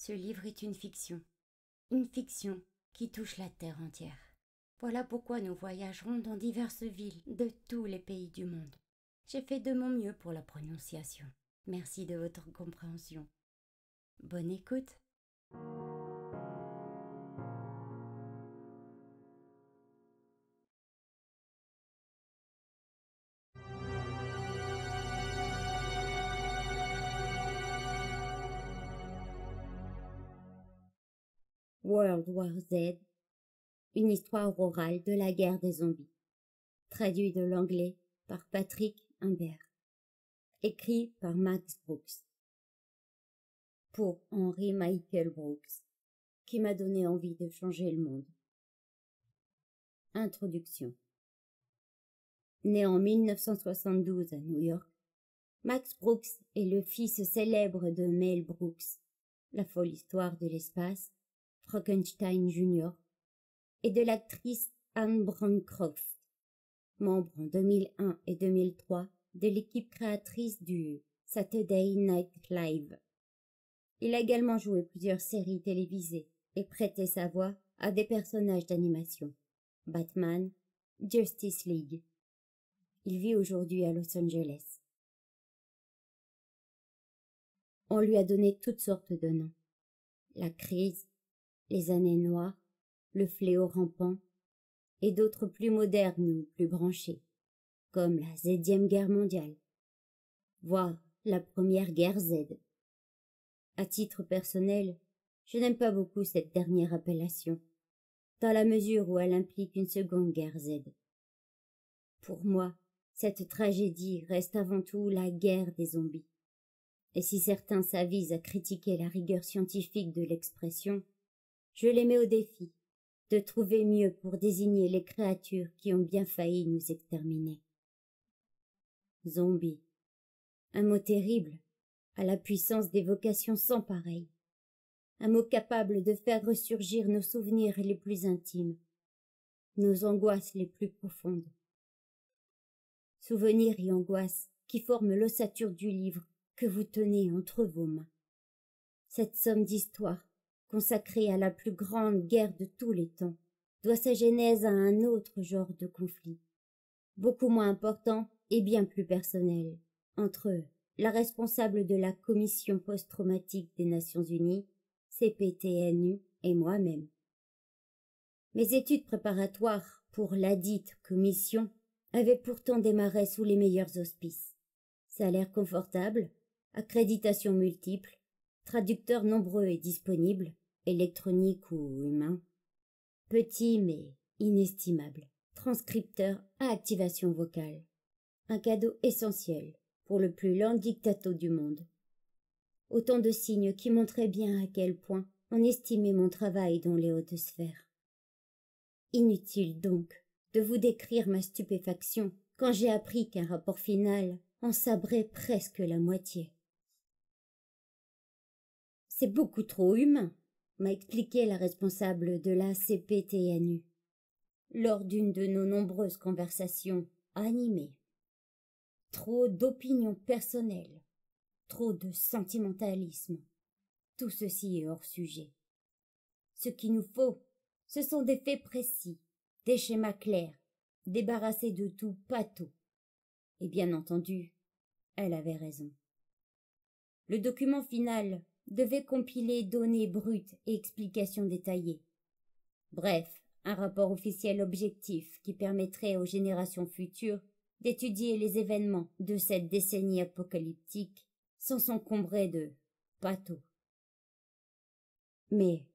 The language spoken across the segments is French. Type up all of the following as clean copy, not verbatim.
Ce livre est une fiction qui touche la terre entière. Voilà pourquoi nous voyagerons dans diverses villes de tous les pays du monde. J'ai fait de mon mieux pour la prononciation. Merci de votre compréhension. Bonne écoute. World War Z, une histoire orale de la guerre des zombies. Traduit de l'anglais par Patrick Humbert. Écrit par Max Brooks. Pour Henry Michael Brooks, qui m'a donné envie de changer le monde. Introduction. Né en 1972 à New York, Max Brooks est le fils célèbre de Mel Brooks, La folle histoire de l'espace, Frankenstein Jr., et de l'actrice Anne Bancroft, membre en 2001 et 2003 de l'équipe créatrice du Saturday Night Live. Il a également joué plusieurs séries télévisées et prêté sa voix à des personnages d'animation, Batman, Justice League. Il vit aujourd'hui à Los Angeles. On lui a donné toutes sortes de noms. La crise, les années noires, le fléau rampant, et d'autres plus modernes ou plus branchés, comme la Zième Guerre mondiale, voire la Première Guerre Z. À titre personnel, je n'aime pas beaucoup cette dernière appellation, dans la mesure où elle implique une seconde guerre Z. Pour moi, cette tragédie reste avant tout la guerre des zombies. Et si certains s'avisent à critiquer la rigueur scientifique de l'expression, je les mets au défi de trouver mieux pour désigner les créatures qui ont bien failli nous exterminer. Zombies. Un mot terrible, à la puissance d'évocation sans pareille. Un mot capable de faire ressurgir nos souvenirs les plus intimes, nos angoisses les plus profondes. Souvenirs et angoisses qui forment l'ossature du livre que vous tenez entre vos mains. Cette somme d'histoires, consacrée à la plus grande guerre de tous les temps, doit sa genèse à un autre genre de conflit, beaucoup moins important et bien plus personnel, entre la responsable de la Commission post-traumatique des Nations Unies, CPTNU, et moi-même. Mes études préparatoires pour ladite commission avaient pourtant démarré sous les meilleurs auspices. Salaire confortable, accréditation multiple, traducteurs nombreux et disponibles, électroniques ou humains, petit mais inestimable, transcripteur à activation vocale, un cadeau essentiel pour le plus lent dictato du monde. Autant de signes qui montraient bien à quel point on estimait mon travail dans les hautes sphères. Inutile donc de vous décrire ma stupéfaction quand j'ai appris qu'un rapport final en sabrait presque la moitié. C'est beaucoup trop humain, m'a expliqué la responsable de la CPTNU, lors d'une de nos nombreuses conversations animées. Trop d'opinions personnelles, trop de sentimentalisme, tout ceci est hors sujet. Ce qu'il nous faut, ce sont des faits précis, des schémas clairs, débarrassés de tout pâteau. Et bien entendu, elle avait raison. Le document final devait compiler données brutes et explications détaillées. Bref, un rapport officiel objectif qui permettrait aux générations futures d'étudier les événements de cette décennie apocalyptique sans s'encombrer de pâteau. Mais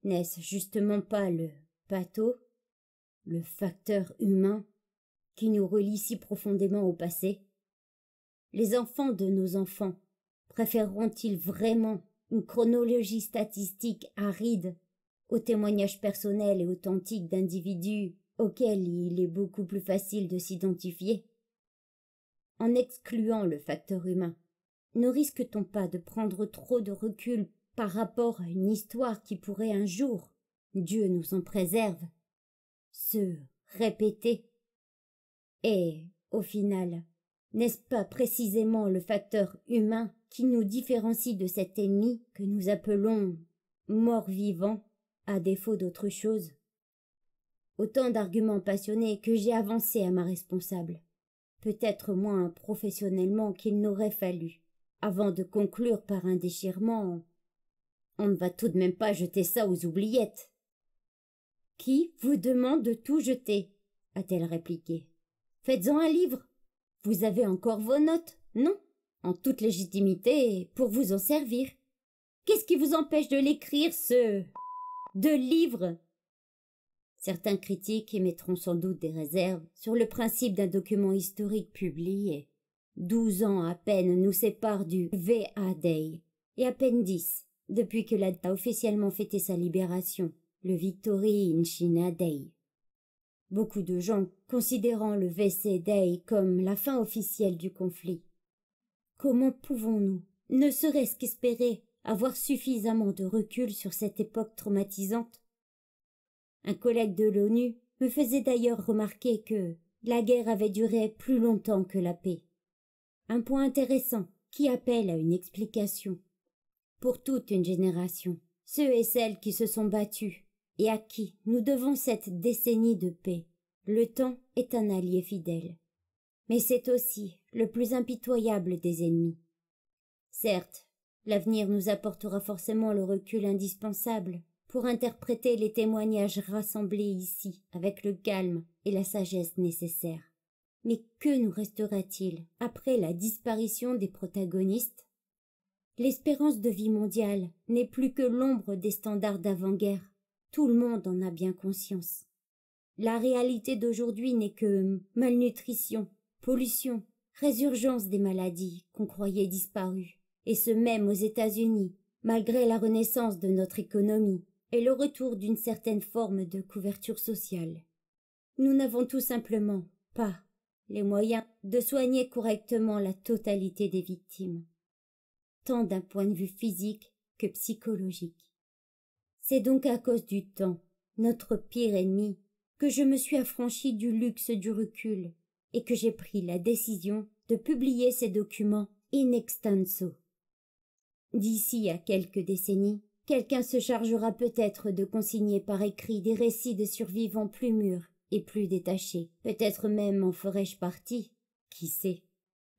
n'est-ce justement pas le pâteau, le facteur humain, qui nous relie si profondément au passé? Les enfants de nos enfants préféreront-ils vraiment une chronologie statistique aride aux témoignages personnels et authentiques d'individus auxquels il est beaucoup plus facile de s'identifier? En excluant le facteur humain, ne risque-t-on pas de prendre trop de recul par rapport à une histoire qui pourrait un jour, Dieu nous en préserve, se répéter? Et, au final, n'est-ce pas précisément le facteur humain qui nous différencie de cet ennemi que nous appelons mort-vivant, à défaut d'autre chose. Autant d'arguments passionnés que j'ai avancés à ma responsable, peut-être moins professionnellement qu'il n'aurait fallu, avant de conclure par un déchirement. On ne va tout de même pas jeter ça aux oubliettes. Qui vous demande de tout jeter? A-t-elle répliqué. Faites-en un livre. Vous avez encore vos notes, non? En toute légitimité, pour vous en servir. Qu'est-ce qui vous empêche de l'écrire, de livre? Certains critiques émettront sans doute des réserves sur le principe d'un document historique publié. 12 ans à peine nous séparent du VA Day, et à peine 10 depuis que la a officiellement fêté sa libération, le Victory in China Day. Beaucoup de gens considérant le VC Day comme la fin officielle du conflit. Comment pouvons-nous, ne serait-ce qu'espérer, avoir suffisamment de recul sur cette époque traumatisante? Un collègue de l'ONU me faisait d'ailleurs remarquer que la guerre avait duré plus longtemps que la paix. Un point intéressant qui appelle à une explication. Pour toute une génération, ceux et celles qui se sont battus et à qui nous devons cette décennie de paix, le temps est un allié fidèle. Mais c'est aussi le plus impitoyable des ennemis. Certes, l'avenir nous apportera forcément le recul indispensable pour interpréter les témoignages rassemblés ici avec le calme et la sagesse nécessaires. Mais que nous restera-t-il après la disparition des protagonistes? L'espérance de vie mondiale n'est plus que l'ombre des standards d'avant-guerre. Tout le monde en a bien conscience. La réalité d'aujourd'hui n'est que malnutrition, pollution, résurgence des maladies qu'on croyait disparues, et ce même aux États-Unis, malgré la renaissance de notre économie et le retour d'une certaine forme de couverture sociale. Nous n'avons tout simplement pas les moyens de soigner correctement la totalité des victimes, tant d'un point de vue physique que psychologique. C'est donc à cause du temps, notre pire ennemi, que je me suis affranchie du luxe du recul et que j'ai pris la décision de publier ces documents in extenso. D'ici à quelques décennies, quelqu'un se chargera peut-être de consigner par écrit des récits de survivants plus mûrs et plus détachés. Peut-être même en ferai-je partie, qui sait.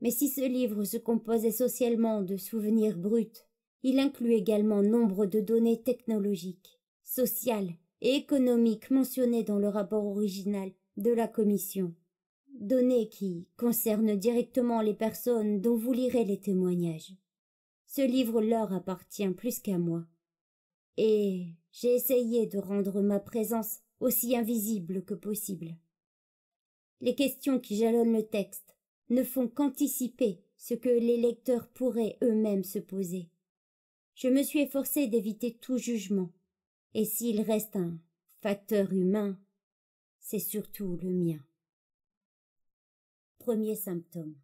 Mais si ce livre se compose essentiellement de souvenirs bruts, il inclut également nombre de données technologiques, sociales et économiques mentionnées dans le rapport original de la Commission. Données qui concernent directement les personnes dont vous lirez les témoignages. Ce livre leur appartient plus qu'à moi. Et j'ai essayé de rendre ma présence aussi invisible que possible. Les questions qui jalonnent le texte ne font qu'anticiper ce que les lecteurs pourraient eux-mêmes se poser. Je me suis efforcée d'éviter tout jugement, et s'il reste un facteur humain, c'est surtout le mien. Premier symptôme.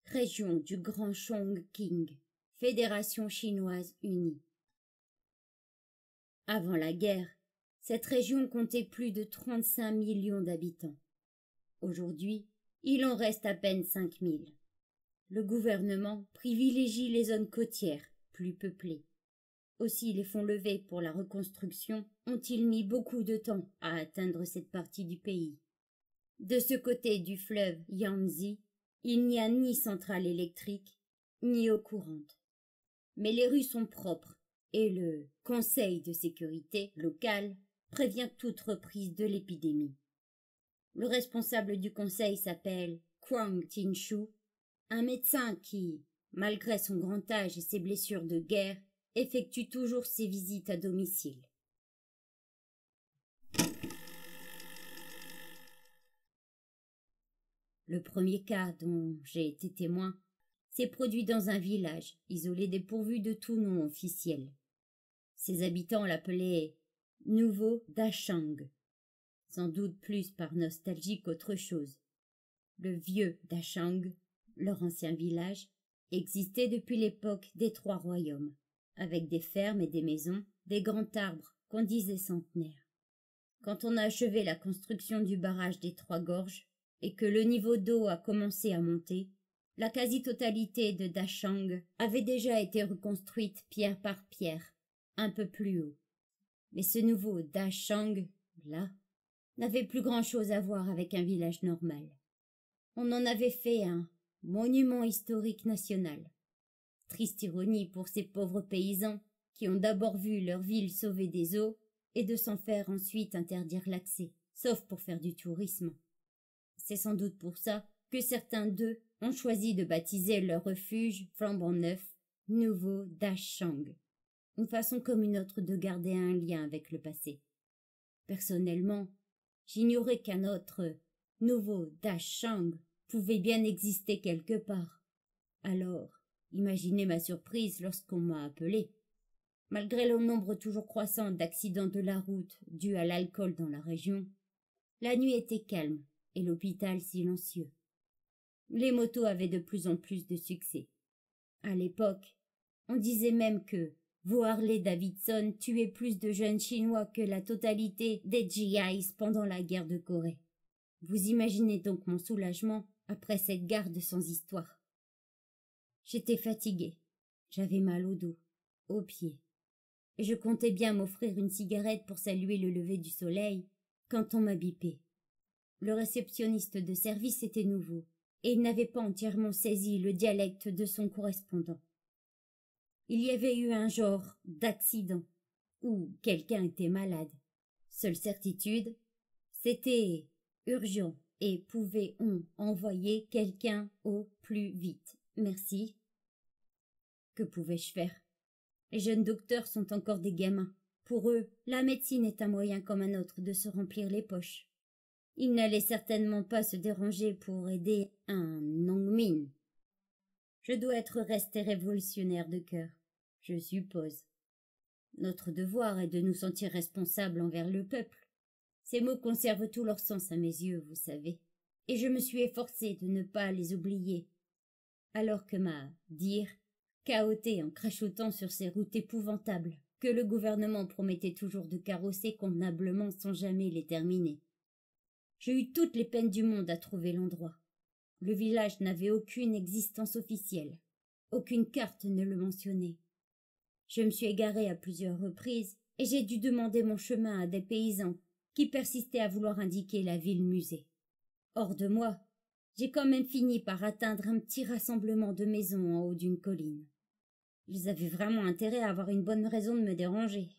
Région du Grand Chongqing, Fédération chinoise unie. Avant la guerre, cette région comptait plus de 35 millions d'habitants. Aujourd'hui, il en reste à peine 5 000. Le gouvernement privilégie les zones côtières, plus peuplées. Aussi les fonds levés pour la reconstruction ont-ils mis beaucoup de temps à atteindre cette partie du pays. De ce côté du fleuve Yangtze, il n'y a ni centrale électrique, ni eau courante. Mais les rues sont propres et le Conseil de sécurité local prévient toute reprise de l'épidémie. Le responsable du conseil s'appelle Kwang Tinshu, un médecin qui, malgré son grand âge et ses blessures de guerre, effectue toujours ses visites à domicile. Le premier cas dont j'ai été témoin s'est produit dans un village isolé dépourvu de tout nom officiel. Ses habitants l'appelaient Nouveau Dachang, sans doute plus par nostalgie qu'autre chose. Le vieux Dachang, leur ancien village, existait depuis l'époque des 3 royaumes, avec des fermes et des maisons, des grands arbres qu'on disait centenaires. Quand on a achevé la construction du barrage des Trois Gorges et que le niveau d'eau a commencé à monter, la quasi-totalité de Dachang avait déjà été reconstruite pierre par pierre, un peu plus haut. Mais ce nouveau Dachang, là, n'avait plus grand-chose à voir avec un village normal. On en avait fait un monument historique national. Triste ironie pour ces pauvres paysans qui ont d'abord vu leur ville sauvée des eaux et de s'en faire ensuite interdire l'accès, sauf pour faire du tourisme. C'est sans doute pour ça que certains d'eux ont choisi de baptiser leur refuge flambant neuf Nouveau Dachang, une façon comme une autre de garder un lien avec le passé. Personnellement, j'ignorais qu'un autre Nouveau Dachang pouvait bien exister quelque part. Alors, imaginez ma surprise lorsqu'on m'a appelé. Malgré le nombre toujours croissant d'accidents de la route dus à l'alcool dans la région, la nuit était calme et l'hôpital silencieux. Les motos avaient de plus en plus de succès. À l'époque, on disait même que vos Harley-Davidson tuaient plus de jeunes Chinois que la totalité des GIs pendant la guerre de Corée. Vous imaginez donc mon soulagement après cette garde sans histoire. J'étais fatiguée, j'avais mal au dos, aux pieds, et je comptais bien m'offrir une cigarette pour saluer le lever du soleil quand on m'a bipé. Le réceptionniste de service était nouveau, et il n'avait pas entièrement saisi le dialecte de son correspondant. Il y avait eu un genre d'accident, ou quelqu'un était malade. Seule certitude, c'était urgent et pouvait-on envoyer quelqu'un au plus vite. Merci. Que pouvais-je faire? Les jeunes docteurs sont encore des gamins. Pour eux, la médecine est un moyen comme un autre de se remplir les poches. Ils n'allaient certainement pas se déranger pour aider un Nongmin. Je dois être resté révolutionnaire de cœur, je suppose. Notre devoir est de nous sentir responsables envers le peuple. Ces mots conservent tout leur sens à mes yeux, vous savez, et je me suis efforcée de ne pas les oublier. Alors que ma dire cahotait en crachotant sur ces routes épouvantables que le gouvernement promettait toujours de carrosser convenablement sans jamais les terminer. J'ai eu toutes les peines du monde à trouver l'endroit. Le village n'avait aucune existence officielle. Aucune carte ne le mentionnait. Je me suis égarée à plusieurs reprises et j'ai dû demander mon chemin à des paysans qui persistaient à vouloir indiquer la ville-musée. Hors de moi, j'ai quand même fini par atteindre un petit rassemblement de maisons en haut d'une colline. Ils avaient vraiment intérêt à avoir une bonne raison de me déranger.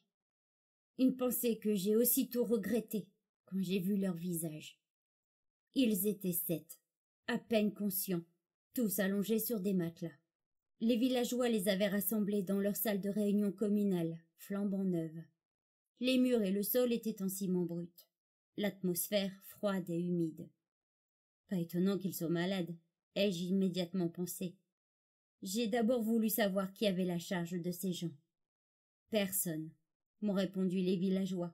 Une pensée que j'ai aussitôt regrettée quand j'ai vu leur visage. Ils étaient 7, à peine conscients, tous allongés sur des matelas. Les villageois les avaient rassemblés dans leur salle de réunion communale, flambant neuve. Les murs et le sol étaient en ciment brut, l'atmosphère froide et humide. Pas étonnant qu'ils soient malades, ai-je immédiatement pensé. J'ai d'abord voulu savoir qui avait la charge de ces gens. Personne, m'ont répondu les villageois.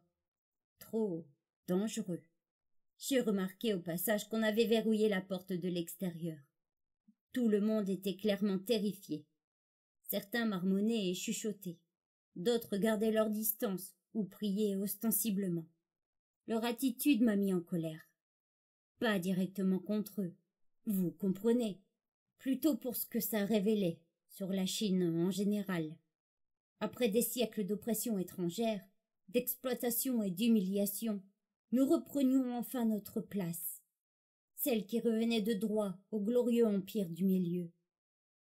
Trop dangereux. J'ai remarqué au passage qu'on avait verrouillé la porte de l'extérieur. Tout le monde était clairement terrifié. Certains marmonnaient et chuchotaient. D'autres gardaient leur distance ou priaient ostensiblement. Leur attitude m'a mis en colère. Pas directement contre eux, vous comprenez, plutôt pour ce que ça révélait sur la Chine en général. Après des siècles d'oppression étrangère, d'exploitation et d'humiliation, nous reprenions enfin notre place, celle qui revenait de droit au glorieux empire du milieu.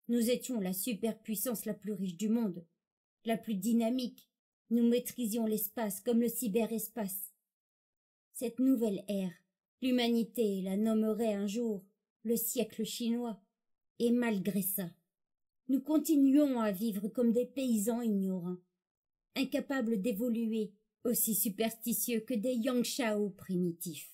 Nous étions la superpuissance la plus riche du monde, la plus dynamique. Nous maîtrisions l'espace comme le cyberespace. Cette nouvelle ère, l'humanité la nommerait un jour le siècle chinois. Et malgré ça, nous continuons à vivre comme des paysans ignorants, incapables d'évoluer, aussi superstitieux que des Yangshao primitifs.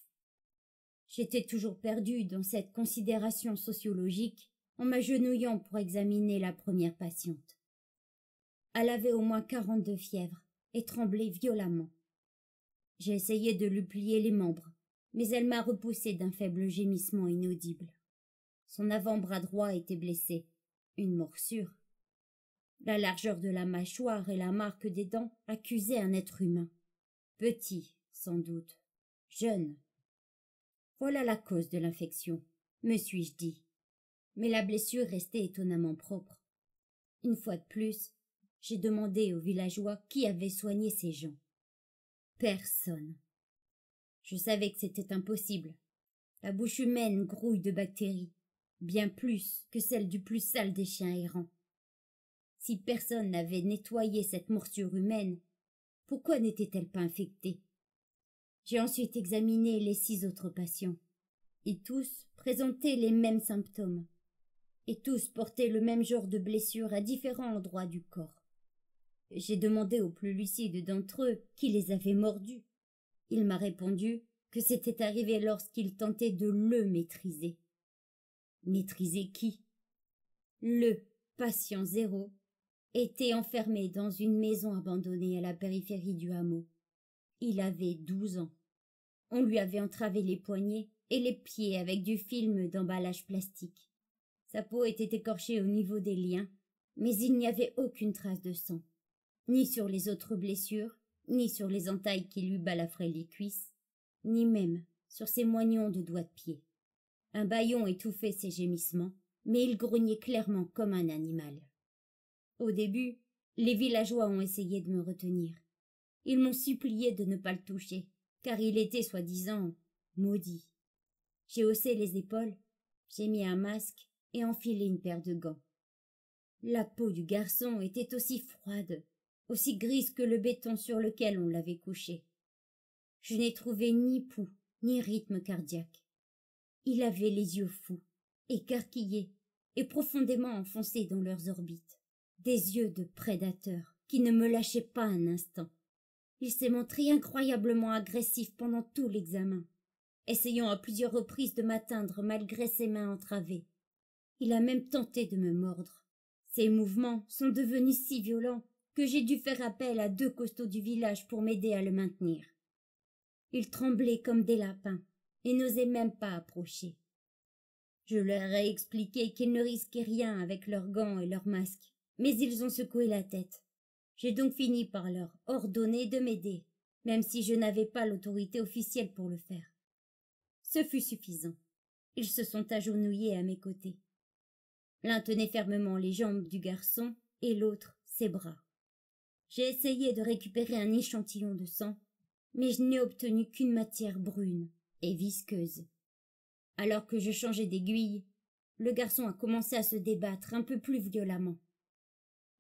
J'étais toujours perdue dans cette considération sociologique en m'agenouillant pour examiner la première patiente. Elle avait au moins 42 fièvres et tremblait violemment. J'ai essayé de lui plier les membres, mais elle m'a repoussé d'un faible gémissement inaudible. Son avant-bras droit était blessé, une morsure. La largeur de la mâchoire et la marque des dents accusaient un être humain. Petit, sans doute, jeune. Voilà la cause de l'infection, me suis-je dit. Mais la blessure restait étonnamment propre. Une fois de plus, j'ai demandé aux villageois qui avait soigné ces gens. Personne. Je savais que c'était impossible. La bouche humaine grouille de bactéries, bien plus que celle du plus sale des chiens errants. Si personne n'avait nettoyé cette morsure humaine, pourquoi n'était-elle pas infectée? J'ai ensuite examiné les 6 autres patients, et tous présentaient les mêmes symptômes, et tous portaient le même genre de blessure à différents endroits du corps. J'ai demandé au plus lucide d'entre eux qui les avait mordus. Il m'a répondu que c'était arrivé lorsqu'il tentait de le maîtriser. Maîtriser qui? Le patient 0 était enfermé dans une maison abandonnée à la périphérie du hameau. Il avait 12 ans. On lui avait entravé les poignets et les pieds avec du film d'emballage plastique. Sa peau était écorchée au niveau des liens, mais il n'y avait aucune trace de sang, ni sur les autres blessures, ni sur les entailles qui lui balafraient les cuisses, ni même sur ses moignons de doigts de pied. Un bâillon étouffait ses gémissements, mais il grognait clairement comme un animal. Au début, les villageois ont essayé de me retenir. Ils m'ont supplié de ne pas le toucher, car il était soi-disant maudit. J'ai haussé les épaules, j'ai mis un masque et enfilé une paire de gants. La peau du garçon était aussi froide, aussi grise que le béton sur lequel on l'avait couché. Je n'ai trouvé ni pouls, ni rythme cardiaque. Il avait les yeux fous, écarquillés et profondément enfoncés dans leurs orbites. Des yeux de prédateur qui ne me lâchaient pas un instant. Il s'est montré incroyablement agressif pendant tout l'examen, essayant à plusieurs reprises de m'atteindre malgré ses mains entravées. Il a même tenté de me mordre. Ses mouvements sont devenus si violents que j'ai dû faire appel à 2 costauds du village pour m'aider à le maintenir. Ils tremblaient comme des lapins et n'osaient même pas approcher. Je leur ai expliqué qu'ils ne risquaient rien avec leurs gants et leurs masques, mais ils ont secoué la tête. J'ai donc fini par leur ordonner de m'aider, même si je n'avais pas l'autorité officielle pour le faire. Ce fut suffisant. Ils se sont agenouillés à mes côtés. L'un tenait fermement les jambes du garçon et l'autre ses bras. J'ai essayé de récupérer un échantillon de sang, mais je n'ai obtenu qu'une matière brune et visqueuse. Alors que je changeais d'aiguille, le garçon a commencé à se débattre un peu plus violemment.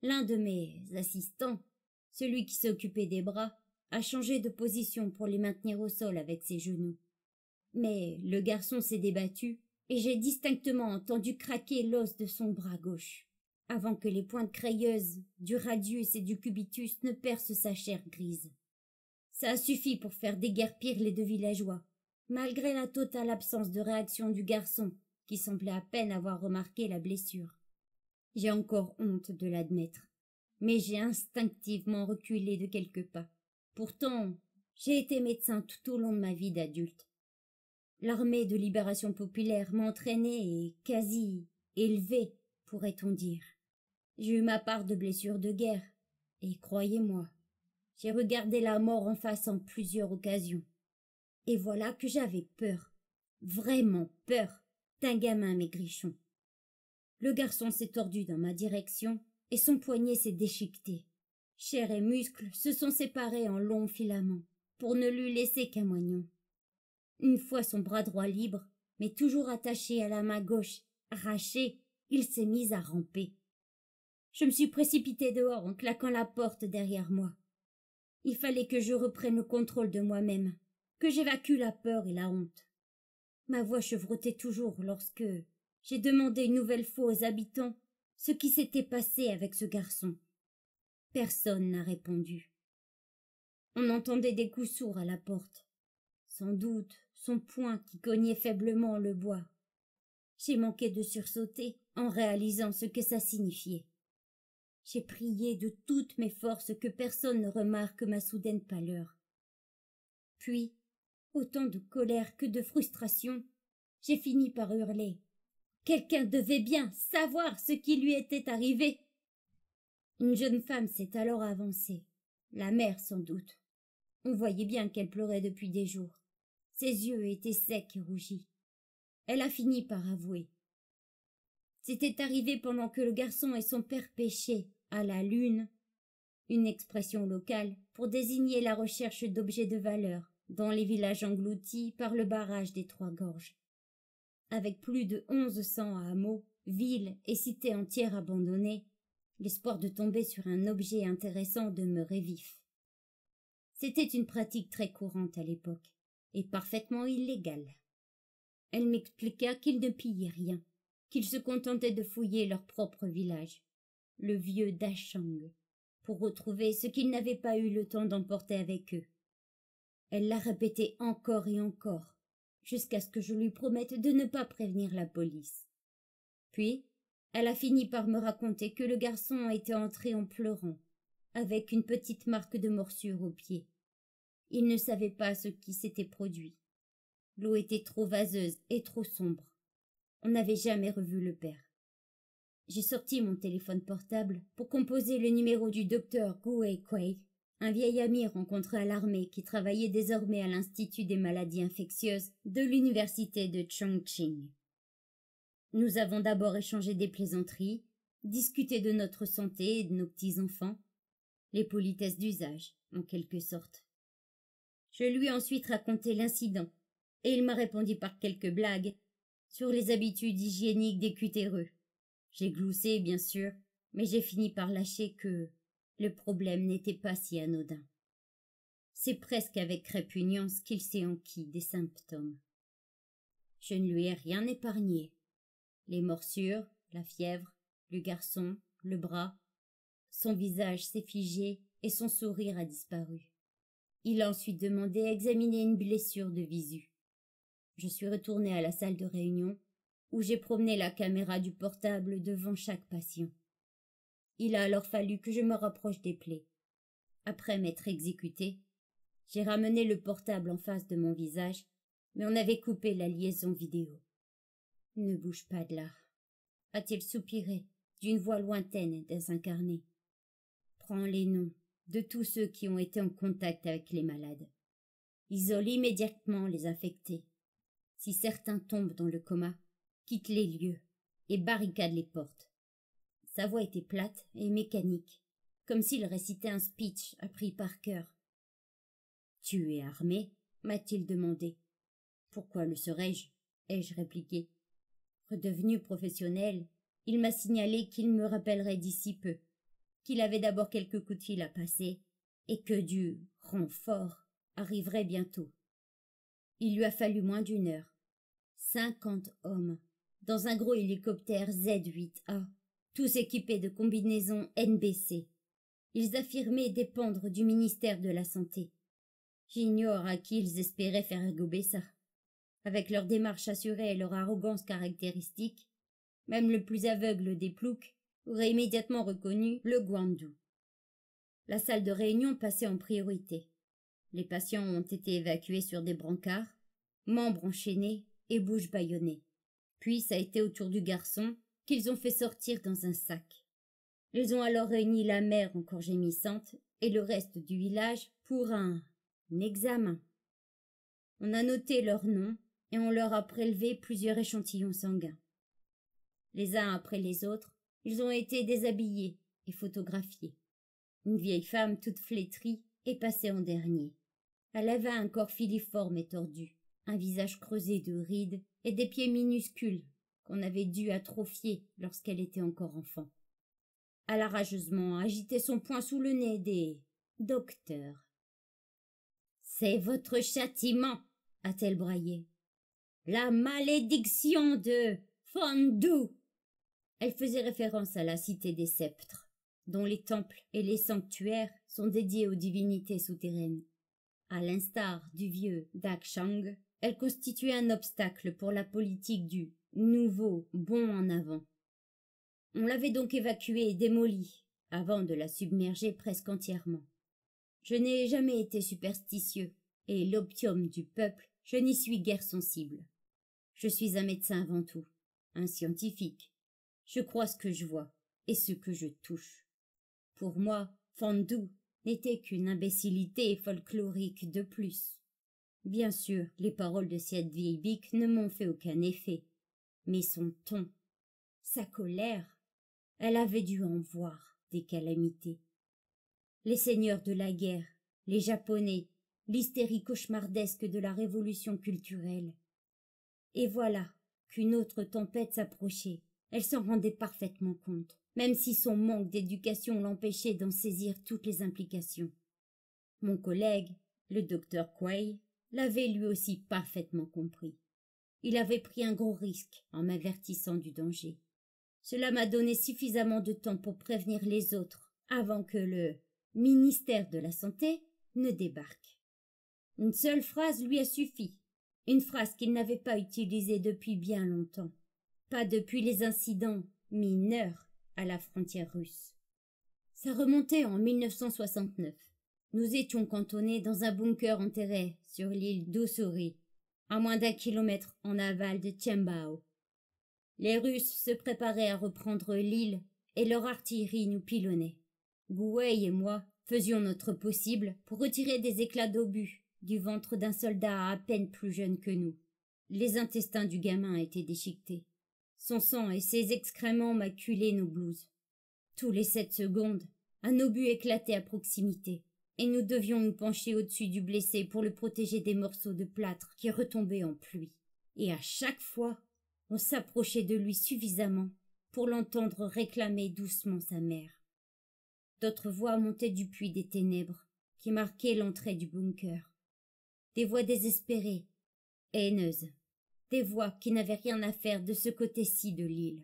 L'un de mes assistants, celui qui s'occupait des bras, a changé de position pour les maintenir au sol avec ses genoux. Mais le garçon s'est débattu et j'ai distinctement entendu craquer l'os de son bras gauche, avant que les pointes crayeuses du radius et du cubitus ne percent sa chair grise. Ça a suffi pour faire déguerpir les 2 villageois, malgré la totale absence de réaction du garçon, qui semblait à peine avoir remarqué la blessure. J'ai encore honte de l'admettre, mais j'ai instinctivement reculé de quelques pas. Pourtant, j'ai été médecin tout au long de ma vie d'adulte. L'armée de libération populaire m'a entraîné et quasi élevé, pourrait-on dire. J'ai eu ma part de blessures de guerre, et croyez-moi, j'ai regardé la mort en face en plusieurs occasions. Et voilà que j'avais peur, vraiment peur, d'un gamin maigrichon. Le garçon s'est tordu dans ma direction et son poignet s'est déchiqueté. Chair et muscles se sont séparés en longs filaments pour ne lui laisser qu'un moignon. Une fois son bras droit libre, mais toujours attaché à la main gauche, arraché, il s'est mis à ramper. Je me suis précipitée dehors en claquant la porte derrière moi. Il fallait que je reprenne le contrôle de moi-même, que j'évacue la peur et la honte. Ma voix chevrotait toujours lorsque j'ai demandé une nouvelle fois aux habitants ce qui s'était passé avec ce garçon. Personne n'a répondu. On entendait des coups sourds à la porte. Sans doute son poing qui cognait faiblement le bois. J'ai manqué de sursauter en réalisant ce que ça signifiait. J'ai prié de toutes mes forces que personne ne remarque ma soudaine pâleur. Puis, autant de colère que de frustration, j'ai fini par hurler. Quelqu'un devait bien savoir ce qui lui était arrivé. Une jeune femme s'est alors avancée, la mère sans doute. On voyait bien qu'elle pleurait depuis des jours. Ses yeux étaient secs et rougis. Elle a fini par avouer. C'était arrivé pendant que le garçon et son père pêchaient à la lune, une expression locale pour désigner la recherche d'objets de valeur dans les villages engloutis par le barrage des Trois Gorges. Avec plus de 1100 hameaux, villes et cités entières abandonnées, l'espoir de tomber sur un objet intéressant demeurait vif. C'était une pratique très courante à l'époque, et parfaitement illégale. Elle m'expliqua qu'ils ne pillaient rien, qu'ils se contentaient de fouiller leur propre village, le vieux Dachang, pour retrouver ce qu'ils n'avaient pas eu le temps d'emporter avec eux. Elle l'a répété encore et encore, jusqu'à ce que je lui promette de ne pas prévenir la police. Puis, elle a fini par me raconter que le garçon était entré en pleurant, avec une petite marque de morsure au pied. Il ne savait pas ce qui s'était produit. L'eau était trop vaseuse et trop sombre. On n'avait jamais revu le père. J'ai sorti mon téléphone portable pour composer le numéro du docteur Guo Kuei, un vieil ami rencontré à l'armée qui travaillait désormais à l'Institut des maladies infectieuses de l'université de Chongqing. Nous avons d'abord échangé des plaisanteries, discuté de notre santé et de nos petits-enfants, les politesses d'usage, en quelque sorte. Je lui ai ensuite raconté l'incident, et il m'a répondu par quelques blagues sur les habitudes hygiéniques des cutéreux. J'ai gloussé, bien sûr, mais j'ai fini par lâcher que le problème n'était pas si anodin. C'est presque avec répugnance qu'il s'est enquis des symptômes. Je ne lui ai rien épargné. Les morsures, la fièvre, le garçon, le bras. Son visage s'est figé et son sourire a disparu. Il a ensuite demandé à examiner une blessure de visu. Je suis retournée à la salle de réunion, où j'ai promené la caméra du portable devant chaque patient. Il a alors fallu que je me rapproche des plaies. Après m'être exécutée, j'ai ramené le portable en face de mon visage, mais on avait coupé la liaison vidéo. « Ne bouge pas de là », a-t-il soupiré d'une voix lointaine et désincarnée. « Prends les noms de tous ceux qui ont été en contact avec les malades. Isole immédiatement les infectés. Si certains tombent dans le coma, quitte les lieux et barricade les portes. » Sa voix était plate et mécanique, comme s'il récitait un speech appris par cœur. « Tu es armé ?» m'a-t-il demandé. « Pourquoi le serais-je » ai-je répliqué. Redevenu professionnel, il m'a signalé qu'il me rappellerait d'ici peu, qu'il avait d'abord quelques coups de fil à passer et que du renfort arriverait bientôt. Il lui a fallu moins d'une heure. 50 hommes, dans un gros hélicoptère Z-8A, tous équipés de combinaisons NBC. Ils affirmaient dépendre du ministère de la Santé. J'ignore à qui ils espéraient faire gober ça. Avec leur démarche assurée et leur arrogance caractéristique, même le plus aveugle des ploucs aurait immédiatement reconnu le Guandu. La salle de réunion passait en priorité. Les patients ont été évacués sur des brancards, membres enchaînés et bouches bâillonnées. Puis ça a été au tour du garçon qu'ils ont fait sortir dans un sac. Ils ont alors réuni la mère encore gémissante et le reste du village pour un examen. On a noté leurs noms et on leur a prélevé plusieurs échantillons sanguins. Les uns après les autres, ils ont été déshabillés et photographiés. Une vieille femme toute flétrie est passée en dernier. Elle avait un corps filiforme et tordu, un visage creusé de rides et des pieds minuscules qu'on avait dû atrophier lorsqu'elle était encore enfant. Elle a rageusement agité son poing sous le nez des docteurs. « C'est votre châtiment !» a-t-elle braillé. « La malédiction de Fandu !» Elle faisait référence à la cité des sceptres, dont les temples et les sanctuaires sont dédiés aux divinités souterraines. À l'instar du vieux Dakshang, elle constituait un obstacle pour la politique du nouveau bond en avant. On l'avait donc évacuée et démolie, avant de la submerger presque entièrement. Je n'ai jamais été superstitieux, et l'opium du peuple, je n'y suis guère sensible. Je suis un médecin avant tout, un scientifique. Je crois ce que je vois et ce que je touche. Pour moi, Fandu n'était qu'une imbécilité folklorique de plus. Bien sûr, les paroles de cette vieille bique ne m'ont fait aucun effet. Mais son ton, sa colère, elle avait dû en voir des calamités. Les seigneurs de la guerre, les Japonais, l'hystérie cauchemardesque de la révolution culturelle. Et voilà qu'une autre tempête s'approchait. Elle s'en rendait parfaitement compte, même si son manque d'éducation l'empêchait d'en saisir toutes les implications. Mon collègue, le docteur Quay, l'avait lui aussi parfaitement compris. Il avait pris un gros risque en m'avertissant du danger. Cela m'a donné suffisamment de temps pour prévenir les autres avant que le ministère de la Santé ne débarque. Une seule phrase lui a suffi, une phrase qu'il n'avait pas utilisée depuis bien longtemps, pas depuis les incidents mineurs à la frontière russe. Ça remontait en 1969. Nous étions cantonnés dans un bunker enterré sur l'île d'Ussuri, à moins d'1 kilomètre en aval de Tchembao. Les Russes se préparaient à reprendre l'île et leur artillerie nous pilonnait. Gouey et moi faisions notre possible pour retirer des éclats d'obus du ventre d'un soldat à peine plus jeune que nous. Les intestins du gamin étaient déchiquetés. Son sang et ses excréments maculaient nos blouses. Tous les 7 secondes, un obus éclatait à proximité, et nous devions nous pencher au-dessus du blessé pour le protéger des morceaux de plâtre qui retombaient en pluie. Et à chaque fois, on s'approchait de lui suffisamment pour l'entendre réclamer doucement sa mère. D'autres voix montaient du puits des ténèbres qui marquait l'entrée du bunker. Des voix désespérées, haineuses, des voix qui n'avaient rien à faire de ce côté-ci de l'île.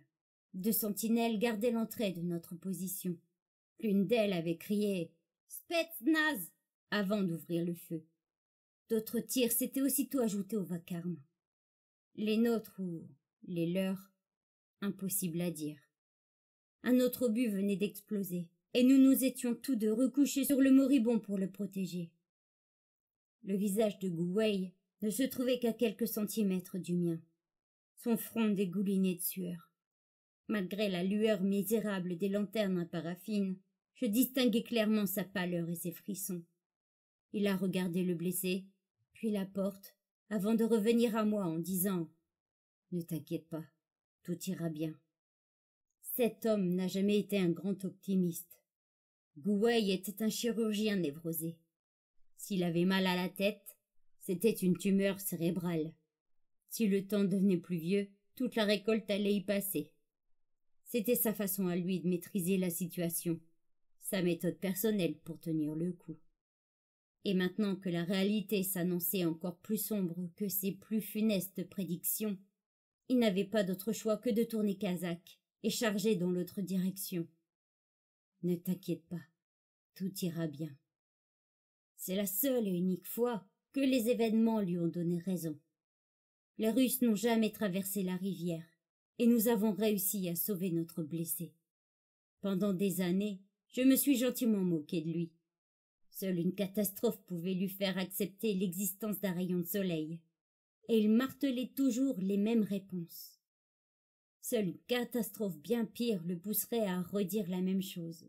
2 sentinelles gardaient l'entrée de notre position. L'une d'elles avait crié « Spetsnaz !» avant d'ouvrir le feu. D'autres tirs s'étaient aussitôt ajoutés au vacarme. Les nôtres ou les leurs, impossible à dire. Un autre obus venait d'exploser, et nous nous étions tous deux recouchés sur le moribond pour le protéger. Le visage de Gouey ne se trouvait qu'à quelques centimètres du mien. Son front dégoulinait de sueur. Malgré la lueur misérable des lanternes à paraffine, je distinguais clairement sa pâleur et ses frissons. Il a regardé le blessé, puis la porte, avant de revenir à moi en disant « Ne t'inquiète pas, tout ira bien. » Cet homme n'a jamais été un grand optimiste. Gouey était un chirurgien névrosé. S'il avait mal à la tête, c'était une tumeur cérébrale. Si le temps devenait pluvieux, toute la récolte allait y passer. C'était sa façon à lui de maîtriser la situation, sa méthode personnelle pour tenir le coup. Et maintenant que la réalité s'annonçait encore plus sombre que ses plus funestes prédictions, il n'avait pas d'autre choix que de tourner Kazakh et charger dans l'autre direction. Ne t'inquiète pas, tout ira bien. C'est la seule et unique fois que les événements lui ont donné raison. Les Russes n'ont jamais traversé la rivière, et nous avons réussi à sauver notre blessé. Pendant des années, je me suis gentiment moqué de lui. Seule une catastrophe pouvait lui faire accepter l'existence d'un rayon de soleil, et il martelait toujours les mêmes réponses. Seule une catastrophe bien pire le pousserait à redire la même chose.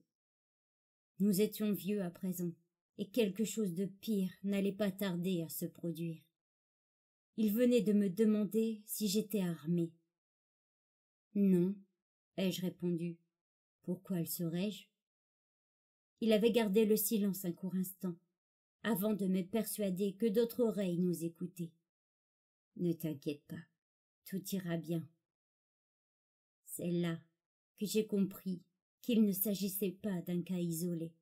Nous étions vieux à présent, et quelque chose de pire n'allait pas tarder à se produire. Il venait de me demander si j'étais armée. Non, ai-je répondu. Pourquoi le serais-je? Il avait gardé le silence un court instant, avant de me persuader que d'autres oreilles nous écoutaient. Ne t'inquiète pas, tout ira bien. C'est là que j'ai compris qu'il ne s'agissait pas d'un cas isolé.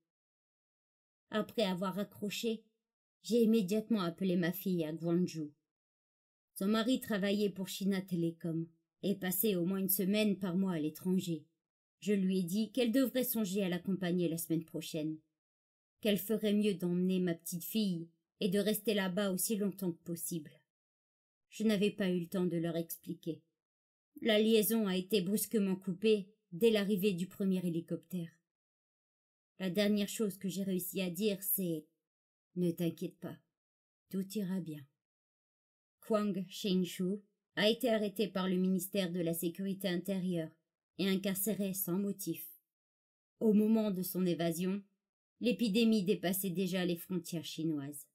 Après avoir accroché, j'ai immédiatement appelé ma fille à Gwangju. Son mari travaillait pour China Telecom et passait au moins 1 semaine par mois à l'étranger. Je lui ai dit qu'elle devrait songer à l'accompagner la semaine prochaine, qu'elle ferait mieux d'emmener ma petite fille et de rester là-bas aussi longtemps que possible. Je n'avais pas eu le temps de leur expliquer. La liaison a été brusquement coupée dès l'arrivée du premier hélicoptère. La dernière chose que j'ai réussi à dire, c'est « Ne t'inquiète pas, tout ira bien ». Kwang Shingshu a été arrêté par le ministère de la Sécurité intérieure et incarcéré sans motif. Au moment de son évasion, l'épidémie dépassait déjà les frontières chinoises.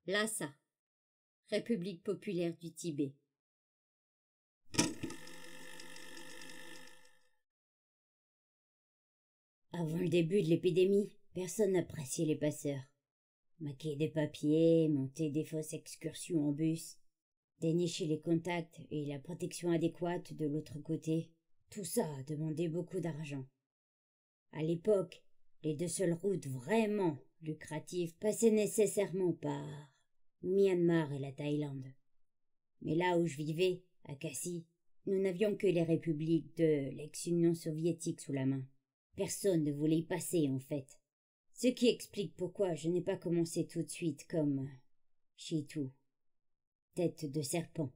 Lhasa, République populaire du Tibet. Avant le début de l'épidémie, personne n'appréciait les passeurs. Maquiller des papiers, monter des fausses excursions en bus, dénicher les contacts et la protection adéquate de l'autre côté, tout ça demandait beaucoup d'argent. À l'époque, les deux seules routes vraiment lucratives passaient nécessairement par Myanmar et la Thaïlande. Mais là où je vivais, à Cassis, nous n'avions que les républiques de l'ex-Union soviétique sous la main. Personne ne voulait y passer, en fait. Ce qui explique pourquoi je n'ai pas commencé tout de suite comme Chitu, tête de serpent,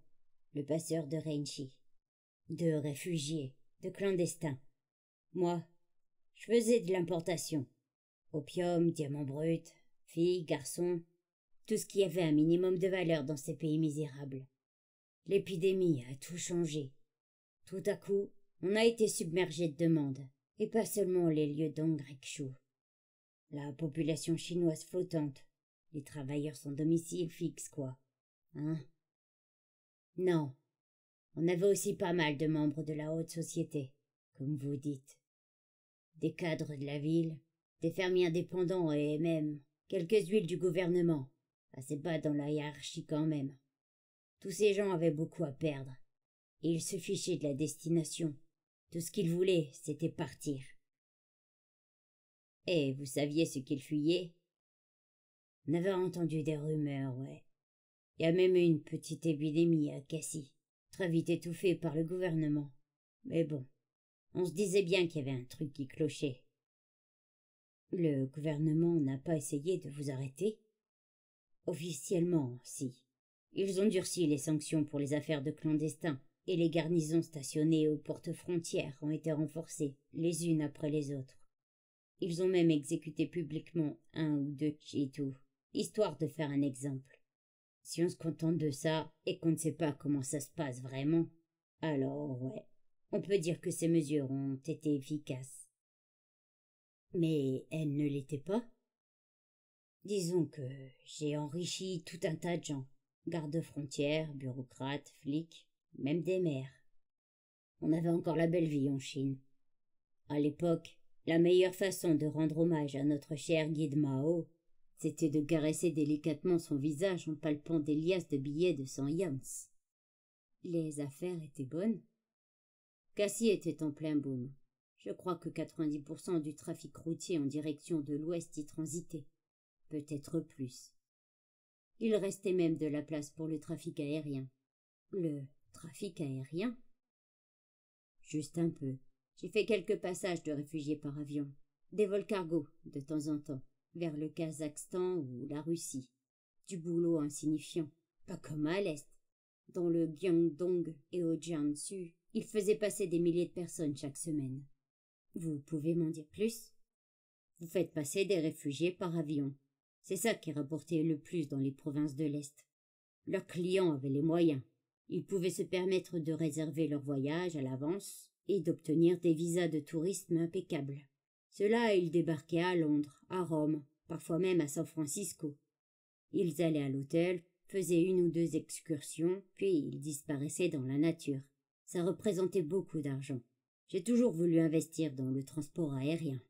le passeur de Renchi, de réfugiés, de clandestins. Moi, je faisais de l'importation. Opium, diamants bruts, filles, garçons, tout ce qui avait un minimum de valeur dans ces pays misérables. L'épidémie a tout changé. Tout à coup, on a été submergé de demandes, et pas seulement les lieux d'Angrekshu. La population chinoise flottante, les travailleurs sans domicile fixe, quoi. Hein? Non. On avait aussi pas mal de membres de la haute société, comme vous dites. Des cadres de la ville, des fermiers indépendants et même quelques huiles du gouvernement, assez bas dans la hiérarchie quand même. Tous ces gens avaient beaucoup à perdre, et ils se fichaient de la destination. Tout ce qu'ils voulaient, c'était partir. Et vous saviez ce qu'ils fuyaient? On avait entendu des rumeurs, ouais. Il y a même eu une petite épidémie à Cassis, très vite étouffée par le gouvernement. Mais bon, on se disait bien qu'il y avait un truc qui clochait. Le gouvernement n'a pas essayé de vous arrêter? Officiellement, si. Ils ont durci les sanctions pour les affaires de clandestins, et les garnisons stationnées aux portes-frontières ont été renforcées, les unes après les autres. Ils ont même exécuté publiquement 1 ou 2 Chitu, histoire de faire un exemple. Si on se contente de ça, et qu'on ne sait pas comment ça se passe vraiment, alors ouais, on peut dire que ces mesures ont été efficaces. Mais elles ne l'étaient pas. Disons que j'ai enrichi tout un tas de gens, gardes-frontières, bureaucrates, flics, même des maires. On avait encore la belle vie en Chine. À l'époque, la meilleure façon de rendre hommage à notre cher guide Mao, c'était de caresser délicatement son visage en palpant des liasses de billets de 100 yens. Les affaires étaient bonnes. Cassis était en plein boom. Je crois que 90% du trafic routier en direction de l'ouest y transitait. Peut-être plus. Il restait même de la place pour le trafic aérien. Le trafic aérien? Juste un peu. J'ai fait quelques passages de réfugiés par avion. Des vols cargo, de temps en temps, vers le Kazakhstan ou la Russie. Du boulot insignifiant, pas comme à l'Est. Dans le Guangdong et au Jiangsu, il faisait passer des milliers de personnes chaque semaine. Vous pouvez m'en dire plus? Vous faites passer des réfugiés par avion. C'est ça qui rapportait le plus dans les provinces de l'Est. Leurs clients avaient les moyens. Ils pouvaient se permettre de réserver leur voyage à l'avance et d'obtenir des visas de tourisme impeccables. Ceux-là, ils débarquaient à Londres, à Rome, parfois même à San Francisco. Ils allaient à l'hôtel, faisaient 1 ou 2 excursions, puis ils disparaissaient dans la nature. Ça représentait beaucoup d'argent. J'ai toujours voulu investir dans le transport aérien.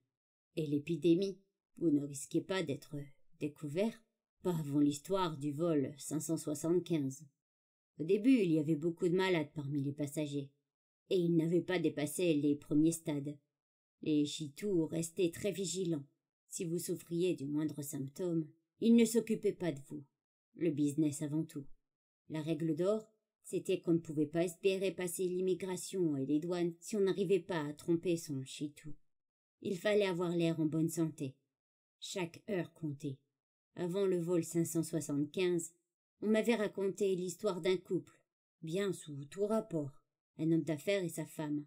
Et l'épidémie, vous ne risquez pas d'être découvert? Pas avant l'histoire du vol 575. Au début, il y avait beaucoup de malades parmi les passagers, et ils n'avaient pas dépassé les premiers stades. Les Chitus restaient très vigilants. Si vous souffriez du moindre symptôme, ils ne s'occupaient pas de vous. Le business avant tout. La règle d'or, c'était qu'on ne pouvait pas espérer passer l'immigration et les douanes si on n'arrivait pas à tromper son Chitu. Il fallait avoir l'air en bonne santé. Chaque heure comptait. Avant le vol 575, on m'avait raconté l'histoire d'un couple, bien sous tout rapport, un homme d'affaires et sa femme.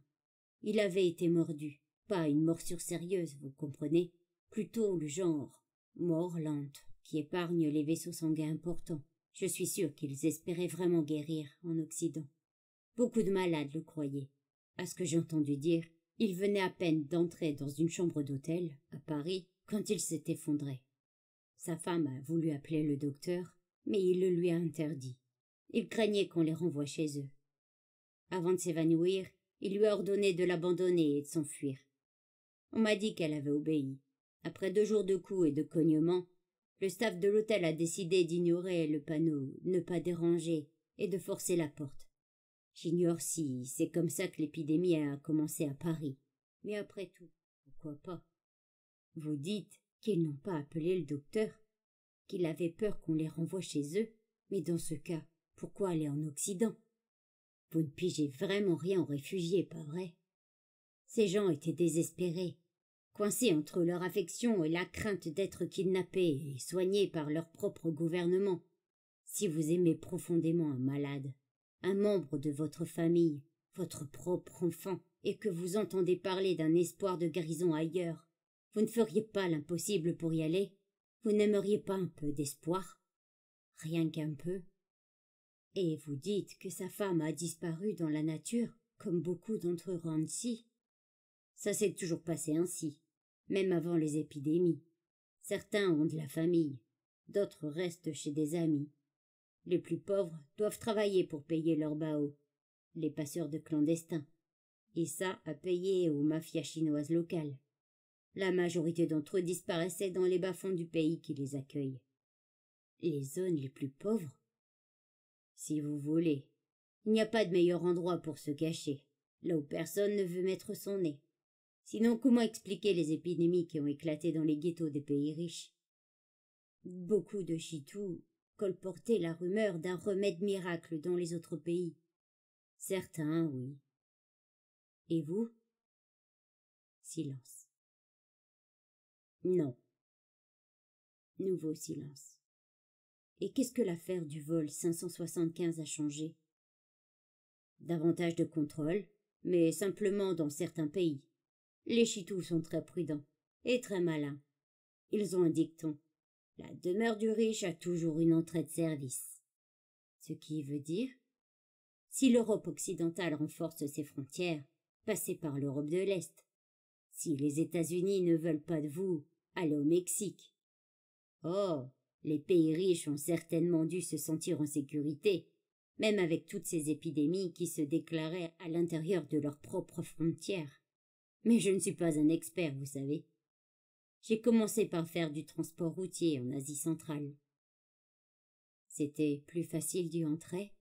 Il avait été mordu, pas une morsure sérieuse, vous comprenez, plutôt le genre mort lente qui épargne les vaisseaux sanguins importants. Je suis sûr qu'ils espéraient vraiment guérir en Occident. Beaucoup de malades le croyaient. À ce que j'ai entendu dire, il venait à peine d'entrer dans une chambre d'hôtel, à Paris, quand il s'est effondré. Sa femme a voulu appeler le docteur, mais il le lui a interdit. Il craignait qu'on les renvoie chez eux. Avant de s'évanouir, il lui a ordonné de l'abandonner et de s'enfuir. On m'a dit qu'elle avait obéi. Après 2 jours de coups et de cognements, le staff de l'hôtel a décidé d'ignorer le panneau « Ne pas déranger » et de forcer la porte. J'ignore si c'est comme ça que l'épidémie a commencé à Paris. Mais après tout, pourquoi pas? Vous dites qu'ils n'ont pas appelé le docteur, qu'il avait peur qu'on les renvoie chez eux, mais dans ce cas, pourquoi aller en Occident? Vous ne pigez vraiment rien aux réfugiés, pas vrai? Ces gens étaient désespérés, coincés entre leur affection et la crainte d'être kidnappés et soignés par leur propre gouvernement. Si vous aimez profondément un malade, un membre de votre famille, votre propre enfant, et que vous entendez parler d'un espoir de guérison ailleurs, vous ne feriez pas l'impossible pour y aller? Vous n'aimeriez pas un peu d'espoir? Rien qu'un peu? Et vous dites que sa femme a disparu dans la nature, comme beaucoup d'entre eux rentrent ici. Ça s'est toujours passé ainsi, même avant les épidémies. Certains ont de la famille, d'autres restent chez des amis. Les plus pauvres doivent travailler pour payer leurs bao, les passeurs de clandestins, et ça à payer aux mafias chinoises locales. La majorité d'entre eux disparaissaient dans les bas-fonds du pays qui les accueille. Les zones les plus pauvres? Si vous voulez, il n'y a pas de meilleur endroit pour se cacher, là où personne ne veut mettre son nez. Sinon, comment expliquer les épidémies qui ont éclaté dans les ghettos des pays riches? Beaucoup de chitous colportaient la rumeur d'un remède miracle dans les autres pays. Certains, oui. Et vous? Silence. Non. Nouveau silence. Et qu'est-ce que l'affaire du vol 575 a changé? Davantage de contrôle, mais simplement dans certains pays. Les chitous sont très prudents et très malins. Ils ont un dicton. La demeure du riche a toujours une entrée de service. Ce qui veut dire, si l'Europe occidentale renforce ses frontières, passez par l'Europe de l'Est. Si les États-Unis ne veulent pas de vous, allez au Mexique. Oh, les pays riches ont certainement dû se sentir en sécurité, même avec toutes ces épidémies qui se déclaraient à l'intérieur de leurs propres frontières. Mais je ne suis pas un expert, vous savez. J'ai commencé par faire du transport routier en Asie centrale. C'était plus facile d'y entrer.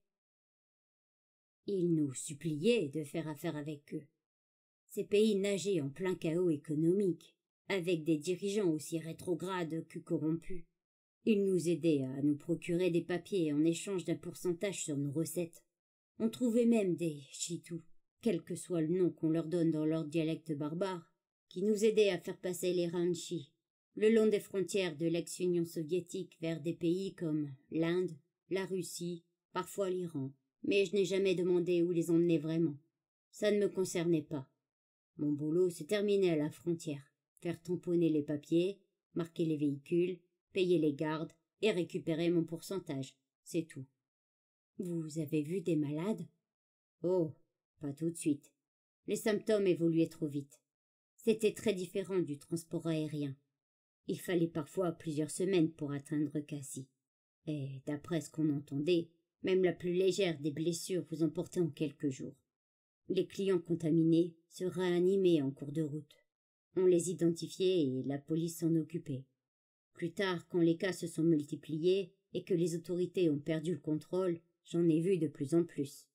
Ils nous suppliaient de faire affaire avec eux. Ces pays nageaient en plein chaos économique, avec des dirigeants aussi rétrogrades que corrompus. Ils nous aidaient à nous procurer des papiers en échange d'un pourcentage sur nos recettes. On trouvait même des chitous, quel que soit le nom qu'on leur donne dans leur dialecte barbare, qui nous aidaient à faire passer les ranchis le long des frontières de l'ex-Union soviétique vers des pays comme l'Inde, la Russie, parfois l'Iran. Mais je n'ai jamais demandé où les emmener vraiment. Ça ne me concernait pas. Mon boulot se terminait à la frontière. Faire tamponner les papiers, marquer les véhicules, payer les gardes et récupérer mon pourcentage. C'est tout. Vous avez vu des malades? Oh, pas tout de suite. Les symptômes évoluaient trop vite. C'était très différent du transport aérien. Il fallait parfois plusieurs semaines pour atteindre Cassis. Et d'après ce qu'on entendait, même la plus légère des blessures vous emportait en quelques jours. Les clients contaminés se réanimaient en cours de route. On les identifiait et la police s'en occupait. Plus tard, quand les cas se sont multipliés et que les autorités ont perdu le contrôle, j'en ai vu de plus en plus.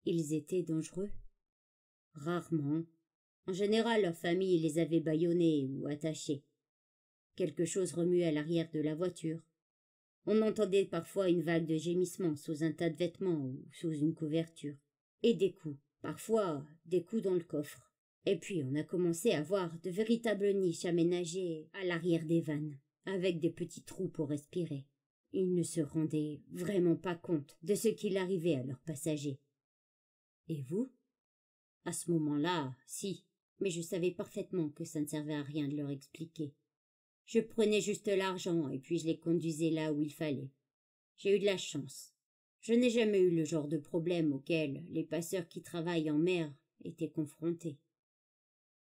Ils étaient dangereux? Rarement. En général, leur famille les avait bâillonnés ou attachés. Quelque chose remuait à l'arrière de la voiture. On entendait parfois une vague de gémissements sous un tas de vêtements ou sous une couverture. Et des coups. Parfois, des coups dans le coffre. Et puis on a commencé à voir de véritables niches aménagées à l'arrière des vannes, avec des petits trous pour respirer. Ils ne se rendaient vraiment pas compte de ce qu'il arrivait à leurs passagers. Et vous? À ce moment-là, si, mais je savais parfaitement que ça ne servait à rien de leur expliquer. Je prenais juste l'argent et puis je les conduisais là où il fallait. J'ai eu de la chance. Je n'ai jamais eu le genre de problème auquel les passeurs qui travaillent en mer étaient confrontés.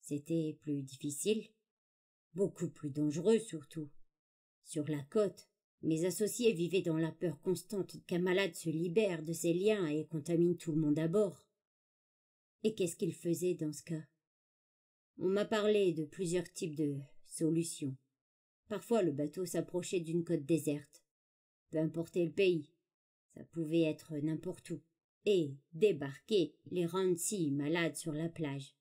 C'était plus difficile, beaucoup plus dangereux surtout. Sur la côte, Mes associés vivaient dans la peur constante qu'un malade se libère de ses liens et contamine tout le monde à bord. Et qu'est-ce qu'ils faisaient dans ce cas? On m'a parlé de plusieurs types de solutions. Parfois le bateau s'approchait d'une côte déserte. Peu importe le pays, ça pouvait être n'importe où. Et débarquer les rancis malades sur la plage.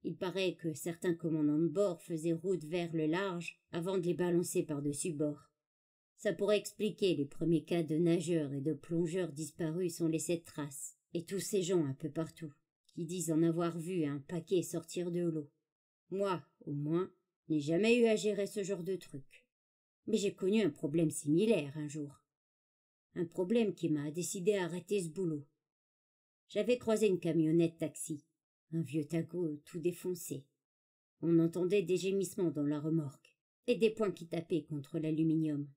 Il paraît que certains commandants de bord faisaient route vers le large avant de les balancer par-dessus bord. Ça pourrait expliquer les premiers cas de nageurs et de plongeurs disparus sans laisser de traces, et tous ces gens un peu partout, qui disent en avoir vu un paquet sortir de l'eau. Moi, au moins, n'ai jamais eu à gérer ce genre de truc. Mais j'ai connu un problème similaire un jour. Un problème qui m'a décidé à arrêter ce boulot. J'avais croisé une camionnette taxi, un vieux tagot tout défoncé. On entendait des gémissements dans la remorque, et des poings qui tapaient contre l'aluminium.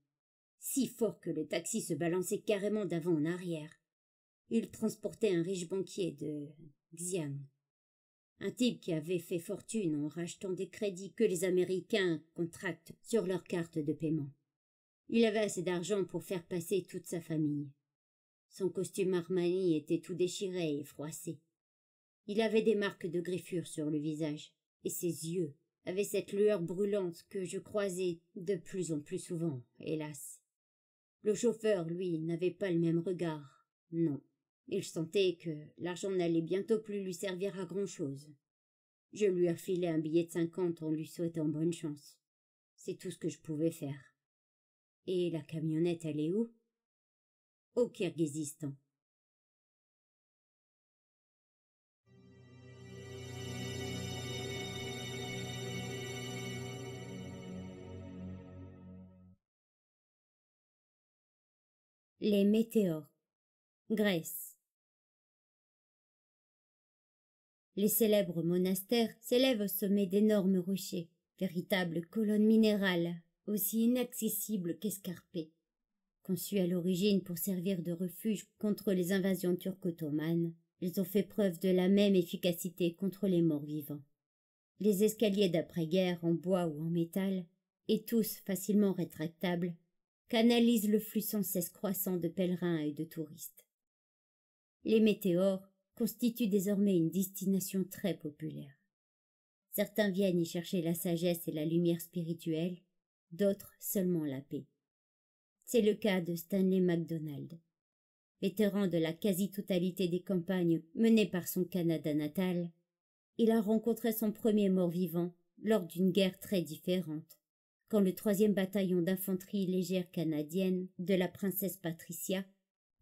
Si fort que le taxi se balançait carrément d'avant en arrière. Il transportait un riche banquier de Xi'an. Un type qui avait fait fortune en rachetant des crédits que les Américains contractent sur leur carte de paiement. Il avait assez d'argent pour faire passer toute sa famille. Son costume Armani était tout déchiré et froissé. Il avait des marques de griffures sur le visage, et ses yeux avaient cette lueur brûlante que je croisais de plus en plus souvent, hélas. Le chauffeur, lui, n'avait pas le même regard, non. Il sentait que l'argent n'allait bientôt plus lui servir à grand-chose. Je lui ai refilé un billet de 50 en lui souhaitant bonne chance. C'est tout ce que je pouvais faire. Et la camionnette allait où? Au Kirghizistan. Les météores. Grèce. Les célèbres monastères s'élèvent au sommet d'énormes rochers, véritables colonnes minérales, aussi inaccessibles qu'escarpées. Conçus à l'origine pour servir de refuge contre les invasions turco-ottomanes, ils ont fait preuve de la même efficacité contre les morts vivants. Les escaliers d'après-guerre en bois ou en métal, et tous facilement rétractables, canalisent le flux sans cesse croissant de pèlerins et de touristes. Les météores constituent désormais une destination très populaire. Certains viennent y chercher la sagesse et la lumière spirituelle, d'autres seulement la paix. C'est le cas de Stanley MacDonald. Vétéran de la quasi-totalité des campagnes menées par son Canada natal, il a rencontré son premier mort-vivant lors d'une guerre très différente, quand le 3e bataillon d'infanterie légère canadienne de la princesse Patricia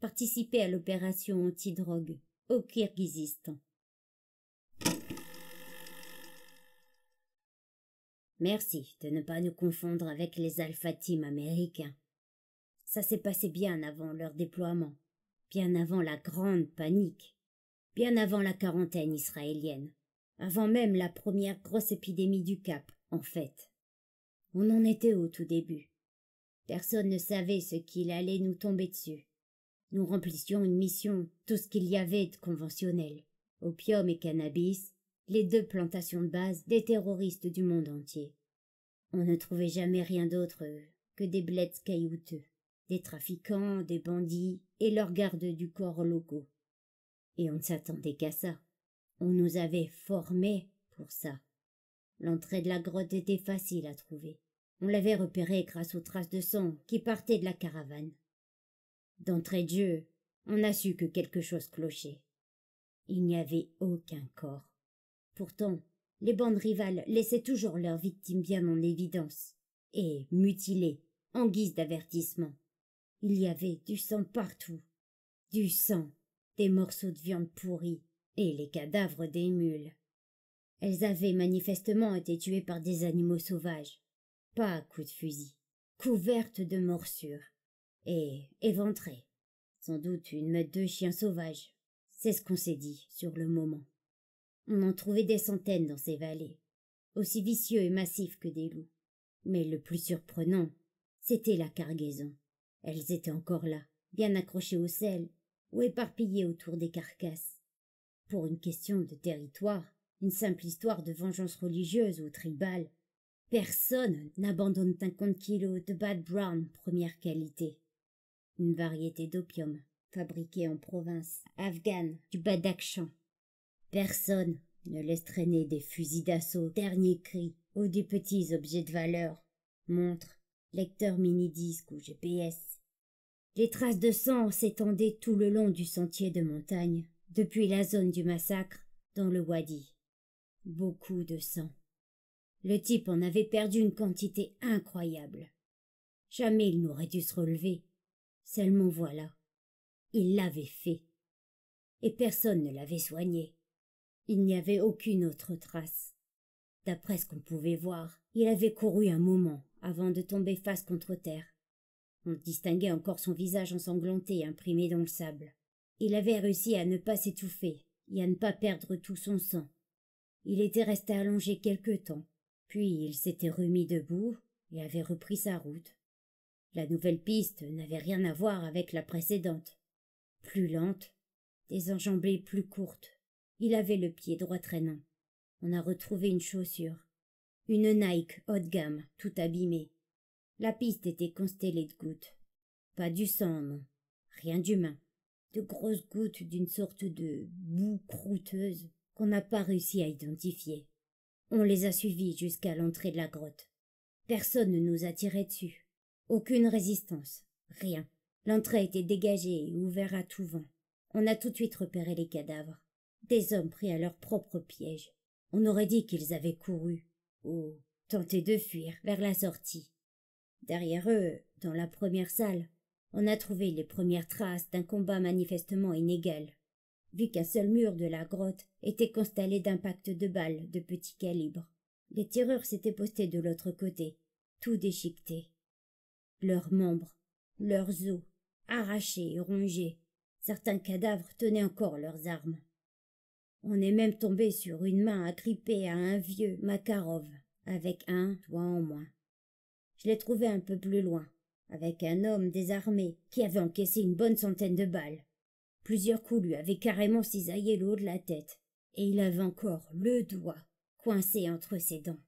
participait à l'opération anti-drogue au Kirghizistan. Merci de ne pas nous confondre avec les Alpha Team américains. Ça s'est passé bien avant leur déploiement, bien avant la grande panique, bien avant la quarantaine israélienne, avant même la première grosse épidémie du Cap, en fait. On en était au tout début. Personne ne savait ce qu'il allait nous tomber dessus. Nous remplissions une mission, tout ce qu'il y avait de conventionnel. Opium et cannabis, les 2 plantations de base des terroristes du monde entier. On ne trouvait jamais rien d'autre que des bleds caillouteux, des trafiquants, des bandits et leurs gardes du corps locaux. Et on ne s'attendait qu'à ça. On nous avait formés pour ça. L'entrée de la grotte était facile à trouver. On l'avait repérée grâce aux traces de sang qui partaient de la caravane. D'entrée de jeu, on a su que quelque chose clochait. Il n'y avait aucun corps. Pourtant, les bandes rivales laissaient toujours leurs victimes bien en évidence, et mutilées, en guise d'avertissement. Il y avait du sang partout. Du sang, des morceaux de viande pourrie, et les cadavres des mules. Elles avaient manifestement été tuées par des animaux sauvages, pas à coups de fusil, couvertes de morsures, et éventrées. Sans doute une meute de chiens sauvages. C'est ce qu'on s'est dit sur le moment. On en trouvait des centaines dans ces vallées, aussi vicieux et massifs que des loups. Mais le plus surprenant, c'était la cargaison. Elles étaient encore là, bien accrochées au sel, ou éparpillées autour des carcasses. Pour une question de territoire, une simple histoire de vengeance religieuse ou tribale, Personne n'abandonne 50 kilos de Bad Brown première qualité. Une variété d'opium, fabriquée en province afghane du Badakhshan. Personne ne laisse traîner des fusils d'assaut, dernier cri, ou des petits objets de valeur, montres, lecteurs mini-disques ou GPS. Les traces de sang s'étendaient tout le long du sentier de montagne, depuis la zone du massacre, dans le wadi. Beaucoup de sang. Le type en avait perdu une quantité incroyable. Jamais il n'aurait dû se relever. Seulement voilà, il l'avait fait. Et personne ne l'avait soigné. Il n'y avait aucune autre trace. D'après ce qu'on pouvait voir, il avait couru un moment avant de tomber face contre terre. On distinguait encore son visage ensanglanté imprimé dans le sable. Il avait réussi à ne pas s'étouffer et à ne pas perdre tout son sang. Il était resté allongé quelque temps, puis il s'était remis debout et avait repris sa route. La nouvelle piste n'avait rien à voir avec la précédente. Plus lente, des enjambées plus courtes. Il avait le pied droit traînant. On a retrouvé une chaussure. Une Nike haut de gamme, tout abîmée. La piste était constellée de gouttes. Pas du sang, non. Rien d'humain. De grosses gouttes d'une sorte de boue croûteuse qu'on n'a pas réussi à identifier. On les a suivis jusqu'à l'entrée de la grotte. Personne ne nous a tiré dessus. Aucune résistance. Rien. L'entrée était dégagée et ouverte à tout vent. On a tout de suite repéré les cadavres. Des hommes pris à leur propre piège. On aurait dit qu'ils avaient couru, ou tenté de fuir vers la sortie. Derrière eux, dans la première salle, on a trouvé les premières traces d'un combat manifestement inégal, vu qu'un seul mur de la grotte était constellé d'impacts de balles de petit calibre. Les tireurs s'étaient postés de l'autre côté, tout déchiquetés. Leurs membres, leurs os, arrachés et rongés, certains cadavres tenaient encore leurs armes. On est même tombé sur une main agrippée à un vieux Makarov, avec un doigt en moins. Je l'ai trouvé un peu plus loin, avec un homme désarmé qui avait encaissé une bonne centaine de balles. Plusieurs coups lui avaient carrément cisaillé le haut de la tête, et il avait encore le doigt coincé entre ses dents.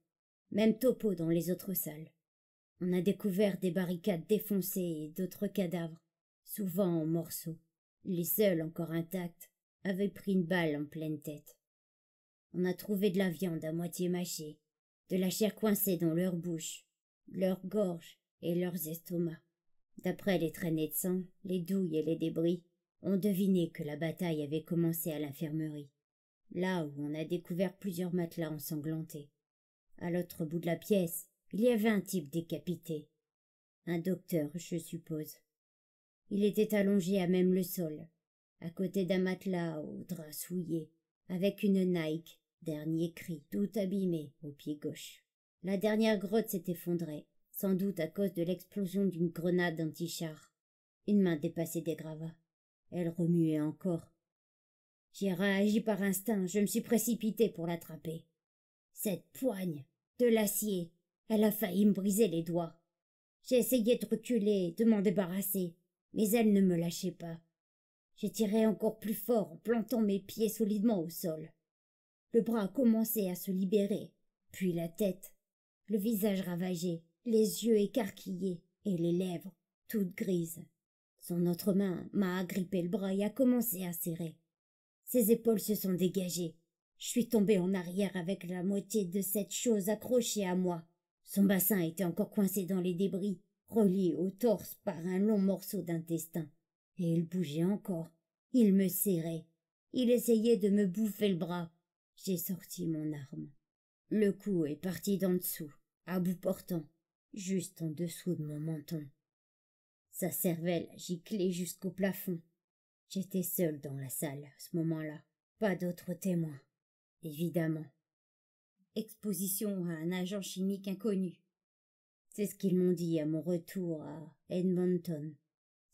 Même topo dans les autres salles. On a découvert des barricades défoncées et d'autres cadavres, souvent en morceaux. Les seuls encore intacts avaient pris une balle en pleine tête. On a trouvé de la viande à moitié mâchée, de la chair coincée dans leur bouche, leur gorge et leurs estomacs. D'après les traînées de sang, les douilles et les débris, on devinait que la bataille avait commencé à l'infirmerie, là où on a découvert plusieurs matelas ensanglantés. À l'autre bout de la pièce, il y avait un type décapité. Un docteur, je suppose. Il était allongé à même le sol, à côté d'un matelas aux draps souillés, avec une Nike, dernier cri, tout abîmé au pied gauche. La dernière grotte s'est effondrée, sans doute à cause de l'explosion d'une grenade anti-char. Une main dépassait des gravats. Elle remuait encore. J'ai réagi par instinct, je me suis précipité pour l'attraper. Cette poigne, de l'acier, elle a failli me briser les doigts. J'ai essayé de reculer, de m'en débarrasser, mais elle ne me lâchait pas. J'ai tiré encore plus fort en plantant mes pieds solidement au sol. Le bras a commencé à se libérer, puis la tête, le visage ravagé, les yeux écarquillés et les lèvres toutes grises. Son autre main m'a agrippé le bras et a commencé à serrer. Ses épaules se sont dégagées. Je suis tombée en arrière avec la moitié de cette chose accrochée à moi. Son bassin était encore coincé dans les débris, relié au torse par un long morceau d'intestin. Et il bougeait encore. Il me serrait. Il essayait de me bouffer le bras. J'ai sorti mon arme. Le coup est parti d'en dessous, à bout portant, juste en dessous de mon menton. Sa cervelle giclait jusqu'au plafond. J'étais seule dans la salle à ce moment-là. Pas d'autres témoins, évidemment. Exposition à un agent chimique inconnu. C'est ce qu'ils m'ont dit à mon retour à Edmonton.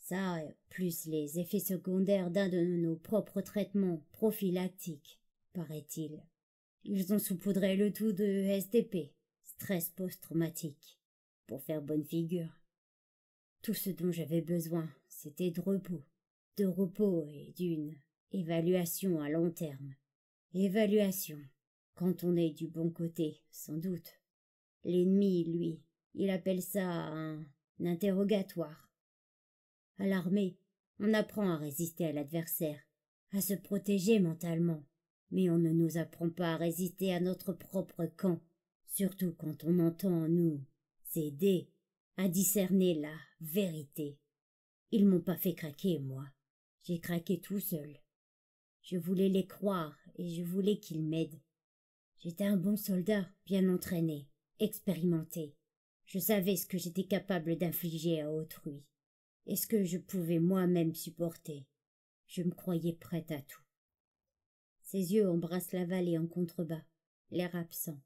Ça, plus les effets secondaires d'un de nos propres traitements prophylactiques, paraît-il. Ils ont saupoudré le tout de STP, stress post-traumatique, pour faire bonne figure. Tout ce dont j'avais besoin, c'était de repos et d'une évaluation à long terme. Évaluation, quand on est du bon côté, sans doute. L'ennemi, lui, il appelle ça un interrogatoire. À l'armée, on apprend à résister à l'adversaire, à se protéger mentalement, mais on ne nous apprend pas à résister à notre propre camp, surtout quand on entend en nous s'aider à discerner la vérité. Ils m'ont pas fait craquer, moi. J'ai craqué tout seul. Je voulais les croire et je voulais qu'ils m'aident. J'étais un bon soldat, bien entraîné, expérimenté. Je savais ce que j'étais capable d'infliger à autrui, et ce que je pouvais moi-même supporter. Je me croyais prête à tout. Ses yeux embrassent la vallée en contrebas, l'air absent.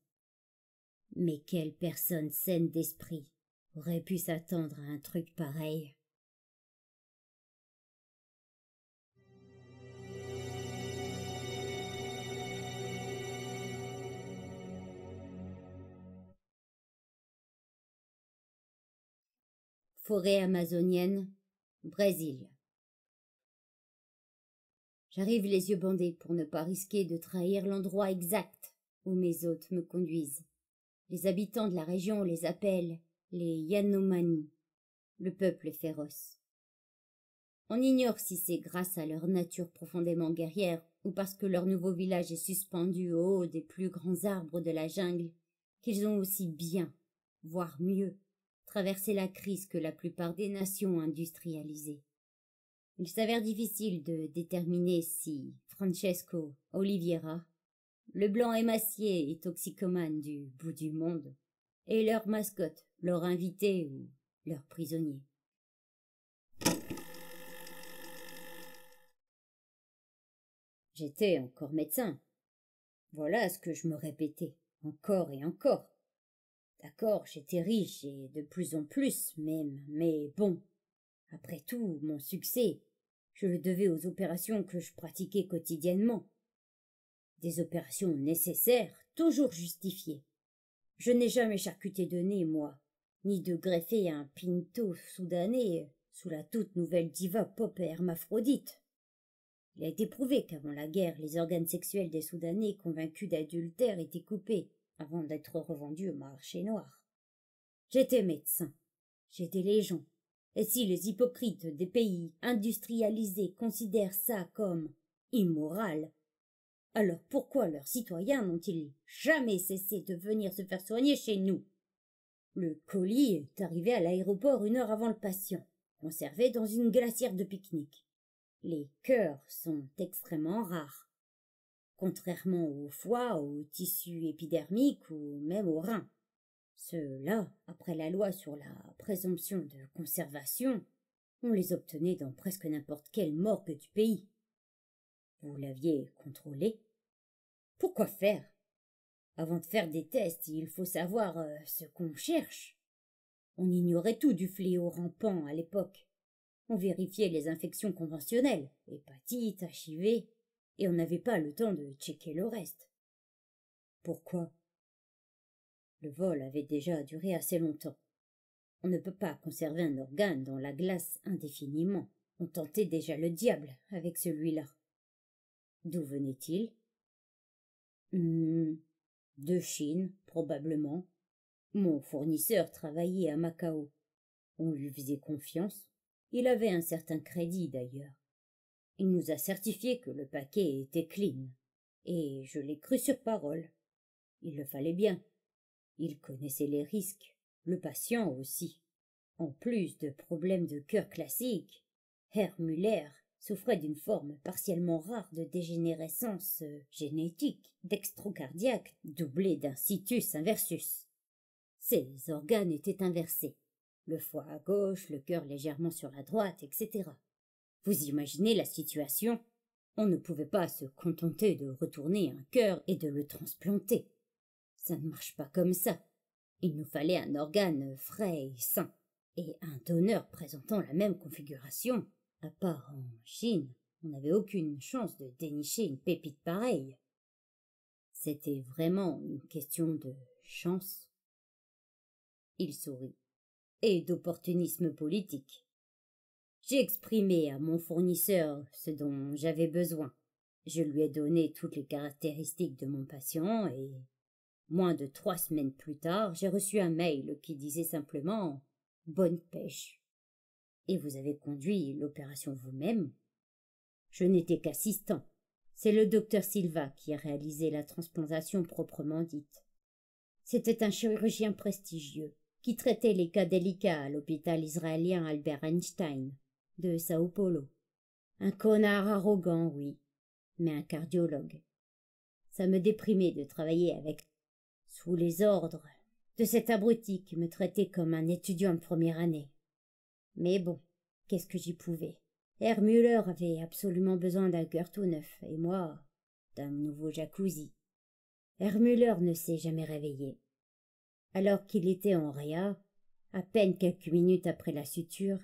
Mais quelle personne saine d'esprit aurait pu s'attendre à un truc pareil? Forêt amazonienne, Brésil. J'arrive les yeux bandés pour ne pas risquer de trahir l'endroit exact où mes hôtes me conduisent. Les habitants de la région les appellent les Yanomami, le peuple féroce. On ignore si c'est grâce à leur nature profondément guerrière ou parce que leur nouveau village est suspendu au haut des plus grands arbres de la jungle qu'ils ont aussi bien, voire mieux, traversé la crise que la plupart des nations industrialisées. Il s'avère difficile de déterminer si Francesco Oliveira, le blanc émacié et toxicomane du bout du monde, est leur mascotte, leur invité ou leur prisonnier. J'étais encore médecin. Voilà ce que je me répétais, encore et encore. D'accord, j'étais riche et de plus en plus même, mais bon, après tout, mon succès, je le devais aux opérations que je pratiquais quotidiennement. Des opérations nécessaires, toujours justifiées. Je n'ai jamais charcuté de nez, moi, ni de greffer un pinto soudanais sous la toute nouvelle diva pop et hermaphrodite. Il a été prouvé qu'avant la guerre, les organes sexuels des Soudanais convaincus d'adultère étaient coupés avant d'être revendus au marché noir. J'étais médecin. J'étais les gens. Et si les hypocrites des pays industrialisés considèrent ça comme immoral, alors pourquoi leurs citoyens n'ont-ils jamais cessé de venir se faire soigner chez nous? Le colis est arrivé à l'aéroport 1 heure avant le patient, conservé dans une glacière de pique-nique. Les cœurs sont extrêmement rares. Contrairement au foie, au tissu épidermique ou même aux reins. Ceux-là, après la loi sur la présomption de conservation, on les obtenait dans presque n'importe quelle morgue du pays. Vous l'aviez contrôlé? Pourquoi faire? Avant de faire des tests, il faut savoir ce qu'on cherche. On ignorait tout du fléau rampant à l'époque. On vérifiait les infections conventionnelles, hépatite, HIV, et on n'avait pas le temps de checker le reste. Pourquoi? Le vol avait déjà duré assez longtemps. On ne peut pas conserver un organe dans la glace indéfiniment. On tentait déjà le diable avec celui-là. D'où venait-il? De Chine, probablement. Mon fournisseur travaillait à Macao. On lui faisait confiance. Il avait un certain crédit d'ailleurs. Il nous a certifié que le paquet était clean. Et je l'ai cru sur parole. Il le fallait bien. Il connaissait les risques, le patient aussi. En plus de problèmes de cœur classiques, Herr Müller souffrait d'une forme partiellement rare de dégénérescence génétique, dextrocardiaque, doublée d'un situs inversus. Ses organes étaient inversés. Le foie à gauche, le cœur légèrement sur la droite, etc. Vous imaginez la situation? On ne pouvait pas se contenter de retourner un cœur et de le transplanter. Ça ne marche pas comme ça. Il nous fallait un organe frais et sain, et un donneur présentant la même configuration. À part en Chine, on n'avait aucune chance de dénicher une pépite pareille. C'était vraiment une question de chance. Il sourit. Et d'opportunisme politique. J'ai exprimé à mon fournisseur ce dont j'avais besoin. Je lui ai donné toutes les caractéristiques de mon patient et Moins de 3 semaines plus tard, j'ai reçu un mail qui disait simplement « Bonne pêche ». Et vous avez conduit l'opération vous-même? Je n'étais qu'assistant. C'est le docteur Silva qui a réalisé la transplantation proprement dite. C'était un chirurgien prestigieux qui traitait les cas délicats à l'hôpital israélien Albert Einstein de Sao Paulo. Un connard arrogant, oui, mais un cardiologue. Ça me déprimait de travailler avec, sous les ordres de cet abruti qui me traitait comme un étudiant de première année. Mais bon, qu'est-ce que j'y pouvais? Herr Müller avait absolument besoin d'un cœur tout neuf, et moi, d'un nouveau jacuzzi. Herr Müller ne s'est jamais réveillé. Alors qu'il était en réa, à peine quelques minutes après la suture,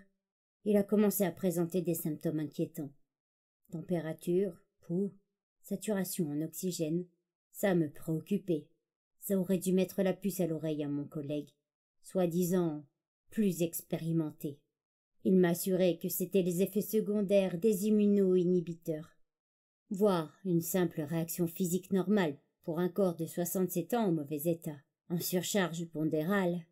il a commencé à présenter des symptômes inquiétants. Température, pouls, saturation en oxygène, ça me préoccupait. Ça aurait dû mettre la puce à l'oreille à mon collègue, soi-disant plus expérimenté. Il m'assurait que c'étaient les effets secondaires des immuno-inhibiteurs, voire une simple réaction physique normale pour un corps de 67 ans en mauvais état, en surcharge pondérale,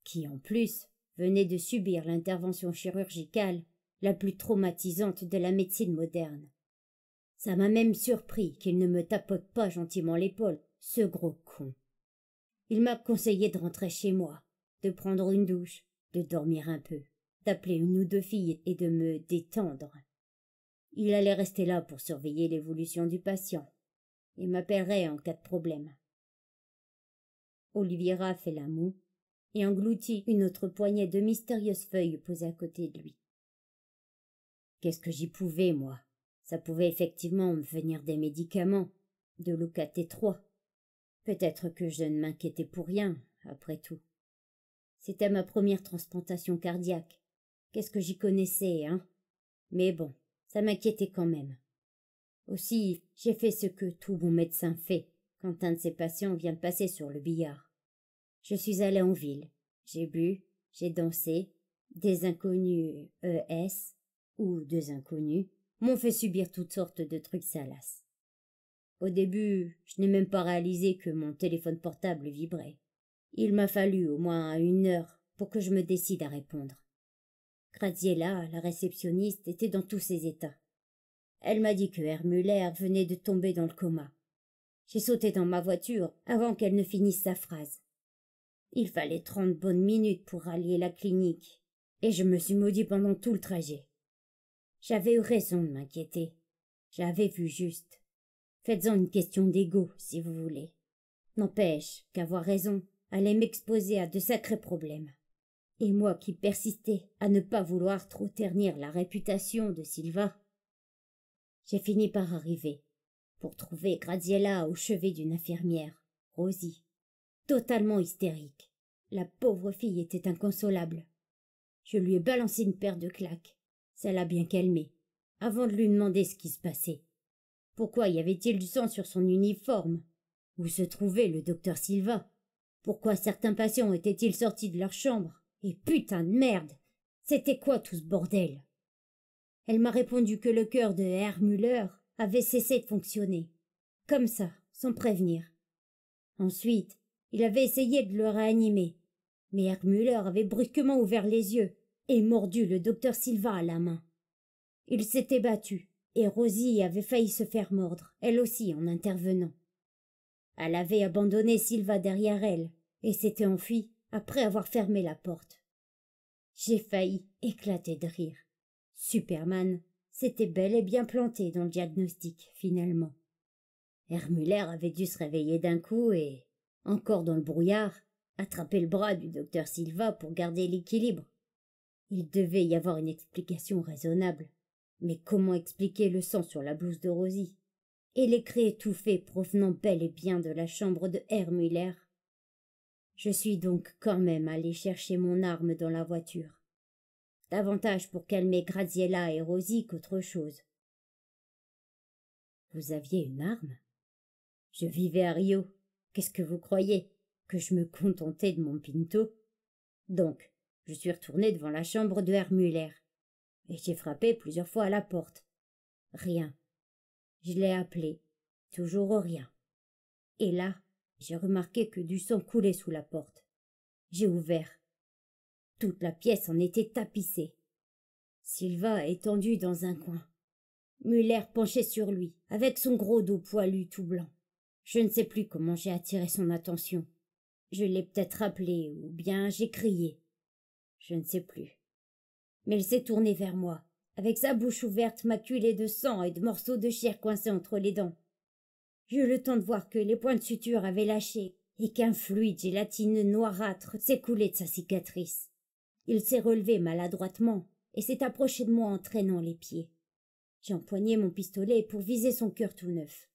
qui en plus venait de subir l'intervention chirurgicale la plus traumatisante de la médecine moderne. Ça m'a même surpris qu'il ne me tapote pas gentiment l'épaule, ce gros con. Il m'a conseillé de rentrer chez moi, de prendre une douche, de dormir un peu, d'appeler une ou deux filles et de me détendre. Il allait rester là pour surveiller l'évolution du patient. Il m'appellerait en cas de problème. Oliviera fait la moue et engloutit une autre poignée de mystérieuses feuilles posées à côté de lui. Qu'est-ce que j'y pouvais, moi? Ça pouvait effectivement me venir des médicaments, de l'OKT3. Peut-être que je ne m'inquiétais pour rien, après tout. C'était ma première transplantation cardiaque. Qu'est-ce que j'y connaissais, hein? Mais bon, ça m'inquiétait quand même. Aussi, j'ai fait ce que tout bon médecin fait quand un de ses patients vient de passer sur le billard. Je suis allée en ville. J'ai bu, j'ai dansé. Des inconnus ES, ou deux inconnus, m'ont fait subir toutes sortes de trucs salaces. Au début, je n'ai même pas réalisé que mon téléphone portable vibrait. Il m'a fallu au moins 1 heure pour que je me décide à répondre. Graziella, la réceptionniste, était dans tous ses états. Elle m'a dit que Herr Müller venait de tomber dans le coma. J'ai sauté dans ma voiture avant qu'elle ne finisse sa phrase. Il fallait 30 bonnes minutes pour rallier la clinique, et je me suis maudit pendant tout le trajet. J'avais eu raison de m'inquiéter. J'avais vu juste. Faites-en une question d'ego, si vous voulez. N'empêche qu'avoir raison allait m'exposer à de sacrés problèmes. Et moi qui persistais à ne pas vouloir trop ternir la réputation de Silva, j'ai fini par arriver, pour trouver Graziella au chevet d'une infirmière, Rosie, totalement hystérique. La pauvre fille était inconsolable. Je lui ai balancé une paire de claques. Ça l'a bien calmée, avant de lui demander ce qui se passait. Pourquoi y avait-il du sang sur son uniforme? Où se trouvait le docteur Silva? Pourquoi certains patients étaient-ils sortis de leur chambre? Et putain de merde! C'était quoi tout ce bordel? Elle m'a répondu que le cœur de Herr Müller avait cessé de fonctionner. Comme ça, sans prévenir. Ensuite, il avait essayé de le réanimer. Mais Herr Müller avait brusquement ouvert les yeux et mordu le docteur Silva à la main. Il s'était battu, et Rosie avait failli se faire mordre, elle aussi, en intervenant. Elle avait abandonné Silva derrière elle, et s'était enfuie après avoir fermé la porte. J'ai failli éclater de rire. Superman s'était bel et bien planté dans le diagnostic, finalement. Herr Müller avait dû se réveiller d'un coup et, encore dans le brouillard, attraper le bras du docteur Silva pour garder l'équilibre. Il devait y avoir une explication raisonnable. Mais comment expliquer le sang sur la blouse de Rosie? Et les cris étouffés provenant bel et bien de la chambre de Herr Müller? Je suis donc quand même allé chercher mon arme dans la voiture. Davantage pour calmer Graziella et Rosie qu'autre chose. Vous aviez une arme? Je vivais à Rio. Qu'est-ce que vous croyez? Que je me contentais de mon pinto? Donc, je suis retourné devant la chambre de Herr Müller. Et j'ai frappé plusieurs fois à la porte. Rien. Je l'ai appelé. Toujours rien. Et là, J'ai remarqué que du sang coulait sous la porte. J'ai ouvert. Toute la pièce en était tapissée. Silva étendu dans un coin. Muller penché sur lui, avec son gros dos poilu tout blanc. Je ne sais plus comment j'ai attiré son attention. Je l'ai peut-être appelé, ou bien j'ai crié. Je ne sais plus. Mais il s'est tourné vers moi, avec sa bouche ouverte maculée de sang et de morceaux de chair coincés entre les dents. J'eus le temps de voir que les points de suture avaient lâché et qu'un fluide gélatineux noirâtre s'écoulait de sa cicatrice. Il s'est relevé maladroitement et s'est approché de moi en traînant les pieds. J'ai empoigné mon pistolet pour viser son cœur tout neuf.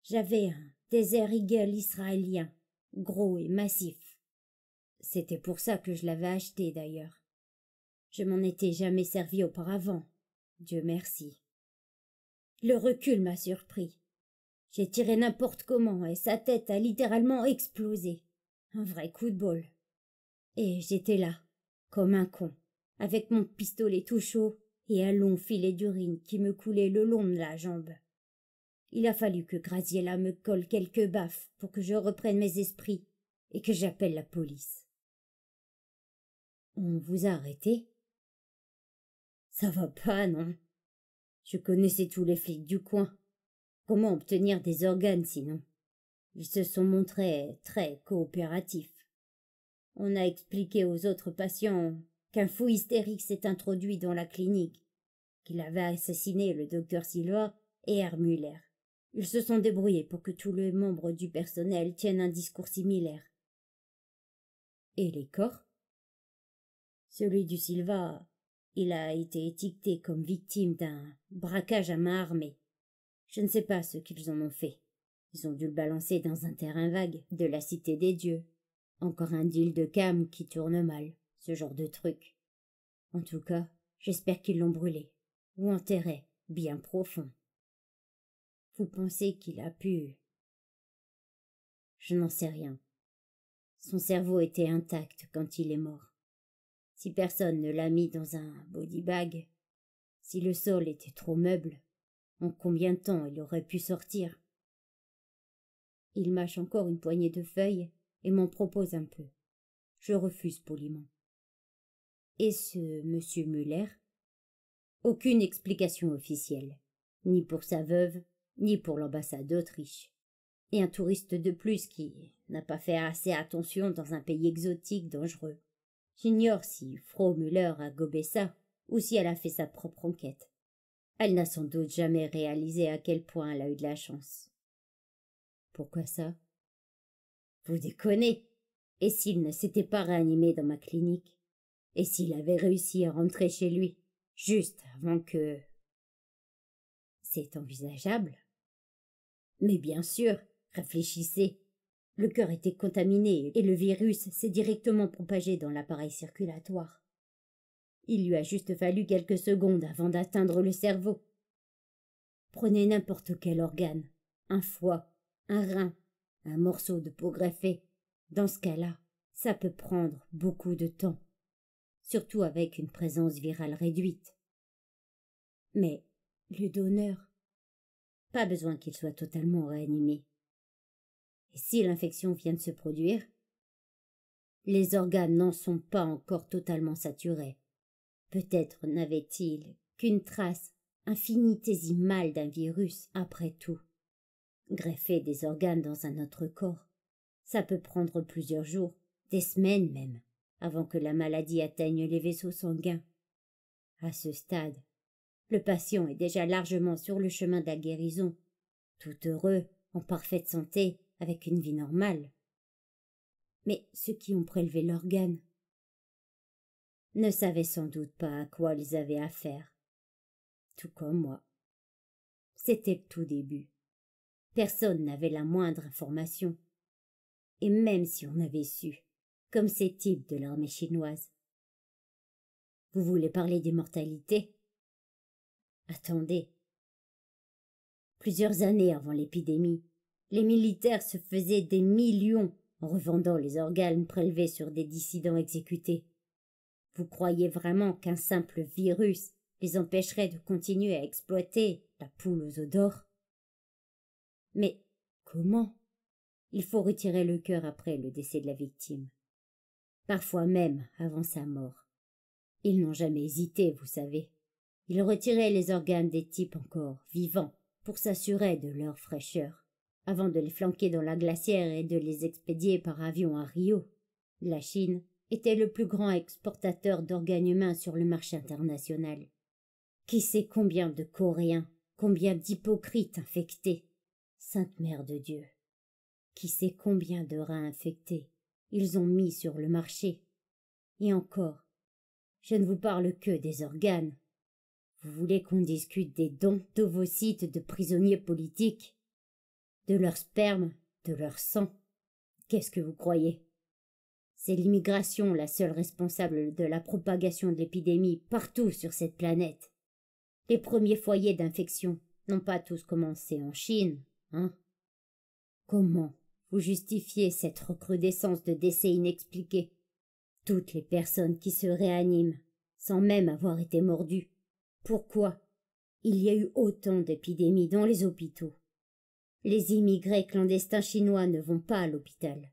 J'avais un Desert Eagle israélien, gros et massif. C'était pour ça que je l'avais acheté d'ailleurs. Je m'en étais jamais servi auparavant, Dieu merci. Le recul m'a surpris. J'ai tiré n'importe comment et sa tête a littéralement explosé. Un vrai coup de bol. Et j'étais là, comme un con, avec mon pistolet tout chaud et un long filet d'urine qui me coulait le long de la jambe. Il a fallu que Graziella me colle quelques baffes pour que je reprenne mes esprits et que j'appelle la police. On vous a arrêté? Ça va pas, non? Je connaissais tous les flics du coin. Comment obtenir des organes sinon? Ils se sont montrés très coopératifs. On a expliqué aux autres patients qu'un fou hystérique s'est introduit dans la clinique, qu'il avait assassiné le docteur Silva et Herr Müller. Ils se sont débrouillés pour que tous les membres du personnel tiennent un discours similaire. Et les corps? Celui du Silva, il a été étiqueté comme victime d'un braquage à main armée. Je ne sais pas ce qu'ils en ont fait. Ils ont dû le balancer dans un terrain vague de la cité des dieux. Encore un deal de cam qui tourne mal, ce genre de truc. En tout cas, j'espère qu'ils l'ont brûlé, ou enterré, bien profond. Vous pensez qu'il a pu... Je n'en sais rien. Son cerveau était intact quand il est mort. Si personne ne l'a mis dans un body bag, si le sol était trop meuble, en combien de temps il aurait pu sortir? Il mâche encore une poignée de feuilles et m'en propose un peu. Je refuse poliment. Et ce monsieur Müller? Aucune explication officielle, ni pour sa veuve, ni pour l'ambassade d'Autriche. Et un touriste de plus qui n'a pas fait assez attention dans un pays exotique dangereux. J'ignore si Frau Müller a gobé ça, ou si elle a fait sa propre enquête. Elle n'a sans doute jamais réalisé à quel point elle a eu de la chance. Pourquoi ça? Vous déconnez. Et s'il ne s'était pas réanimé dans ma clinique? Et s'il avait réussi à rentrer chez lui, juste avant que... C'est envisageable. Mais bien sûr, réfléchissez. Le cœur était contaminé et le virus s'est directement propagé dans l'appareil circulatoire. Il lui a juste fallu quelques secondes avant d'atteindre le cerveau. Prenez n'importe quel organe, un foie, un rein, un morceau de peau greffée. Dans ce cas-là, ça peut prendre beaucoup de temps, surtout avec une présence virale réduite. Mais le donneur, pas besoin qu'il soit totalement réanimé. Et si l'infection vient de se produire, les organes n'en sont pas encore totalement saturés. Peut-être n'avait-il qu'une trace infinitésimale d'un virus après tout. Greffer des organes dans un autre corps, ça peut prendre plusieurs jours, des semaines même, avant que la maladie atteigne les vaisseaux sanguins. À ce stade, le patient est déjà largement sur le chemin de la guérison, tout heureux, en parfaite santé, avec une vie normale. Mais ceux qui ont prélevé l'organe ne savaient sans doute pas à quoi ils avaient affaire, tout comme moi. C'était le tout début. Personne n'avait la moindre information. Et même si on avait su, comme ces types de l'armée chinoise. Vous voulez parler d'immortalité? Attendez. Plusieurs années avant l'épidémie, les militaires se faisaient des millions en revendant les organes prélevés sur des dissidents exécutés. Vous croyez vraiment qu'un simple virus les empêcherait de continuer à exploiter la poule aux œufs d'or? Mais comment? Il faut retirer le cœur après le décès de la victime. Parfois même avant sa mort. Ils n'ont jamais hésité, vous savez. Ils retiraient les organes des types encore vivants pour s'assurer de leur fraîcheur, avant de les flanquer dans la glacière et de les expédier par avion à Rio. La Chine était le plus grand exportateur d'organes humains sur le marché international. Qui sait combien de Coréens, combien d'hypocrites infectés? Sainte Mère de Dieu! Qui sait combien de reins infectés ils ont mis sur le marché? Et encore, je ne vous parle que des organes. Vous voulez qu'on discute des dons d'ovocytes de prisonniers politiques? De leur sperme, de leur sang? Qu'est-ce que vous croyez? C'est l'immigration la seule responsable de la propagation de l'épidémie partout sur cette planète. Les premiers foyers d'infection n'ont pas tous commencé en Chine, hein? Comment vous justifiez cette recrudescence de décès inexpliqués? Toutes les personnes qui se réaniment, sans même avoir été mordues. Pourquoi il y a eu autant d'épidémies dans les hôpitaux? Les immigrés clandestins chinois ne vont pas à l'hôpital.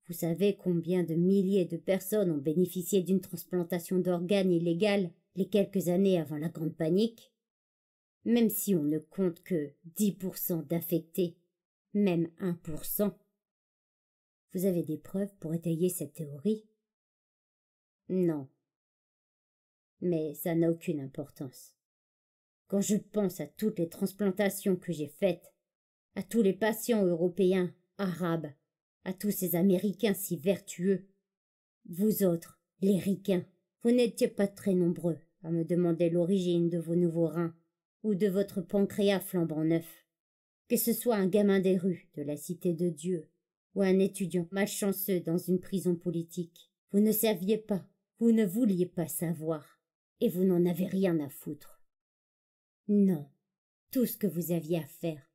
Vous savez combien de milliers de personnes ont bénéficié d'une transplantation d'organes illégale les quelques années avant la Grande Panique? Même si on ne compte que 10% d'affectés, même 1%. Vous avez des preuves pour étayer cette théorie? Non. Mais ça n'a aucune importance. Quand je pense à toutes les transplantations que j'ai faites, à tous les patients européens, arabes, à tous ces Américains si vertueux, vous autres, les ricains, vous n'étiez pas très nombreux à me demander l'origine de vos nouveaux reins ou de votre pancréas flambant neuf. Que ce soit un gamin des rues de la Cité de Dieu ou un étudiant malchanceux dans une prison politique, vous ne saviez pas, vous ne vouliez pas savoir, et vous n'en avez rien à foutre. Non, tout ce que vous aviez à faire,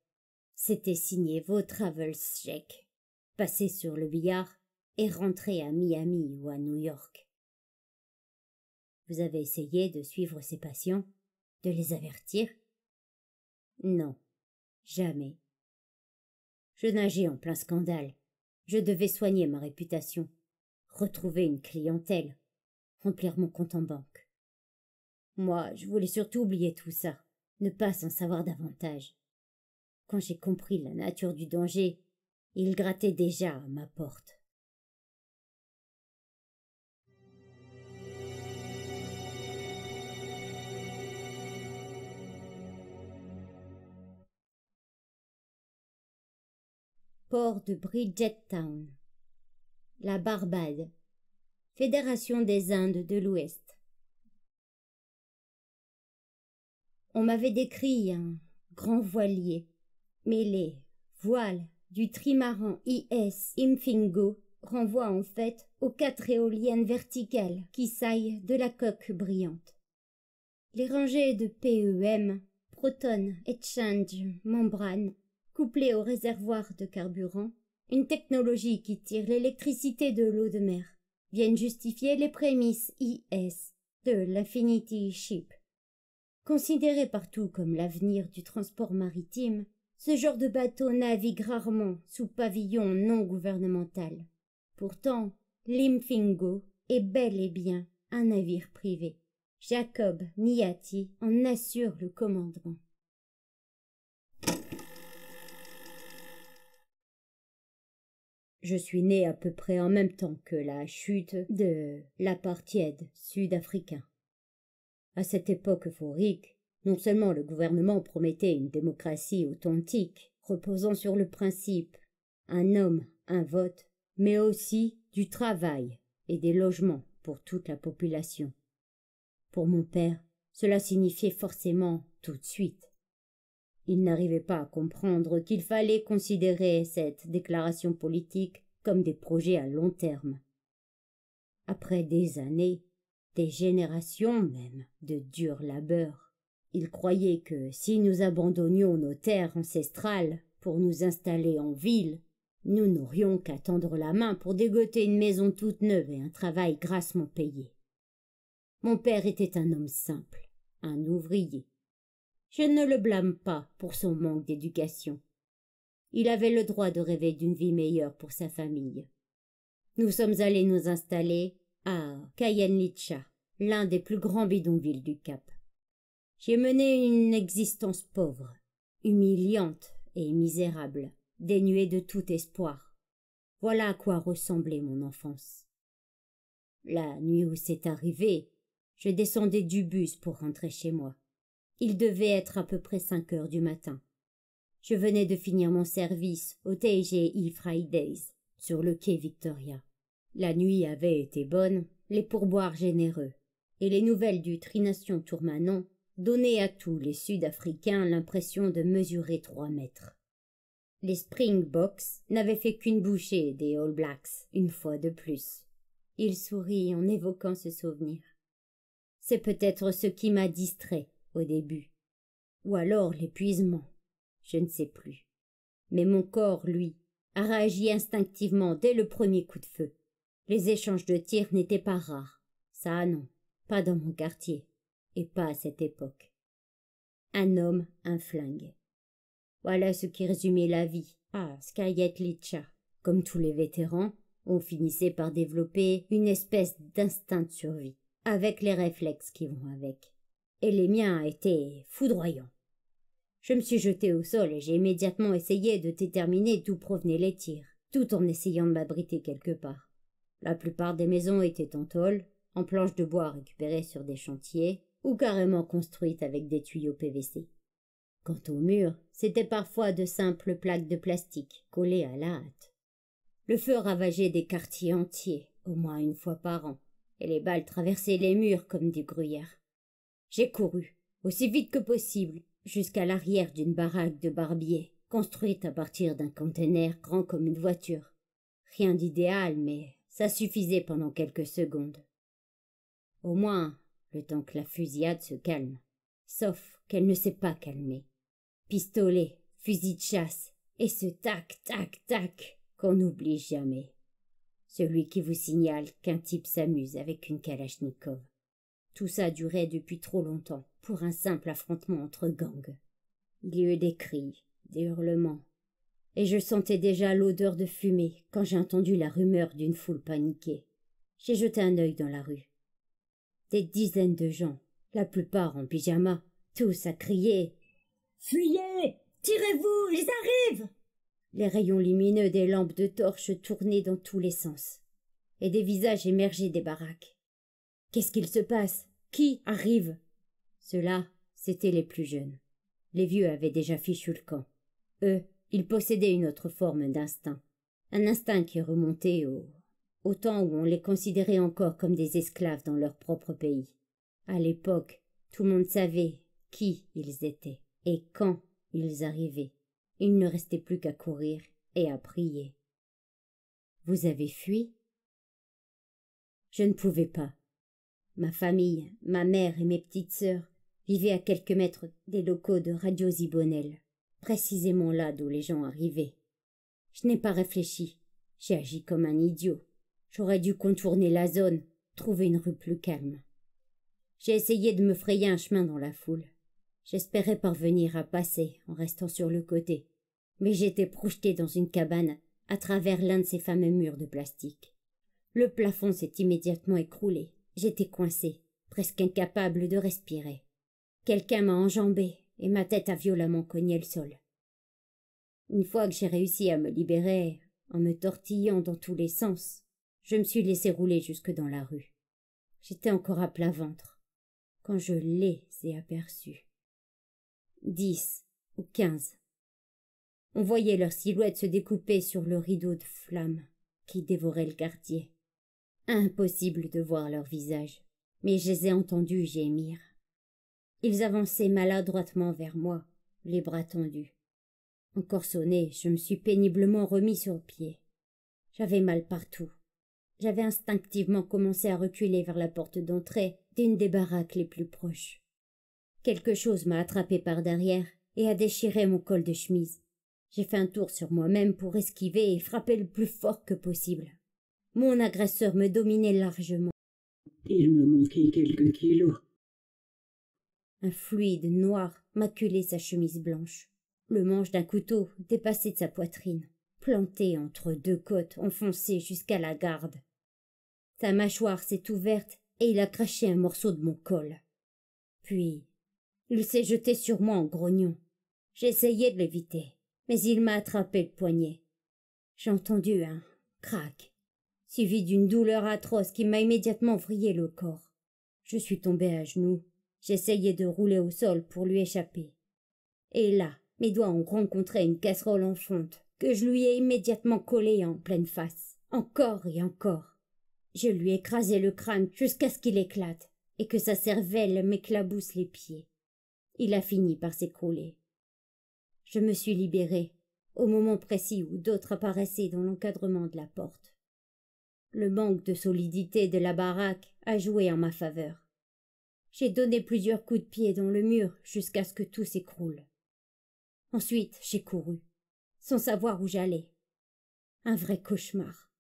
c'était signer vos travel checks, passer sur le billard et rentrer à Miami ou à New York. Vous avez essayé de suivre ces patients, de les avertir? Non, jamais. Je nageais en plein scandale. Je devais soigner ma réputation, retrouver une clientèle, remplir mon compte en banque. Moi, je voulais surtout oublier tout ça, ne pas s'en savoir davantage. Quand j'ai compris la nature du danger, il grattait déjà à ma porte. Port de Bridgetown, la Barbade, Fédération des Indes de l'Ouest. On m'avait décrit un grand voilier, mêlé, voile, du trimaran IS Imfingo renvoie en fait aux 4 éoliennes verticales qui saillent de la coque brillante. Les rangées de PEM, Proton Exchange Membrane, couplées au réservoir de carburant, une technologie qui tire l'électricité de l'eau de mer, viennent justifier les prémices IS de l'Infinity Ship. Considéré partout comme l'avenir du transport maritime, ce genre de bateau navigue rarement sous pavillon non gouvernemental. Pourtant, l'Imfingo est bel et bien un navire privé. Jacob Niati en assure le commandement. Je suis né à peu près en même temps que la chute de l'apartheid sud-africain. À cette époque euphorique, non seulement le gouvernement promettait une démocratie authentique, reposant sur le principe « un homme, un vote », mais aussi du travail et des logements pour toute la population. Pour mon père, cela signifiait forcément tout de suite. Il n'arrivait pas à comprendre qu'il fallait considérer cette déclaration politique comme des projets à long terme. Après des années, des générations même, de dur labeur, il croyait que si nous abandonnions nos terres ancestrales pour nous installer en ville, nous n'aurions qu'à tendre la main pour dégoter une maison toute neuve et un travail grassement payé. Mon père était un homme simple, un ouvrier. Je ne le blâme pas pour son manque d'éducation. Il avait le droit de rêver d'une vie meilleure pour sa famille. Nous sommes allés nous installer à Kayenlitcha, l'un des plus grands bidonvilles du Cap. J'ai mené une existence pauvre, humiliante et misérable, dénuée de tout espoir. Voilà à quoi ressemblait mon enfance. La nuit où c'est arrivé, je descendais du bus pour rentrer chez moi. Il devait être à peu près 5 heures du matin. Je venais de finir mon service au TGI Fridays, sur le quai Victoria. La nuit avait été bonne, les pourboires généreux, et les nouvelles du Trination Tourmanon donnaient à tous les Sud-Africains l'impression de mesurer 3 mètres. Les Springboks n'avaient fait qu'une bouchée des All Blacks, une fois de plus. Il sourit en évoquant ce souvenir. C'est peut-être ce qui m'a distrait au début. Ou alors l'épuisement, je ne sais plus. Mais mon corps, lui, a réagi instinctivement dès le premier coup de feu. Les échanges de tirs n'étaient pas rares. Ça non, pas dans mon quartier, et pas à cette époque. Un homme, un flingue. Voilà ce qui résumait la vie à Skayet-Litcha. Comme tous les vétérans, on finissait par développer une espèce d'instinct de survie, avec les réflexes qui vont avec. Et les miens étaient foudroyants. Je me suis jeté au sol et j'ai immédiatement essayé de déterminer d'où provenaient les tirs, tout en essayant de m'abriter quelque part. La plupart des maisons étaient en tôle, en planches de bois récupérées sur des chantiers, ou carrément construites avec des tuyaux PVC. Quant aux murs, c'étaient parfois de simples plaques de plastique collées à la hâte. Le feu ravageait des quartiers entiers, au moins une fois par an, et les balles traversaient les murs comme des gruyères. J'ai couru, aussi vite que possible, jusqu'à l'arrière d'une baraque de barbier, construite à partir d'un conteneur grand comme une voiture. Rien d'idéal, mais ça suffisait pendant quelques secondes. Au moins, le temps que la fusillade se calme. Sauf qu'elle ne s'est pas calmée. Pistolet, fusil de chasse, et ce tac, tac, tac qu'on n'oublie jamais. Celui qui vous signale qu'un type s'amuse avec une kalachnikov. Tout ça durait depuis trop longtemps pour un simple affrontement entre gangs. Il y eut des cris, des hurlements, et je sentais déjà l'odeur de fumée quand j'ai entendu la rumeur d'une foule paniquée. J'ai jeté un œil dans la rue. Des dizaines de gens, la plupart en pyjama, tous à crier « Fuyez! Tirez-vous! Ils arrivent !» Les rayons lumineux des lampes de torches tournaient dans tous les sens, et des visages émergeaient des baraques. Qu'est-ce qu'il se passe? Qui arrive? Ceux-là, c'étaient les plus jeunes. Les vieux avaient déjà fichu le camp. Eux, ils possédaient une autre forme d'instinct. Un instinct qui remontait au temps où on les considérait encore comme des esclaves dans leur propre pays. À l'époque, tout le monde savait qui ils étaient et quand ils arrivaient. Il ne restait plus qu'à courir et à prier. Vous avez fui? Je ne pouvais pas. Ma famille, ma mère et mes petites sœurs vivaient à quelques mètres des locaux de Radio Zibonel, précisément là d'où les gens arrivaient. Je n'ai pas réfléchi, j'ai agi comme un idiot. J'aurais dû contourner la zone, trouver une rue plus calme. J'ai essayé de me frayer un chemin dans la foule. J'espérais parvenir à passer en restant sur le côté, mais j'étais projeté dans une cabane à travers l'un de ces fameux murs de plastique. Le plafond s'est immédiatement écroulé. J'étais coincé, presque incapable de respirer. Quelqu'un m'a enjambé et ma tête a violemment cogné le sol. Une fois que j'ai réussi à me libérer, en me tortillant dans tous les sens, je me suis laissé rouler jusque dans la rue. J'étais encore à plat ventre quand je les ai aperçus. 10 ou 15. On voyait leurs silhouettes se découper sur le rideau de flammes qui dévorait le quartier. Impossible de voir leurs visages, mais je les ai entendus gémir. Ils avançaient maladroitement vers moi, les bras tendus. Encore sonné, je me suis péniblement remis sur pied. J'avais mal partout. J'avais instinctivement commencé à reculer vers la porte d'entrée d'une des baraques les plus proches. Quelque chose m'a attrapé par derrière et a déchiré mon col de chemise. J'ai fait un tour sur moi-même pour esquiver et frapper le plus fort que possible. Mon agresseur me dominait largement. Il me manquait quelques kilos. Un fluide noir maculait sa chemise blanche. Le manche d'un couteau dépassait de sa poitrine, planté entre deux côtes enfoncées jusqu'à la garde. Sa mâchoire s'est ouverte et il a craché un morceau de mon col. Puis, il s'est jeté sur moi en grognant. J'ai essayé de l'éviter, mais il m'a attrapé le poignet. J'ai entendu un crac, suivi d'une douleur atroce qui m'a immédiatement vrillé le corps. Je suis tombée à genoux. J'essayais de rouler au sol pour lui échapper. Et là, mes doigts ont rencontré une casserole en fonte que je lui ai immédiatement collée en pleine face, encore et encore. Je lui ai écrasé le crâne jusqu'à ce qu'il éclate et que sa cervelle m'éclabousse les pieds. Il a fini par s'écrouler. Je me suis libérée au moment précis où d'autres apparaissaient dans l'encadrement de la porte. Le manque de solidité de la baraque a joué en ma faveur. J'ai donné plusieurs coups de pied dans le mur jusqu'à ce que tout s'écroule. Ensuite, j'ai couru, sans savoir où j'allais. Un vrai cauchemar.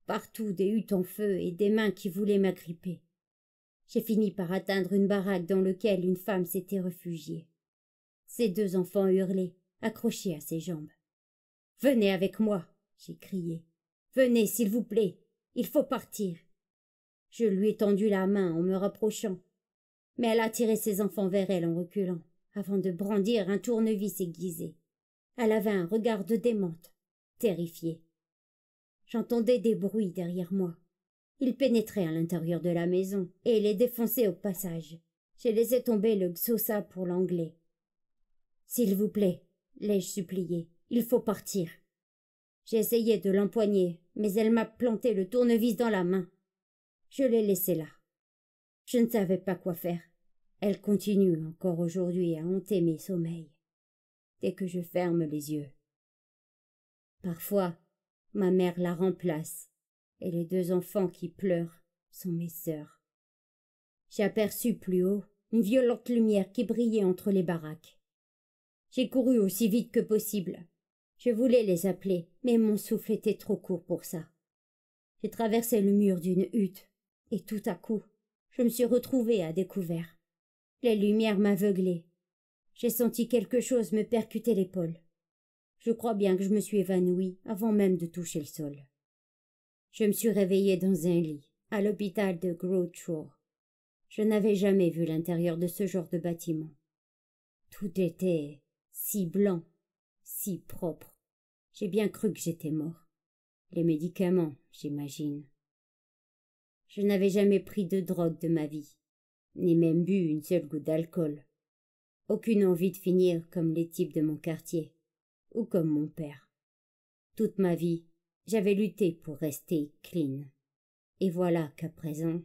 Partout des huttes en feu et des mains qui voulaient m'agripper. J'ai fini par atteindre une baraque dans laquelle une femme s'était réfugiée. Ses deux enfants hurlaient, accrochés à ses jambes. « Venez avec moi !» j'ai crié. « Venez, s'il vous plaît, il faut partir !» Je lui ai tendu la main en me rapprochant, mais elle a tiré ses enfants vers elle en reculant, avant de brandir un tournevis aiguisé. Elle avait un regard de démente, terrifiée. J'entendais des bruits derrière moi. Ils pénétraient à l'intérieur de la maison et les défonçaient au passage. J'ai laissé tomber le xhosa pour l'anglais. « S'il vous plaît, l'ai-je supplié, il faut partir. » J'ai essayé de l'empoigner, mais elle m'a planté le tournevis dans la main. Je l'ai laissée là. Je ne savais pas quoi faire. Elle continue encore aujourd'hui à hanter mes sommeils, dès que je ferme les yeux. Parfois, ma mère la remplace, et les deux enfants qui pleurent sont mes sœurs. J'ai aperçu plus haut une violente lumière qui brillait entre les baraques. J'ai couru aussi vite que possible. Je voulais les appeler, mais mon souffle était trop court pour ça. J'ai traversé le mur d'une hutte, et tout à coup, je me suis retrouvée à découvert. Les lumières m'aveuglaient. J'ai senti quelque chose me percuter l'épaule. Je crois bien que je me suis évanouie avant même de toucher le sol. Je me suis réveillée dans un lit, à l'hôpital de Groucho. Je n'avais jamais vu l'intérieur de ce genre de bâtiment. Tout était si blanc, si propre. J'ai bien cru que j'étais mort. Les médicaments, j'imagine. Je n'avais jamais pris de drogue de ma vie, ni même bu une seule goutte d'alcool. Aucune envie de finir comme les types de mon quartier, ou comme mon père. Toute ma vie, j'avais lutté pour rester clean. Et voilà qu'à présent,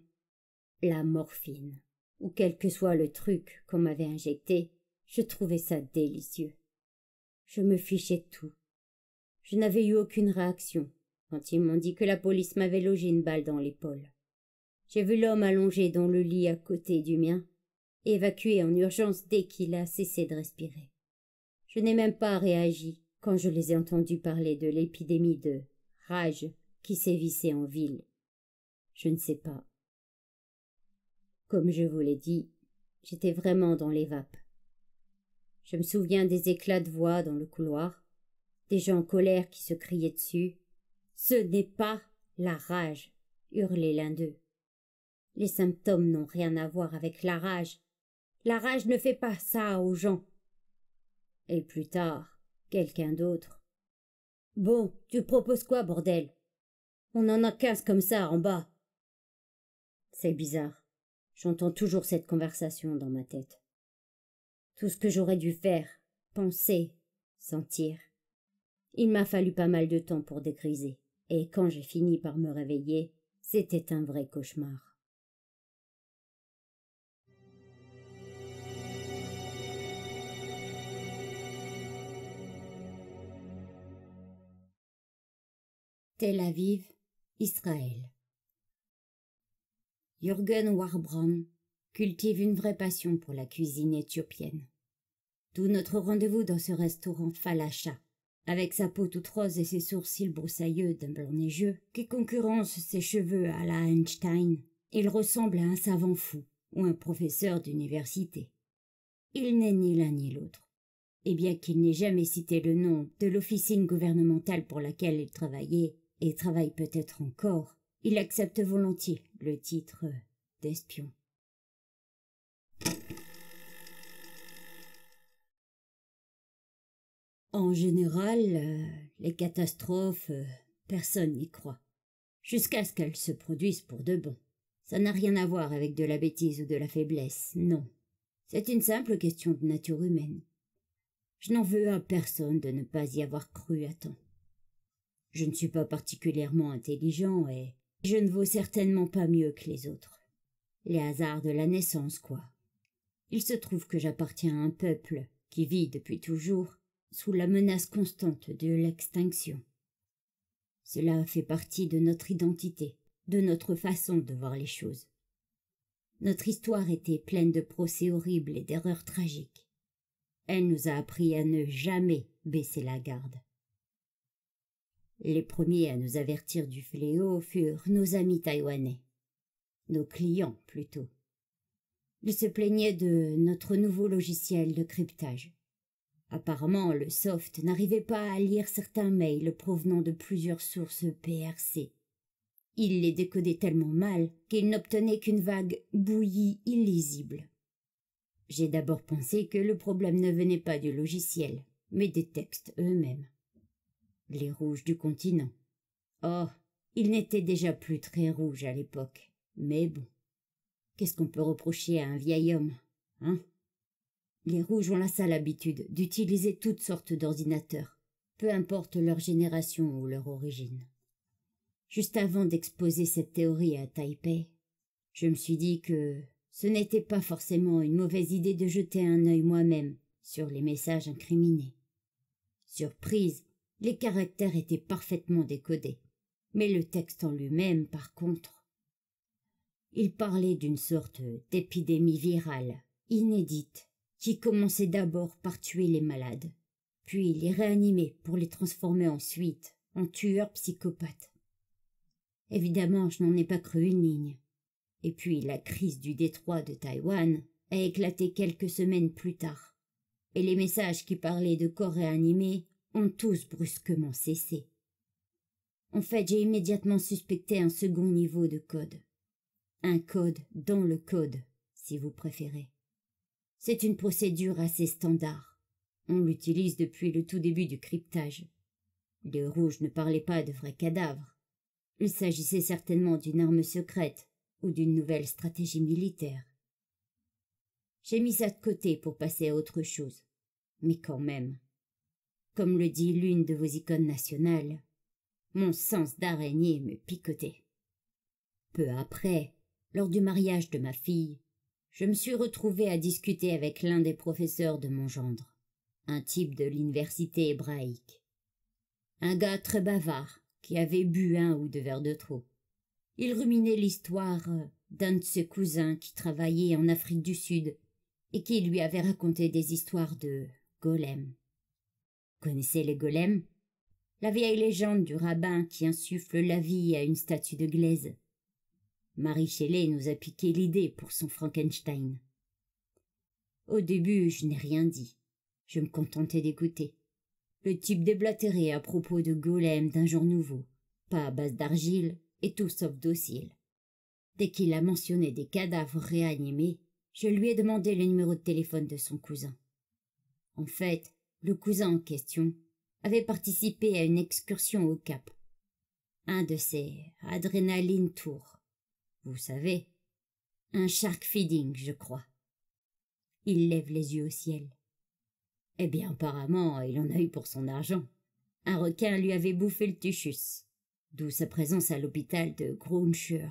la morphine, ou quel que soit le truc qu'on m'avait injecté, je trouvais ça délicieux. Je me fichais de tout. Je n'avais eu aucune réaction quand ils m'ont dit que la police m'avait logé une balle dans l'épaule. J'ai vu l'homme allongé dans le lit à côté du mien, évacué en urgence dès qu'il a cessé de respirer. Je n'ai même pas réagi quand je les ai entendus parler de l'épidémie de rage qui sévissait en ville. Je ne sais pas. Comme je vous l'ai dit, j'étais vraiment dans les vapes. Je me souviens des éclats de voix dans le couloir, des gens en colère qui se criaient dessus. « Ce n'est pas la rage !» hurlait l'un d'eux. Les symptômes n'ont rien à voir avec la rage. La rage ne fait pas ça aux gens. Et plus tard, quelqu'un d'autre. « Bon, tu proposes quoi, bordel? On en a 15 comme ça en bas. » C'est bizarre. J'entends toujours cette conversation dans ma tête. Tout ce que j'aurais dû faire, penser, sentir. Il m'a fallu pas mal de temps pour dégriser, et quand j'ai fini par me réveiller, c'était un vrai cauchemar. Tel Aviv, Israël. Jürgen Warbraun cultive une vraie passion pour la cuisine éthiopienne. D'où notre rendez-vous dans ce restaurant Falasha, avec sa peau toute rose et ses sourcils broussailleux d'un blanc neigeux qui concurrence ses cheveux à la Einstein. Il ressemble à un savant fou ou un professeur d'université. Il n'est ni l'un ni l'autre. Et bien qu'il n'ait jamais cité le nom de l'officine gouvernementale pour laquelle il travaillait, et travaille peut-être encore, il accepte volontiers le titre d'espion. En général, les catastrophes, personne n'y croit. Jusqu'à ce qu'elles se produisent pour de bon. Ça n'a rien à voir avec de la bêtise ou de la faiblesse, non. C'est une simple question de nature humaine. Je n'en veux à personne de ne pas y avoir cru à temps. Je ne suis pas particulièrement intelligent et je ne vaux certainement pas mieux que les autres. Les hasards de la naissance, quoi. Il se trouve que j'appartiens à un peuple qui vit depuis toujours sous la menace constante de l'extinction. Cela fait partie de notre identité, de notre façon de voir les choses. Notre histoire était pleine de procès horribles et d'erreurs tragiques. Elle nous a appris à ne jamais baisser la garde. Les premiers à nous avertir du fléau furent nos amis taïwanais. Nos clients, plutôt. Ils se plaignaient de notre nouveau logiciel de cryptage. Apparemment, le soft n'arrivait pas à lire certains mails provenant de plusieurs sources PRC. Il les décodait tellement mal qu'il n'obtenait qu'une vague bouillie illisible. J'ai d'abord pensé que le problème ne venait pas du logiciel, mais des textes eux-mêmes. Les rouges du continent. Oh, ils n'étaient déjà plus très rouges à l'époque, mais bon. Qu'est-ce qu'on peut reprocher à un vieil homme, hein? Les rouges ont la sale habitude d'utiliser toutes sortes d'ordinateurs, peu importe leur génération ou leur origine. Juste avant d'exposer cette théorie à Taipei, je me suis dit que ce n'était pas forcément une mauvaise idée de jeter un œil moi-même sur les messages incriminés. Surprise, les caractères étaient parfaitement décodés, mais le texte en lui-même, par contre, il parlait d'une sorte d'épidémie virale, inédite, qui commençait d'abord par tuer les malades, puis les réanimer pour les transformer ensuite en tueurs psychopathes. Évidemment, je n'en ai pas cru une ligne. Et puis la crise du détroit de Taïwan a éclaté quelques semaines plus tard, et les messages qui parlaient de corps réanimés ont tous brusquement cessé. En fait, j'ai immédiatement suspecté un second niveau de code. Un code dans le code, si vous préférez. C'est une procédure assez standard. On l'utilise depuis le tout début du cryptage. Les rouges ne parlaient pas de vrais cadavres. Il s'agissait certainement d'une arme secrète ou d'une nouvelle stratégie militaire. J'ai mis ça de côté pour passer à autre chose. Mais quand même, comme le dit l'une de vos icônes nationales, mon sens d'araignée me picotait. Peu après, lors du mariage de ma fille, je me suis retrouvé à discuter avec l'un des professeurs de mon gendre, un type de l'université hébraïque. Un gars très bavard, qui avait bu 1 ou 2 verres de trop. Il ruminait l'histoire d'un de ses cousins qui travaillait en Afrique du Sud et qui lui avait raconté des histoires de golems. Connaissez les golems? La vieille légende du rabbin qui insuffle la vie à une statue de glaise. Marie Shelley nous a piqué l'idée pour son Frankenstein. Au début, je n'ai rien dit. Je me contentais d'écouter. Le type déblatérait à propos de golems d'un genre nouveau, pas à base d'argile et tout sauf docile. Dès qu'il a mentionné des cadavres réanimés, je lui ai demandé le numéro de téléphone de son cousin. En fait, le cousin en question avait participé à une excursion au Cap. Un de ces adrénaline tours. Vous savez, un shark feeding, je crois. Il lève les yeux au ciel. Eh bien, apparemment, il en a eu pour son argent. Un requin lui avait bouffé le tuchus, d'où sa présence à l'hôpital de Grouncher,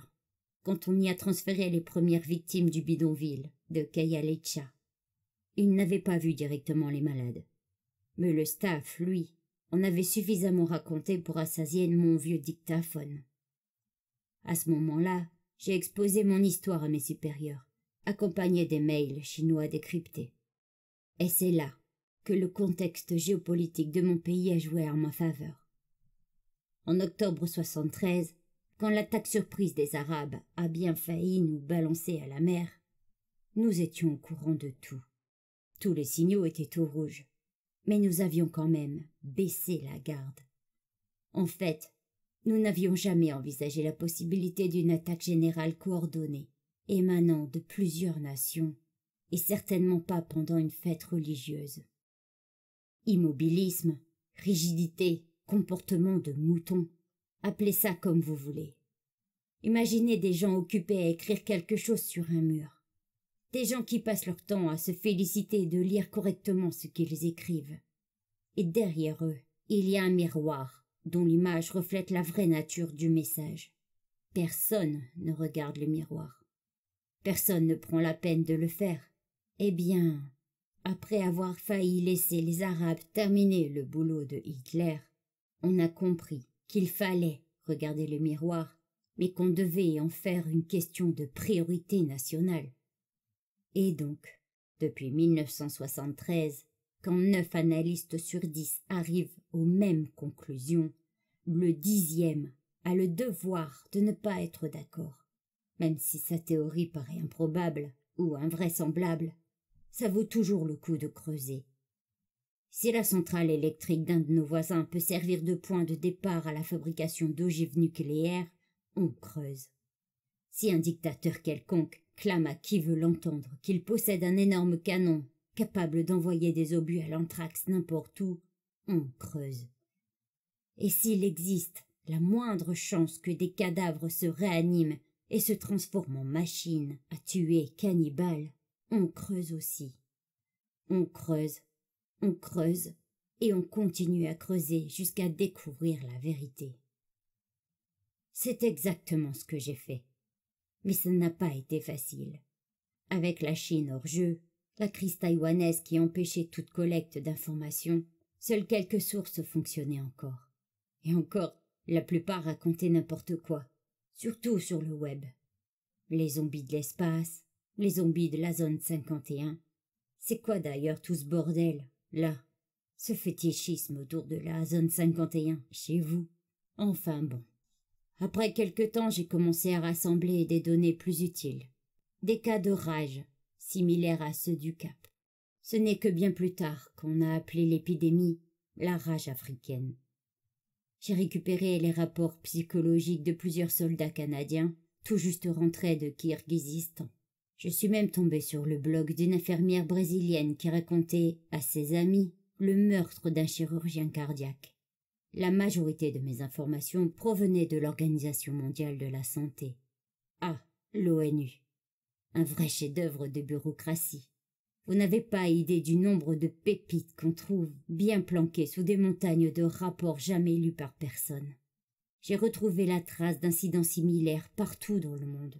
quand on y a transféré les premières victimes du bidonville de Kayalecha. Il n'avait pas vu directement les malades. Mais le staff, lui, en avait suffisamment raconté pour assasier mon vieux dictaphone. À ce moment-là, j'ai exposé mon histoire à mes supérieurs, accompagné des mails chinois décryptés. Et c'est là que le contexte géopolitique de mon pays a joué en ma faveur. En octobre 73, quand l'attaque surprise des Arabes a bien failli nous balancer à la mer, nous étions au courant de tout. Tous les signaux étaient au rouge. Mais nous avions quand même baissé la garde. En fait, nous n'avions jamais envisagé la possibilité d'une attaque générale coordonnée, émanant de plusieurs nations, et certainement pas pendant une fête religieuse. Immobilisme, rigidité, comportement de mouton, appelez ça comme vous voulez. Imaginez des gens occupés à écrire quelque chose sur un mur. Des gens qui passent leur temps à se féliciter de lire correctement ce qu'ils écrivent. Et derrière eux, il y a un miroir dont l'image reflète la vraie nature du message. Personne ne regarde le miroir. Personne ne prend la peine de le faire. Eh bien, après avoir failli laisser les Arabes terminer le boulot de Hitler, on a compris qu'il fallait regarder le miroir, mais qu'on devait en faire une question de priorité nationale. Et donc, depuis 1973, quand 9 analystes sur 10 arrivent aux mêmes conclusions, le 10e a le devoir de ne pas être d'accord. Même si sa théorie paraît improbable ou invraisemblable, ça vaut toujours le coup de creuser. Si la centrale électrique d'un de nos voisins peut servir de point de départ à la fabrication d'ogives nucléaires, on creuse. Si un dictateur quelconque clame à qui veut l'entendre qu'il possède un énorme canon capable d'envoyer des obus à l'anthrax n'importe où, on creuse. Et s'il existe la moindre chance que des cadavres se réaniment et se transforment en machines à tuer cannibales, on creuse aussi. On creuse, et on continue à creuser jusqu'à découvrir la vérité. C'est exactement ce que j'ai fait. Mais ça n'a pas été facile. Avec la Chine hors jeu, la crise taïwanaise qui empêchait toute collecte d'informations, seules quelques sources fonctionnaient encore. Et encore, la plupart racontaient n'importe quoi, surtout sur le web. Les zombies de l'espace, les zombies de la zone 51. C'est quoi d'ailleurs tout ce bordel, là? Ce fétichisme autour de la zone 51, chez vous? Enfin bon. Après quelque temps, j'ai commencé à rassembler des données plus utiles. Des cas de rage, similaires à ceux du Cap. Ce n'est que bien plus tard qu'on a appelé l'épidémie la rage africaine. J'ai récupéré les rapports psychologiques de plusieurs soldats canadiens, tout juste rentrés de Kirghizistan. Je suis même tombé sur le blog d'une infirmière brésilienne qui racontait à ses amis le meurtre d'un chirurgien cardiaque. La majorité de mes informations provenaient de l'Organisation mondiale de la santé. Ah, l'ONU. Un vrai chef-d'œuvre de bureaucratie. Vous n'avez pas idée du nombre de pépites qu'on trouve bien planquées sous des montagnes de rapports jamais lus par personne. J'ai retrouvé la trace d'incidents similaires partout dans le monde.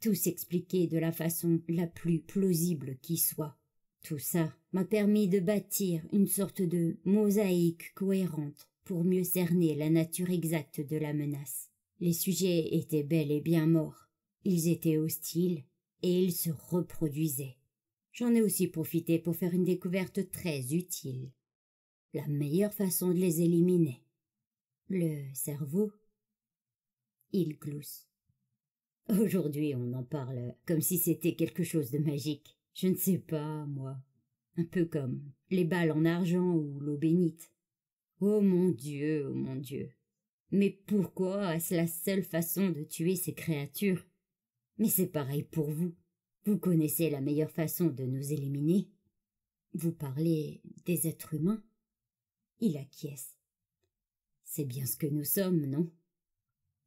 Tous expliqués de la façon la plus plausible qui soit. Tout ça m'a permis de bâtir une sorte de mosaïque cohérente pour mieux cerner la nature exacte de la menace. Les sujets étaient bel et bien morts. Ils étaient hostiles et ils se reproduisaient. J'en ai aussi profité pour faire une découverte très utile. La meilleure façon de les éliminer. Le cerveau. Il glousse. Aujourd'hui, on en parle comme si c'était quelque chose de magique. Je ne sais pas, moi. Un peu comme les balles en argent ou l'eau bénite. Oh mon Dieu, oh mon Dieu. Mais pourquoi est-ce la seule façon de tuer ces créatures? Mais c'est pareil pour vous. Vous connaissez la meilleure façon de nous éliminer? Vous parlez des êtres humains? Il acquiesce. C'est bien ce que nous sommes, non?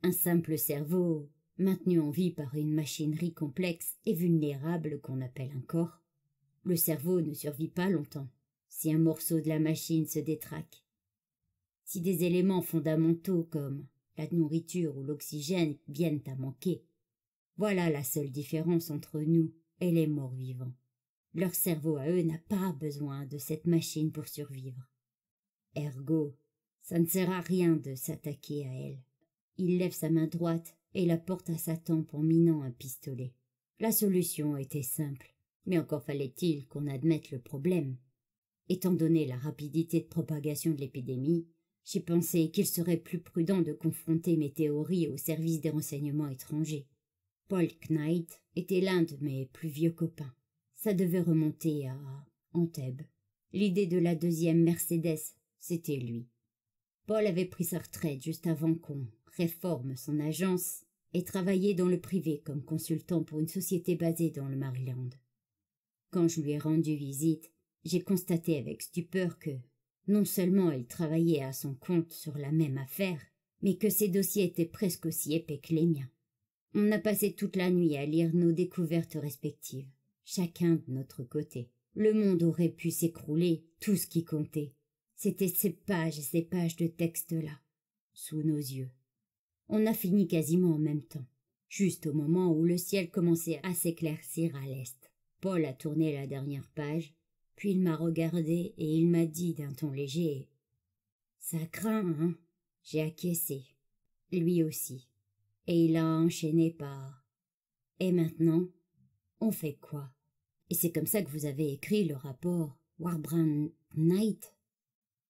Un simple cerveau, maintenu en vie par une machinerie complexe et vulnérable qu'on appelle un corps. Le cerveau ne survit pas longtemps, si un morceau de la machine se détraque. Si des éléments fondamentaux comme la nourriture ou l'oxygène viennent à manquer, voilà la seule différence entre nous et les morts vivants. Leur cerveau à eux n'a pas besoin de cette machine pour survivre. Ergo, ça ne sert à rien de s'attaquer à elle. Il lève sa main droite et la porte à sa tempe en minant un pistolet. La solution était simple, mais encore fallait-il qu'on admette le problème. Étant donné la rapidité de propagation de l'épidémie, j'ai pensé qu'il serait plus prudent de confronter mes théories au service des renseignements étrangers. Paul Knight était l'un de mes plus vieux copains. Ça devait remonter à Entebbe. L'idée de la deuxième Mercedes, c'était lui. Paul avait pris sa retraite juste avant qu'on réforme son agence et travaillait dans le privé comme consultant pour une société basée dans le Maryland. Quand je lui ai rendu visite, j'ai constaté avec stupeur que non seulement il travaillait à son compte sur la même affaire, mais que ses dossiers étaient presque aussi épais que les miens. On a passé toute la nuit à lire nos découvertes respectives, chacun de notre côté. Le monde aurait pu s'écrouler, tout ce qui comptait. C'était ces pages et ces pages de texte-là, sous nos yeux. On a fini quasiment en même temps, juste au moment où le ciel commençait à s'éclaircir à l'est. Paul a tourné la dernière page, puis il m'a regardé et il m'a dit d'un ton léger « Ça craint, hein ?» J'ai acquiescé. Lui aussi. Et il a enchaîné par « Et maintenant, on fait quoi ?» Et c'est comme ça que vous avez écrit le rapport Warbrand Knight.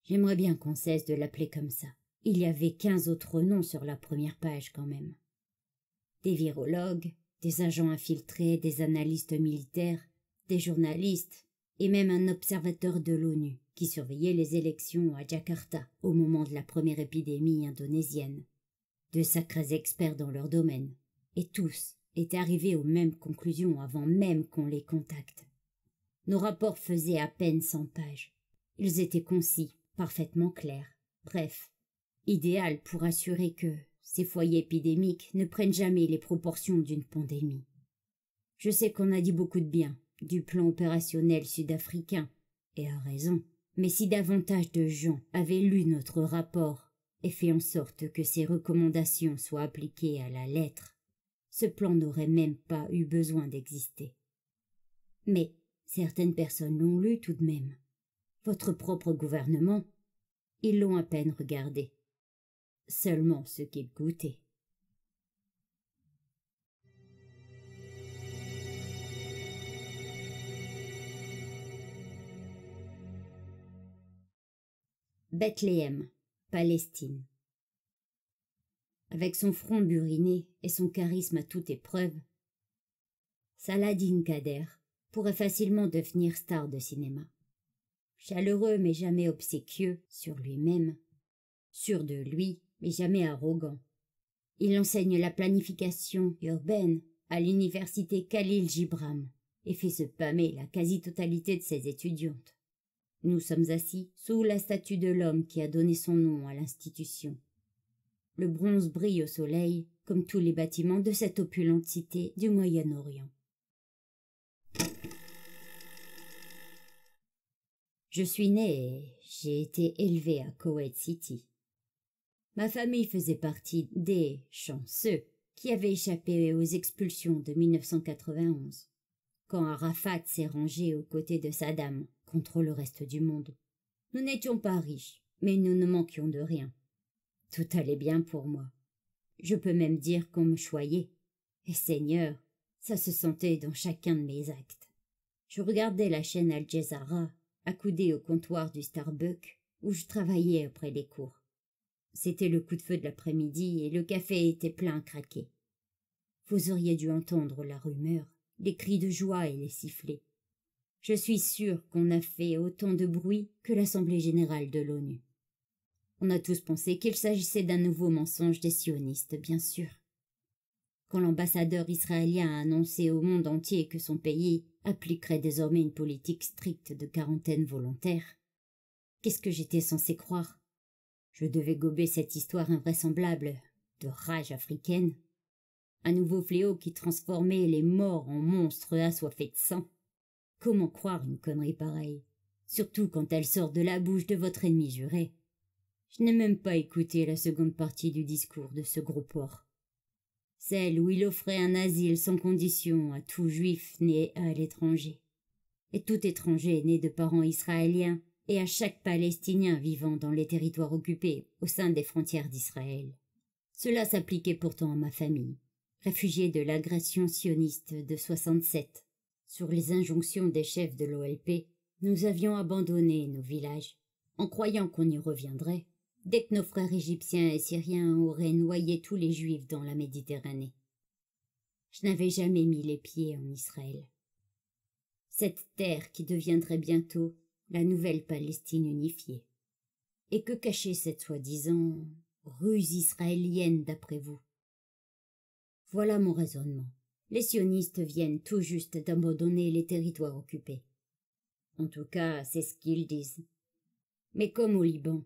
J'aimerais bien qu'on cesse de l'appeler comme ça. Il y avait 15 autres noms sur la première page quand même. Des virologues, des agents infiltrés, des analystes militaires, des journalistes et même un observateur de l'ONU qui surveillait les élections à Jakarta au moment de la première épidémie indonésienne. De sacrés experts dans leur domaine. Et tous étaient arrivés aux mêmes conclusions avant même qu'on les contacte. Nos rapports faisaient à peine 100 pages. Ils étaient concis, parfaitement clairs. Bref, idéal pour assurer que ces foyers épidémiques ne prennent jamais les proportions d'une pandémie. Je sais qu'on a dit beaucoup de bien du plan opérationnel sud-africain, et à raison. Mais si davantage de gens avaient lu notre rapport et fait en sorte que ces recommandations soient appliquées à la lettre, ce plan n'aurait même pas eu besoin d'exister. Mais certaines personnes l'ont lu tout de même. Votre propre gouvernement, ils l'ont à peine regardé. Seulement ce qu'il coûtait. Bethléem, Palestine. Avec son front buriné et son charisme à toute épreuve, Saladin Kader pourrait facilement devenir star de cinéma. Chaleureux mais jamais obséquieux sur lui-même, sûr de lui mais jamais arrogant. Il enseigne la planification urbaine à l'université Khalil Gibran et fait se pâmer la quasi-totalité de ses étudiantes. Nous sommes assis sous la statue de l'homme qui a donné son nom à l'institution. Le bronze brille au soleil, comme tous les bâtiments de cette opulente cité du Moyen-Orient. Je suis né et j'ai été élevé à Kuwait City. Ma famille faisait partie des chanceux qui avaient échappé aux expulsions de 1991, quand Arafat s'est rangé aux côtés de Saddam contre le reste du monde. Nous n'étions pas riches, mais nous ne manquions de rien. Tout allait bien pour moi. Je peux même dire qu'on me choyait. Et Seigneur, ça se sentait dans chacun de mes actes. Je regardais la chaîne Al Jazeera, accoudée au comptoir du Starbucks, où je travaillais après les cours. C'était le coup de feu de l'après-midi et le café était plein à craquer. Vous auriez dû entendre la rumeur, les cris de joie et les sifflets. Je suis sûr qu'on a fait autant de bruit que l'Assemblée générale de l'ONU. On a tous pensé qu'il s'agissait d'un nouveau mensonge des sionistes, bien sûr. Quand l'ambassadeur israélien a annoncé au monde entier que son pays appliquerait désormais une politique stricte de quarantaine volontaire, qu'est-ce que j'étais censé croire? Je devais gober cette histoire invraisemblable de rage africaine. Un nouveau fléau qui transformait les morts en monstres assoiffés de sang. Comment croire une connerie pareille? Surtout quand elle sort de la bouche de votre ennemi juré. Je n'ai même pas écouté la seconde partie du discours de ce gros porc. Celle où il offrait un asile sans condition à tout juif né à l'étranger. Et tout étranger né de parents israéliens et à chaque Palestinien vivant dans les territoires occupés au sein des frontières d'Israël. Cela s'appliquait pourtant à ma famille, réfugiée de l'agression sioniste de 67. Sur les injonctions des chefs de l'OLP, nous avions abandonné nos villages, en croyant qu'on y reviendrait, dès que nos frères égyptiens et syriens auraient noyé tous les juifs dans la Méditerranée. Je n'avais jamais mis les pieds en Israël. Cette terre qui deviendrait bientôt la nouvelle Palestine unifiée. Et que cachait cette soi-disant ruse israélienne d'après vous? Voilà mon raisonnement. Les sionistes viennent tout juste d'abandonner les territoires occupés. En tout cas, c'est ce qu'ils disent. Mais comme au Liban,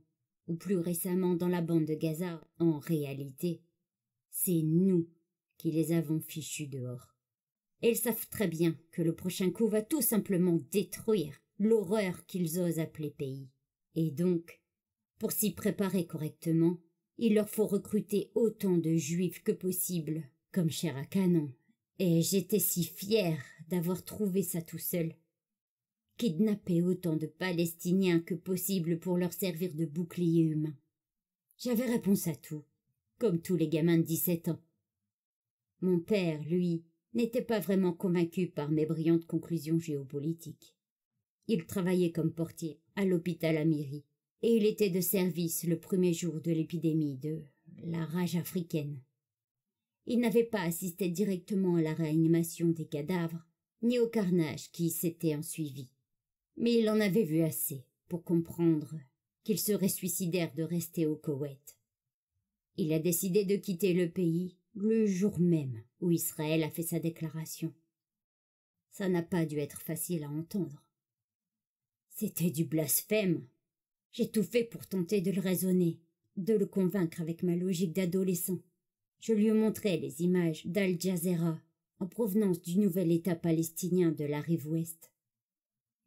ou plus récemment dans la bande de Gaza, en réalité, c'est nous qui les avons fichus dehors. Et ils savent très bien que le prochain coup va tout simplement détruire l'horreur qu'ils osent appeler pays. Et donc, pour s'y préparer correctement, il leur faut recruter autant de juifs que possible, comme chair à canon. Et j'étais si fière d'avoir trouvé ça tout seul. Kidnapper autant de Palestiniens que possible pour leur servir de bouclier humain. J'avais réponse à tout, comme tous les gamins de 17 ans. Mon père, lui, n'était pas vraiment convaincu par mes brillantes conclusions géopolitiques. Il travaillait comme portier à l'hôpital Amiri, et il était de service le premier jour de l'épidémie de la rage africaine. Il n'avait pas assisté directement à la réanimation des cadavres, ni au carnage qui s'était ensuivi. Mais il en avait vu assez pour comprendre qu'il serait suicidaire de rester au Koweït. Il a décidé de quitter le pays le jour même où Israël a fait sa déclaration. Ça n'a pas dû être facile à entendre. C'était du blasphème. J'ai tout fait pour tenter de le raisonner, de le convaincre avec ma logique d'adolescent. Je lui ai montré les images d'Al Jazeera en provenance du nouvel État palestinien de la rive ouest.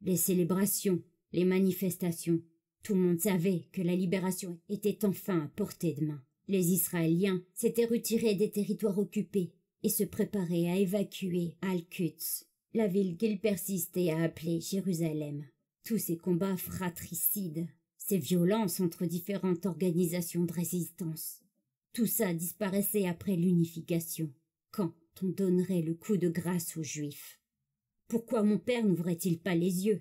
Les célébrations, les manifestations, tout le monde savait que la libération était enfin à portée de main. Les Israéliens s'étaient retirés des territoires occupés et se préparaient à évacuer Al-Quds, la ville qu'ils persistaient à appeler Jérusalem. Tous ces combats fratricides, ces violences entre différentes organisations de résistance, tout ça disparaissait après l'unification, quand on donnerait le coup de grâce aux Juifs. Pourquoi mon père n'ouvrait-il pas les yeux?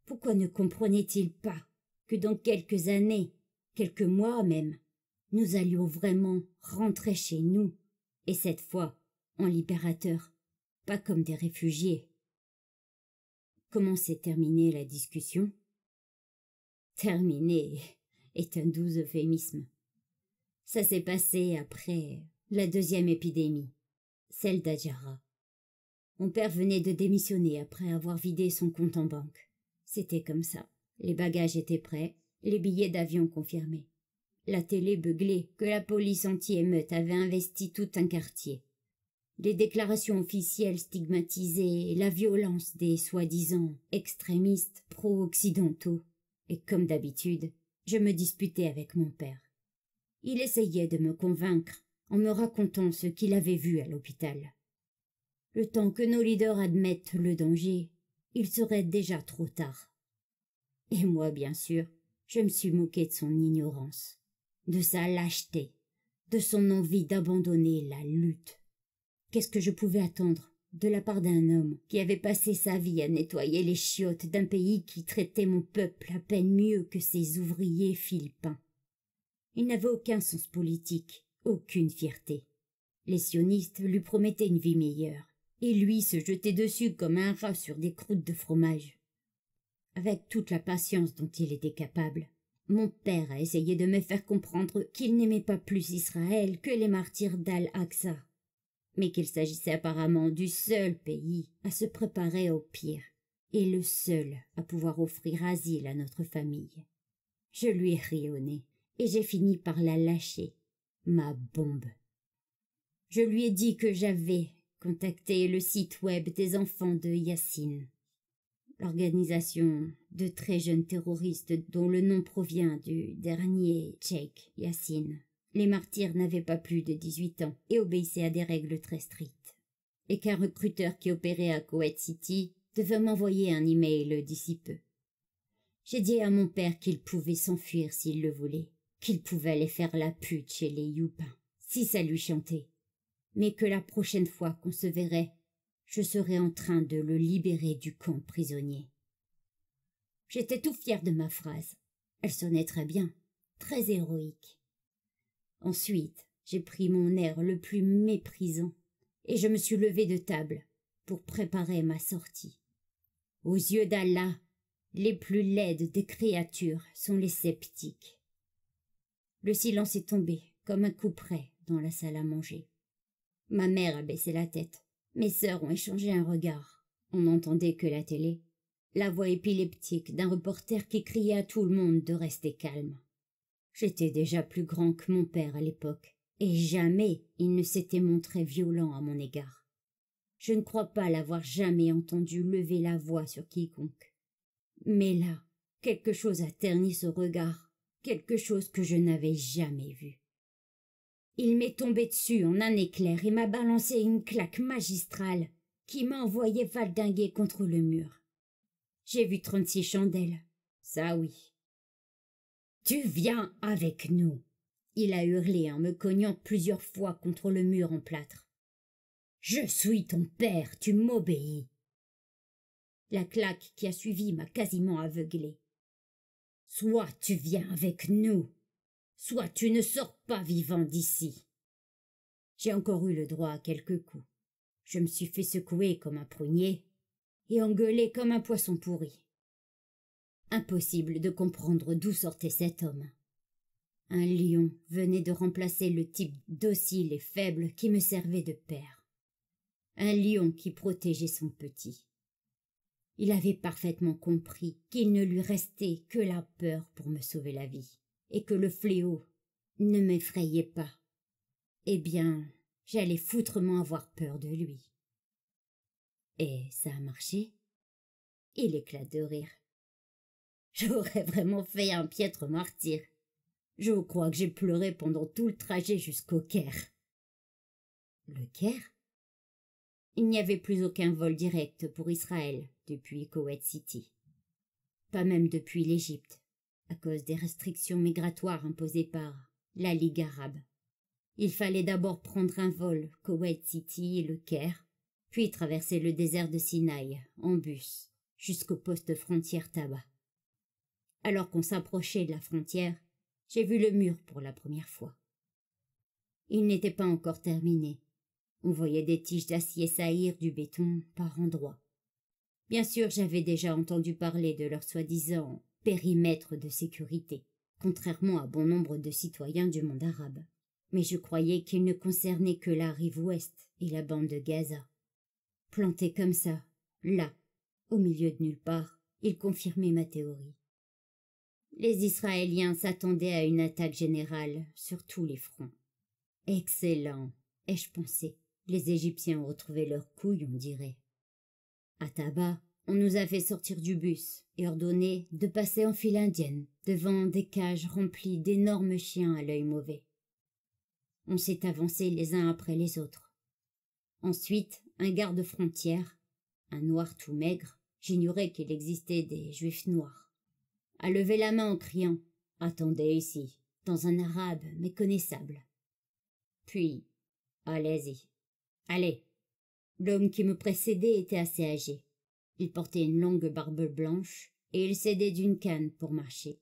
Pourquoi ne comprenait-il pas que dans quelques années, quelques mois même, nous allions vraiment rentrer chez nous, et cette fois en libérateurs, pas comme des réfugiés? Comment s'est terminée la discussion? Terminée est un doux euphémisme. Ça s'est passé après la deuxième épidémie, celle d'Adjara. Mon père venait de démissionner après avoir vidé son compte en banque. C'était comme ça. Les bagages étaient prêts, les billets d'avion confirmés. La télé beuglait que la police anti-émeute avait investi tout un quartier. Les déclarations officielles stigmatisaient la violence des soi-disant extrémistes pro-occidentaux. Et comme d'habitude, je me disputais avec mon père. Il essayait de me convaincre en me racontant ce qu'il avait vu à l'hôpital. Le temps que nos leaders admettent le danger, il serait déjà trop tard. Et moi, bien sûr, je me suis moqué de son ignorance, de sa lâcheté, de son envie d'abandonner la lutte. Qu'est-ce que je pouvais attendre de la part d'un homme qui avait passé sa vie à nettoyer les chiottes d'un pays qui traitait mon peuple à peine mieux que ses ouvriers philippins? Il n'avait aucun sens politique, aucune fierté. Les sionistes lui promettaient une vie meilleure, et lui se jetait dessus comme un rat sur des croûtes de fromage. Avec toute la patience dont il était capable, mon père a essayé de me faire comprendre qu'il n'aimait pas plus Israël que les martyrs d'Al-Aqsa, mais qu'il s'agissait apparemment du seul pays à se préparer au pire, et le seul à pouvoir offrir asile à notre famille. Je lui ai ri au nez, et j'ai fini par la lâcher, ma bombe. Je lui ai dit que j'avais contacté le site web des enfants de Yassine, l'organisation de très jeunes terroristes dont le nom provient du dernier Cheikh Yassine. Les martyrs n'avaient pas plus de 18 ans et obéissaient à des règles très strictes. Et qu'un recruteur qui opérait à Kuwait City devait m'envoyer un email d'ici peu. J'ai dit à mon père qu'il pouvait s'enfuir s'il le voulait, qu'il pouvait aller faire la pute chez les Youpins, si ça lui chantait, mais que la prochaine fois qu'on se verrait, je serais en train de le libérer du camp prisonnier. J'étais tout fier de ma phrase. Elle sonnait très bien, très héroïque. Ensuite, j'ai pris mon air le plus méprisant et je me suis levé de table pour préparer ma sortie. Aux yeux d'Allah, Les plus laides des créatures sont les sceptiques. Le silence est tombé, comme un coup près, dans la salle à manger. Ma mère a baissé la tête. Mes sœurs ont échangé un regard. On n'entendait que la télé. La voix épileptique d'un reporter qui criait à tout le monde de rester calme. J'étais déjà plus grand que mon père à l'époque, et jamais il ne s'était montré violent à mon égard. Je ne crois pas l'avoir jamais entendu lever la voix sur quiconque. Mais là, quelque chose a terni ce regard, quelque chose que je n'avais jamais vu. Il m'est tombé dessus en un éclair et m'a balancé une claque magistrale qui m'a envoyé valdinguer contre le mur. J'ai vu 36 chandelles, ça oui. « Tu viens avec nous !» il a hurlé en me cognant plusieurs fois contre le mur en plâtre. « Je suis ton père, tu m'obéis !» La claque qui a suivi m'a quasiment aveuglé. « Soit tu viens avec nous, soit tu ne sors pas vivant d'ici. » J'ai encore eu le droit à quelques coups. Je me suis fait secouer comme un prunier et engueuler comme un poisson pourri. Impossible de comprendre d'où sortait cet homme. Un lion venait de remplacer le type docile et faible qui me servait de père. Un lion qui protégeait son petit. Il avait parfaitement compris qu'il ne lui restait que la peur pour me sauver la vie, et que le fléau ne m'effrayait pas. Eh bien, j'allais foutrement avoir peur de lui. Et ça a marché. Il éclate de rire. J'aurais vraiment fait un piètre martyr. Je crois que j'ai pleuré pendant tout le trajet jusqu'au Caire. Le Caire? Il n'y avait plus aucun vol direct pour Israël depuis Koweït City. Pas même depuis l'Égypte, à cause des restrictions migratoires imposées par la Ligue arabe. Il fallait d'abord prendre un vol Koweït City et le Caire, puis traverser le désert de Sinaï en bus jusqu'au poste frontière Taba. Alors qu'on s'approchait de la frontière, j'ai vu le mur pour la première fois. Il n'était pas encore terminé. On voyait des tiges d'acier saillir du béton par endroits. Bien sûr, j'avais déjà entendu parler de leur soi-disant périmètre de sécurité, contrairement à bon nombre de citoyens du monde arabe. Mais je croyais qu'il ne concernait que la rive ouest et la bande de Gaza. Plantés comme ça, là, au milieu de nulle part, il confirmait ma théorie. Les Israéliens s'attendaient à une attaque générale sur tous les fronts. Excellent, ai-je pensé. Les Égyptiens ont retrouvé leurs couilles, on dirait. À Taba, on nous a fait sortir du bus et ordonné de passer en file indienne devant des cages remplies d'énormes chiens à l'œil mauvais. On s'est avancé les uns après les autres. Ensuite, un garde-frontière, un noir tout maigre, j'ignorais qu'il existait des juifs noirs, a levé la main en criant « Attendez ici », dans un arabe méconnaissable. Puis, allez-y, allez. L'homme qui me précédait était assez âgé. Il portait une longue barbe blanche et il s'aidait d'une canne pour marcher.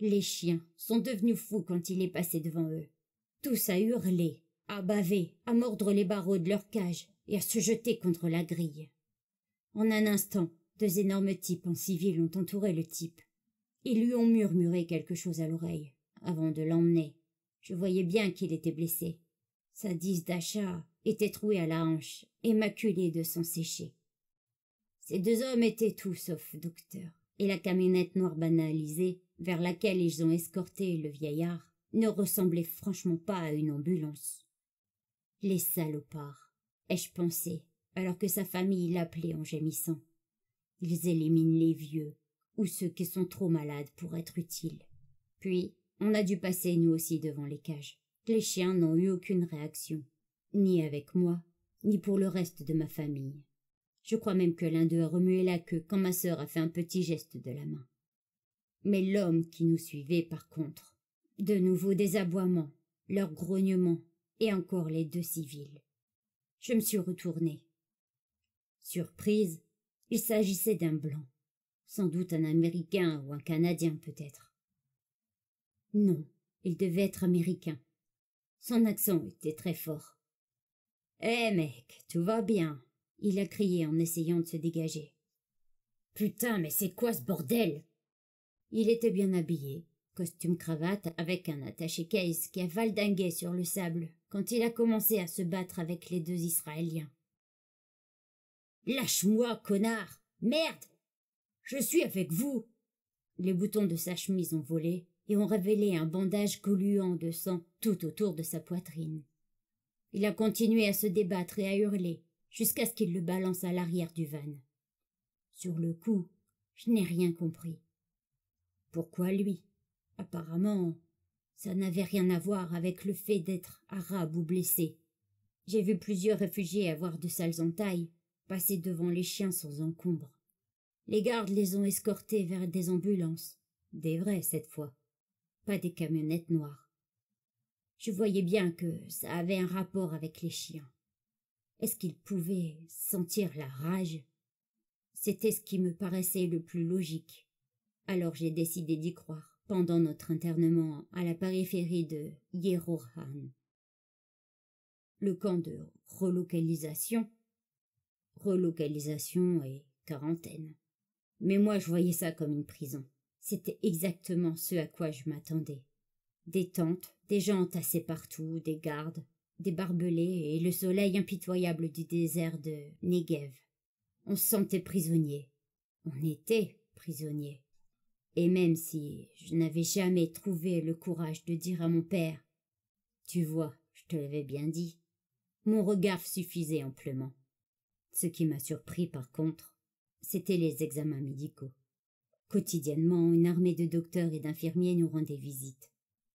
Les chiens sont devenus fous quand il est passé devant eux. Tous à hurler, à baver, à mordre les barreaux de leur cage et à se jeter contre la grille. En un instant, 2 énormes types en civil ont entouré le type. Ils lui ont murmuré quelque chose à l'oreille, avant de l'emmener. Je voyais bien qu'il était blessé. Sa 10 d'achat était trouée à la hanche et maculée de sang séché. Ces 2 hommes étaient tout sauf docteurs, et la camionnette noire banalisée, vers laquelle ils ont escorté le vieillard, ne ressemblait franchement pas à une ambulance. Les salopards, ai-je pensé, alors que sa famille l'appelait en gémissant. Ils éliminent les vieux, ou ceux qui sont trop malades pour être utiles. Puis, on a dû passer nous aussi devant les cages. Les chiens n'ont eu aucune réaction, ni avec moi, ni pour le reste de ma famille. Je crois même que l'un d'eux a remué la queue quand ma sœur a fait un petit geste de la main. Mais l'homme qui nous suivait, par contre, de nouveau des aboiements, leurs grognements, et encore les 2 civils. Je me suis retournée. Surprise, il s'agissait d'un blanc, sans doute un Américain ou un Canadien peut-être. Non, il devait être américain. Son accent était très fort. « Hé mec, tout va bien ?» il a crié en essayant de se dégager. Putain, mais c'est quoi ce bordel? Il était bien habillé, costume-cravate avec un attaché-case qui a valdingué sur le sable quand il a commencé à se battre avec les 2 Israéliens. « Lâche-moi, connard! Merde! Je suis avec vous !» Les boutons de sa chemise ont volé et ont révélé un bandage gluant de sang tout autour de sa poitrine. Il a continué à se débattre et à hurler jusqu'à ce qu'il le balance à l'arrière du van. Sur le coup, je n'ai rien compris. Pourquoi lui? Apparemment, ça n'avait rien à voir avec le fait d'être arabe ou blessé. J'ai vu plusieurs réfugiés avoir de sales entailles passer devant les chiens sans encombre. Les gardes les ont escortés vers des ambulances, des vraies cette fois, pas des camionnettes noires. Je voyais bien que ça avait un rapport avec les chiens. Est-ce qu'ils pouvaient sentir la rage? C'était ce qui me paraissait le plus logique. Alors j'ai décidé d'y croire pendant notre internement à la périphérie de Yerohan. Le camp de relocalisation et quarantaine. Mais moi je voyais ça comme une prison. C'était exactement ce à quoi je m'attendais. Des tentes, des gens entassés partout, des gardes, des barbelés et le soleil impitoyable du désert de Negev. On se sentait prisonnier. On était prisonnier. Et même si je n'avais jamais trouvé le courage de dire à mon père « Tu vois, je te l'avais bien dit », mon regard suffisait amplement. Ce qui m'a surpris par contre, c'étaient les examens médicaux. Quotidiennement, une armée de docteurs et d'infirmiers nous rendait visite.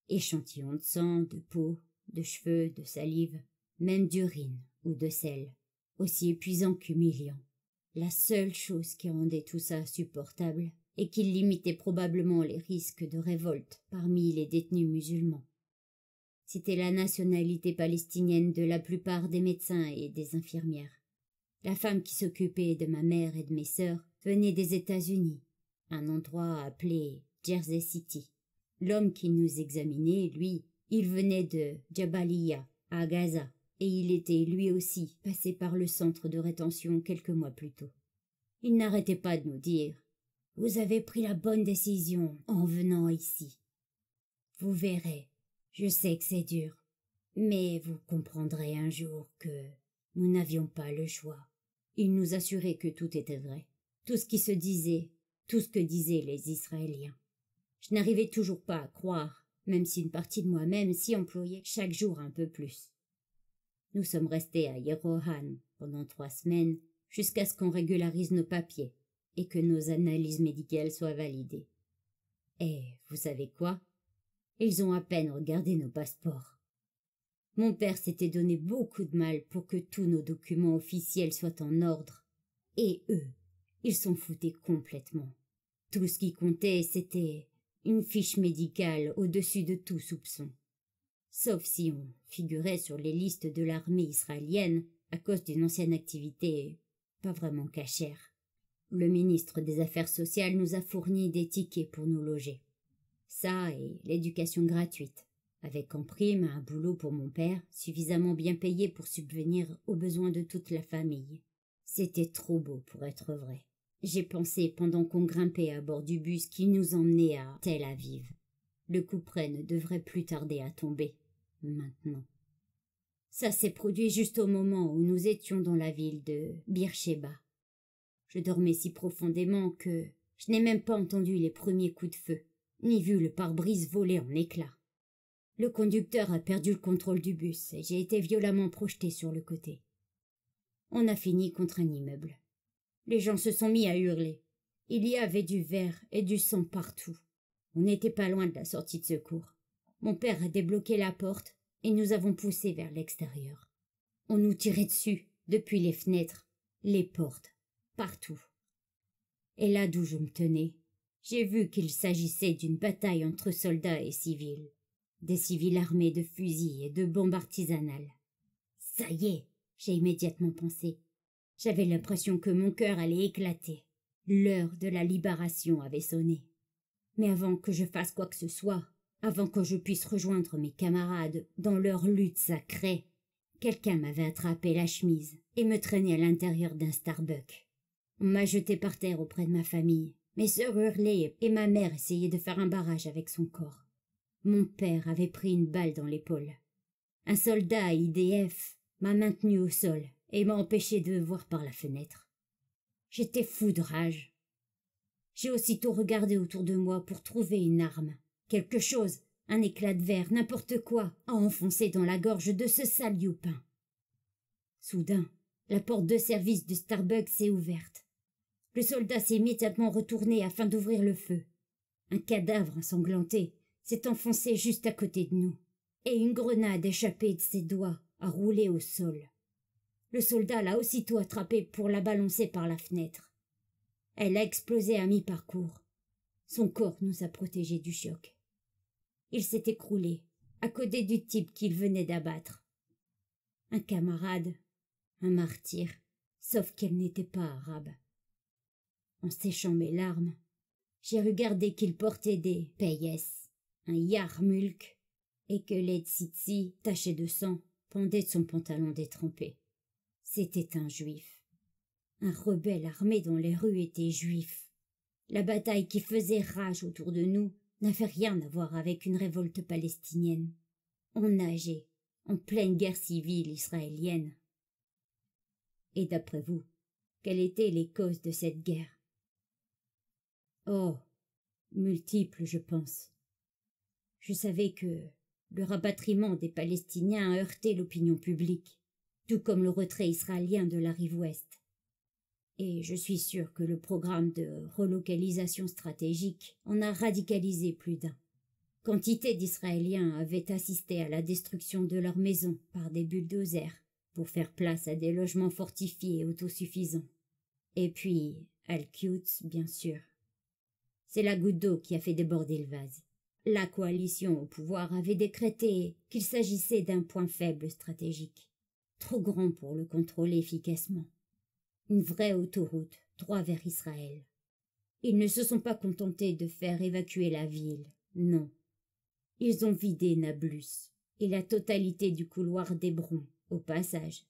Échantillons de sang, de peau, de cheveux, de salive, même d'urine ou de sel, aussi épuisant qu'humiliant. La seule chose qui rendait tout ça supportable et qui limitait probablement les risques de révolte parmi les détenus musulmans. C'était la nationalité palestinienne de la plupart des médecins et des infirmières. La femme qui s'occupait de ma mère et de mes sœurs venait des États-Unis, un endroit appelé Jersey City. L'homme qui nous examinait, lui, il venait de Jabalia, à Gaza, et il était lui aussi passé par le centre de rétention quelques mois plus tôt. Il n'arrêtait pas de nous dire « Vous avez pris la bonne décision en venant ici. Vous verrez, je sais que c'est dur, mais vous comprendrez un jour que nous n'avions pas le choix. » Il nous assurait que tout était vrai, tout ce qui se disait, tout ce que disaient les Israéliens. Je n'arrivais toujours pas à croire, même si une partie de moi-même s'y employait chaque jour un peu plus. Nous sommes restés à Yerohan pendant 3 semaines, jusqu'à ce qu'on régularise nos papiers et que nos analyses médicales soient validées. Et vous savez quoi? Ils ont à peine regardé nos passeports. Mon père s'était donné beaucoup de mal pour que tous nos documents officiels soient en ordre. Et eux, ils s'en foutaient complètement. Tout ce qui comptait, c'était une fiche médicale au-dessus de tout soupçon. Sauf si on figurait sur les listes de l'armée israélienne à cause d'une ancienne activité pas vraiment cachère. Le ministre des Affaires sociales nous a fourni des tickets pour nous loger. Ça et l'éducation gratuite, avec en prime un boulot pour mon père, suffisamment bien payé pour subvenir aux besoins de toute la famille. C'était trop beau pour être vrai. J'ai pensé pendant qu'on grimpait à bord du bus qui nous emmenait à Tel Aviv. Le couperet ne devrait plus tarder à tomber, maintenant. Ça s'est produit juste au moment où nous étions dans la ville de Beersheba. Je dormais si profondément que je n'ai même pas entendu les premiers coups de feu, ni vu le pare-brise voler en éclats. Le conducteur a perdu le contrôle du bus et j'ai été violemment projeté sur le côté. On a fini contre un immeuble. Les gens se sont mis à hurler. Il y avait du verre et du sang partout. On n'était pas loin de la sortie de secours. Mon père a débloqué la porte et nous avons poussé vers l'extérieur. On nous tirait dessus, depuis les fenêtres, les portes, partout. Et là d'où je me tenais, j'ai vu qu'il s'agissait d'une bataille entre soldats et civils. Des civils armés de fusils et de bombes artisanales. Ça y est, j'ai immédiatement pensé. J'avais l'impression que mon cœur allait éclater. L'heure de la libération avait sonné. Mais avant que je fasse quoi que ce soit, avant que je puisse rejoindre mes camarades dans leur lutte sacrée, quelqu'un m'avait attrapé la chemise et me traînait à l'intérieur d'un Starbucks. On m'a jeté par terre auprès de ma famille. Mes sœurs hurlaient et ma mère essayait de faire un barrage avec son corps. Mon père avait pris une balle dans l'épaule. Un soldat IDF m'a maintenu au sol et m'a empêché de voir par la fenêtre. J'étais fou de rage. J'ai aussitôt regardé autour de moi pour trouver une arme, quelque chose, un éclat de verre, n'importe quoi, à enfoncer dans la gorge de ce sale youpin. Soudain, la porte de service du Starbucks s'est ouverte. Le soldat s'est immédiatement retourné afin d'ouvrir le feu. Un cadavre ensanglanté s'est enfoncé juste à côté de nous, et une grenade échappée de ses doigts a roulé au sol. Le soldat l'a aussitôt attrapée pour la balancer par la fenêtre. Elle a explosé à mi-parcours. Son corps nous a protégés du choc. Il s'est écroulé, à côté du type qu'il venait d'abattre. Un camarade, un martyr, sauf qu'elle n'était pas arabe. En séchant mes larmes, j'ai regardé qu'il portait des payes, un yarmulk, et que les tzitzi, tachés de sang, pendaient de son pantalon détrempé. C'était un juif. Un rebelle armé dans les rues était juif. La bataille qui faisait rage autour de nous n'avait rien à voir avec une révolte palestinienne. On nageait en pleine guerre civile israélienne. Et d'après vous, quelles étaient les causes de cette guerre? Oh, multiples, je pense. Je savais que le rapatriement des Palestiniens a heurté l'opinion publique, tout comme le retrait israélien de la rive ouest. Et je suis sûr que le programme de relocalisation stratégique en a radicalisé plus d'un. Quantité d'Israéliens avaient assisté à la destruction de leurs maisons par des bulldozers pour faire place à des logements fortifiés et autosuffisants. Et puis, Al-Quds, bien sûr. C'est la goutte d'eau qui a fait déborder le vase. La coalition au pouvoir avait décrété qu'il s'agissait d'un point faible stratégique, trop grand pour le contrôler efficacement. Une vraie autoroute, droit vers Israël. Ils ne se sont pas contentés de faire évacuer la ville, non. Ils ont vidé Nablus et la totalité du couloir d'Hébron, au passage.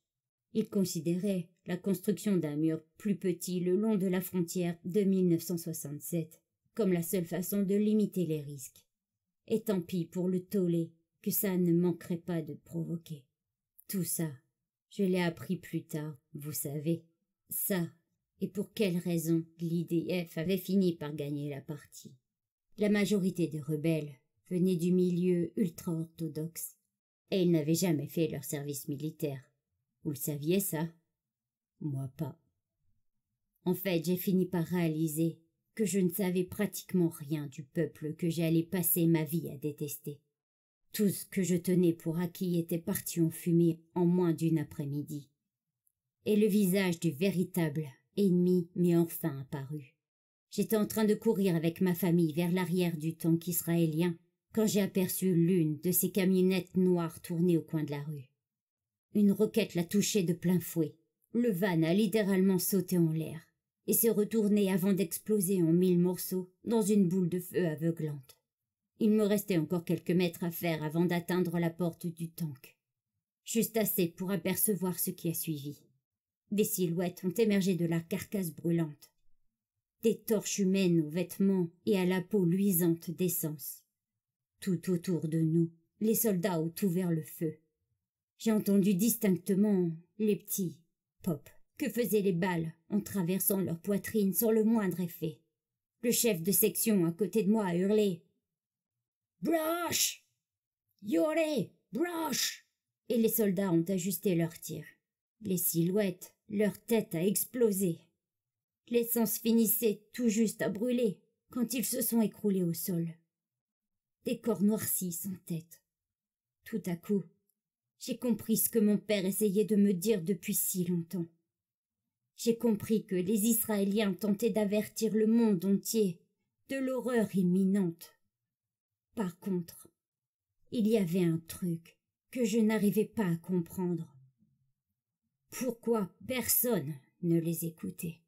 Ils considéraient la construction d'un mur plus petit le long de la frontière de 1967 comme la seule façon de limiter les risques. Et tant pis pour le tollé que ça ne manquerait pas de provoquer. Tout ça, je l'ai appris plus tard, vous savez. Ça, et pour quelle raison l'IDF avait fini par gagner la partie. La majorité des rebelles venaient du milieu ultra-orthodoxe, et ils n'avaient jamais fait leur service militaire. Vous le saviez, ça? Moi pas. En fait, j'ai fini par réaliser que je ne savais pratiquement rien du peuple que j'allais passer ma vie à détester. Tout ce que je tenais pour acquis était parti en fumée en moins d'une après-midi. Et le visage du véritable ennemi m'est enfin apparu. J'étais en train de courir avec ma famille vers l'arrière du tank israélien quand j'ai aperçu l'une de ces camionnettes noires tournées au coin de la rue. Une roquette l'a touché de plein fouet. Le van a littéralement sauté en l'air et s'est retourné avant d'exploser en 1000 morceaux dans une boule de feu aveuglante. Il me restait encore quelques mètres à faire avant d'atteindre la porte du tank. Juste assez pour apercevoir ce qui a suivi. Des silhouettes ont émergé de la carcasse brûlante. Des torches humaines aux vêtements et à la peau luisante d'essence. Tout autour de nous, les soldats ont ouvert le feu. J'ai entendu distinctement les petits pop que faisaient les balles en traversant leur poitrine sans le moindre effet. Le chef de section à côté de moi a hurlé « Broche! Yore! Broche !» Et les soldats ont ajusté leurs tirs. Les silhouettes, leur tête a explosé. L'essence finissait tout juste à brûler quand ils se sont écroulés au sol. Des corps noircis sans tête. Tout à coup, j'ai compris ce que mon père essayait de me dire depuis si longtemps. J'ai compris que les Israéliens tentaient d'avertir le monde entier de l'horreur imminente. Par contre, il y avait un truc que je n'arrivais pas à comprendre. Pourquoi personne ne les écoutait?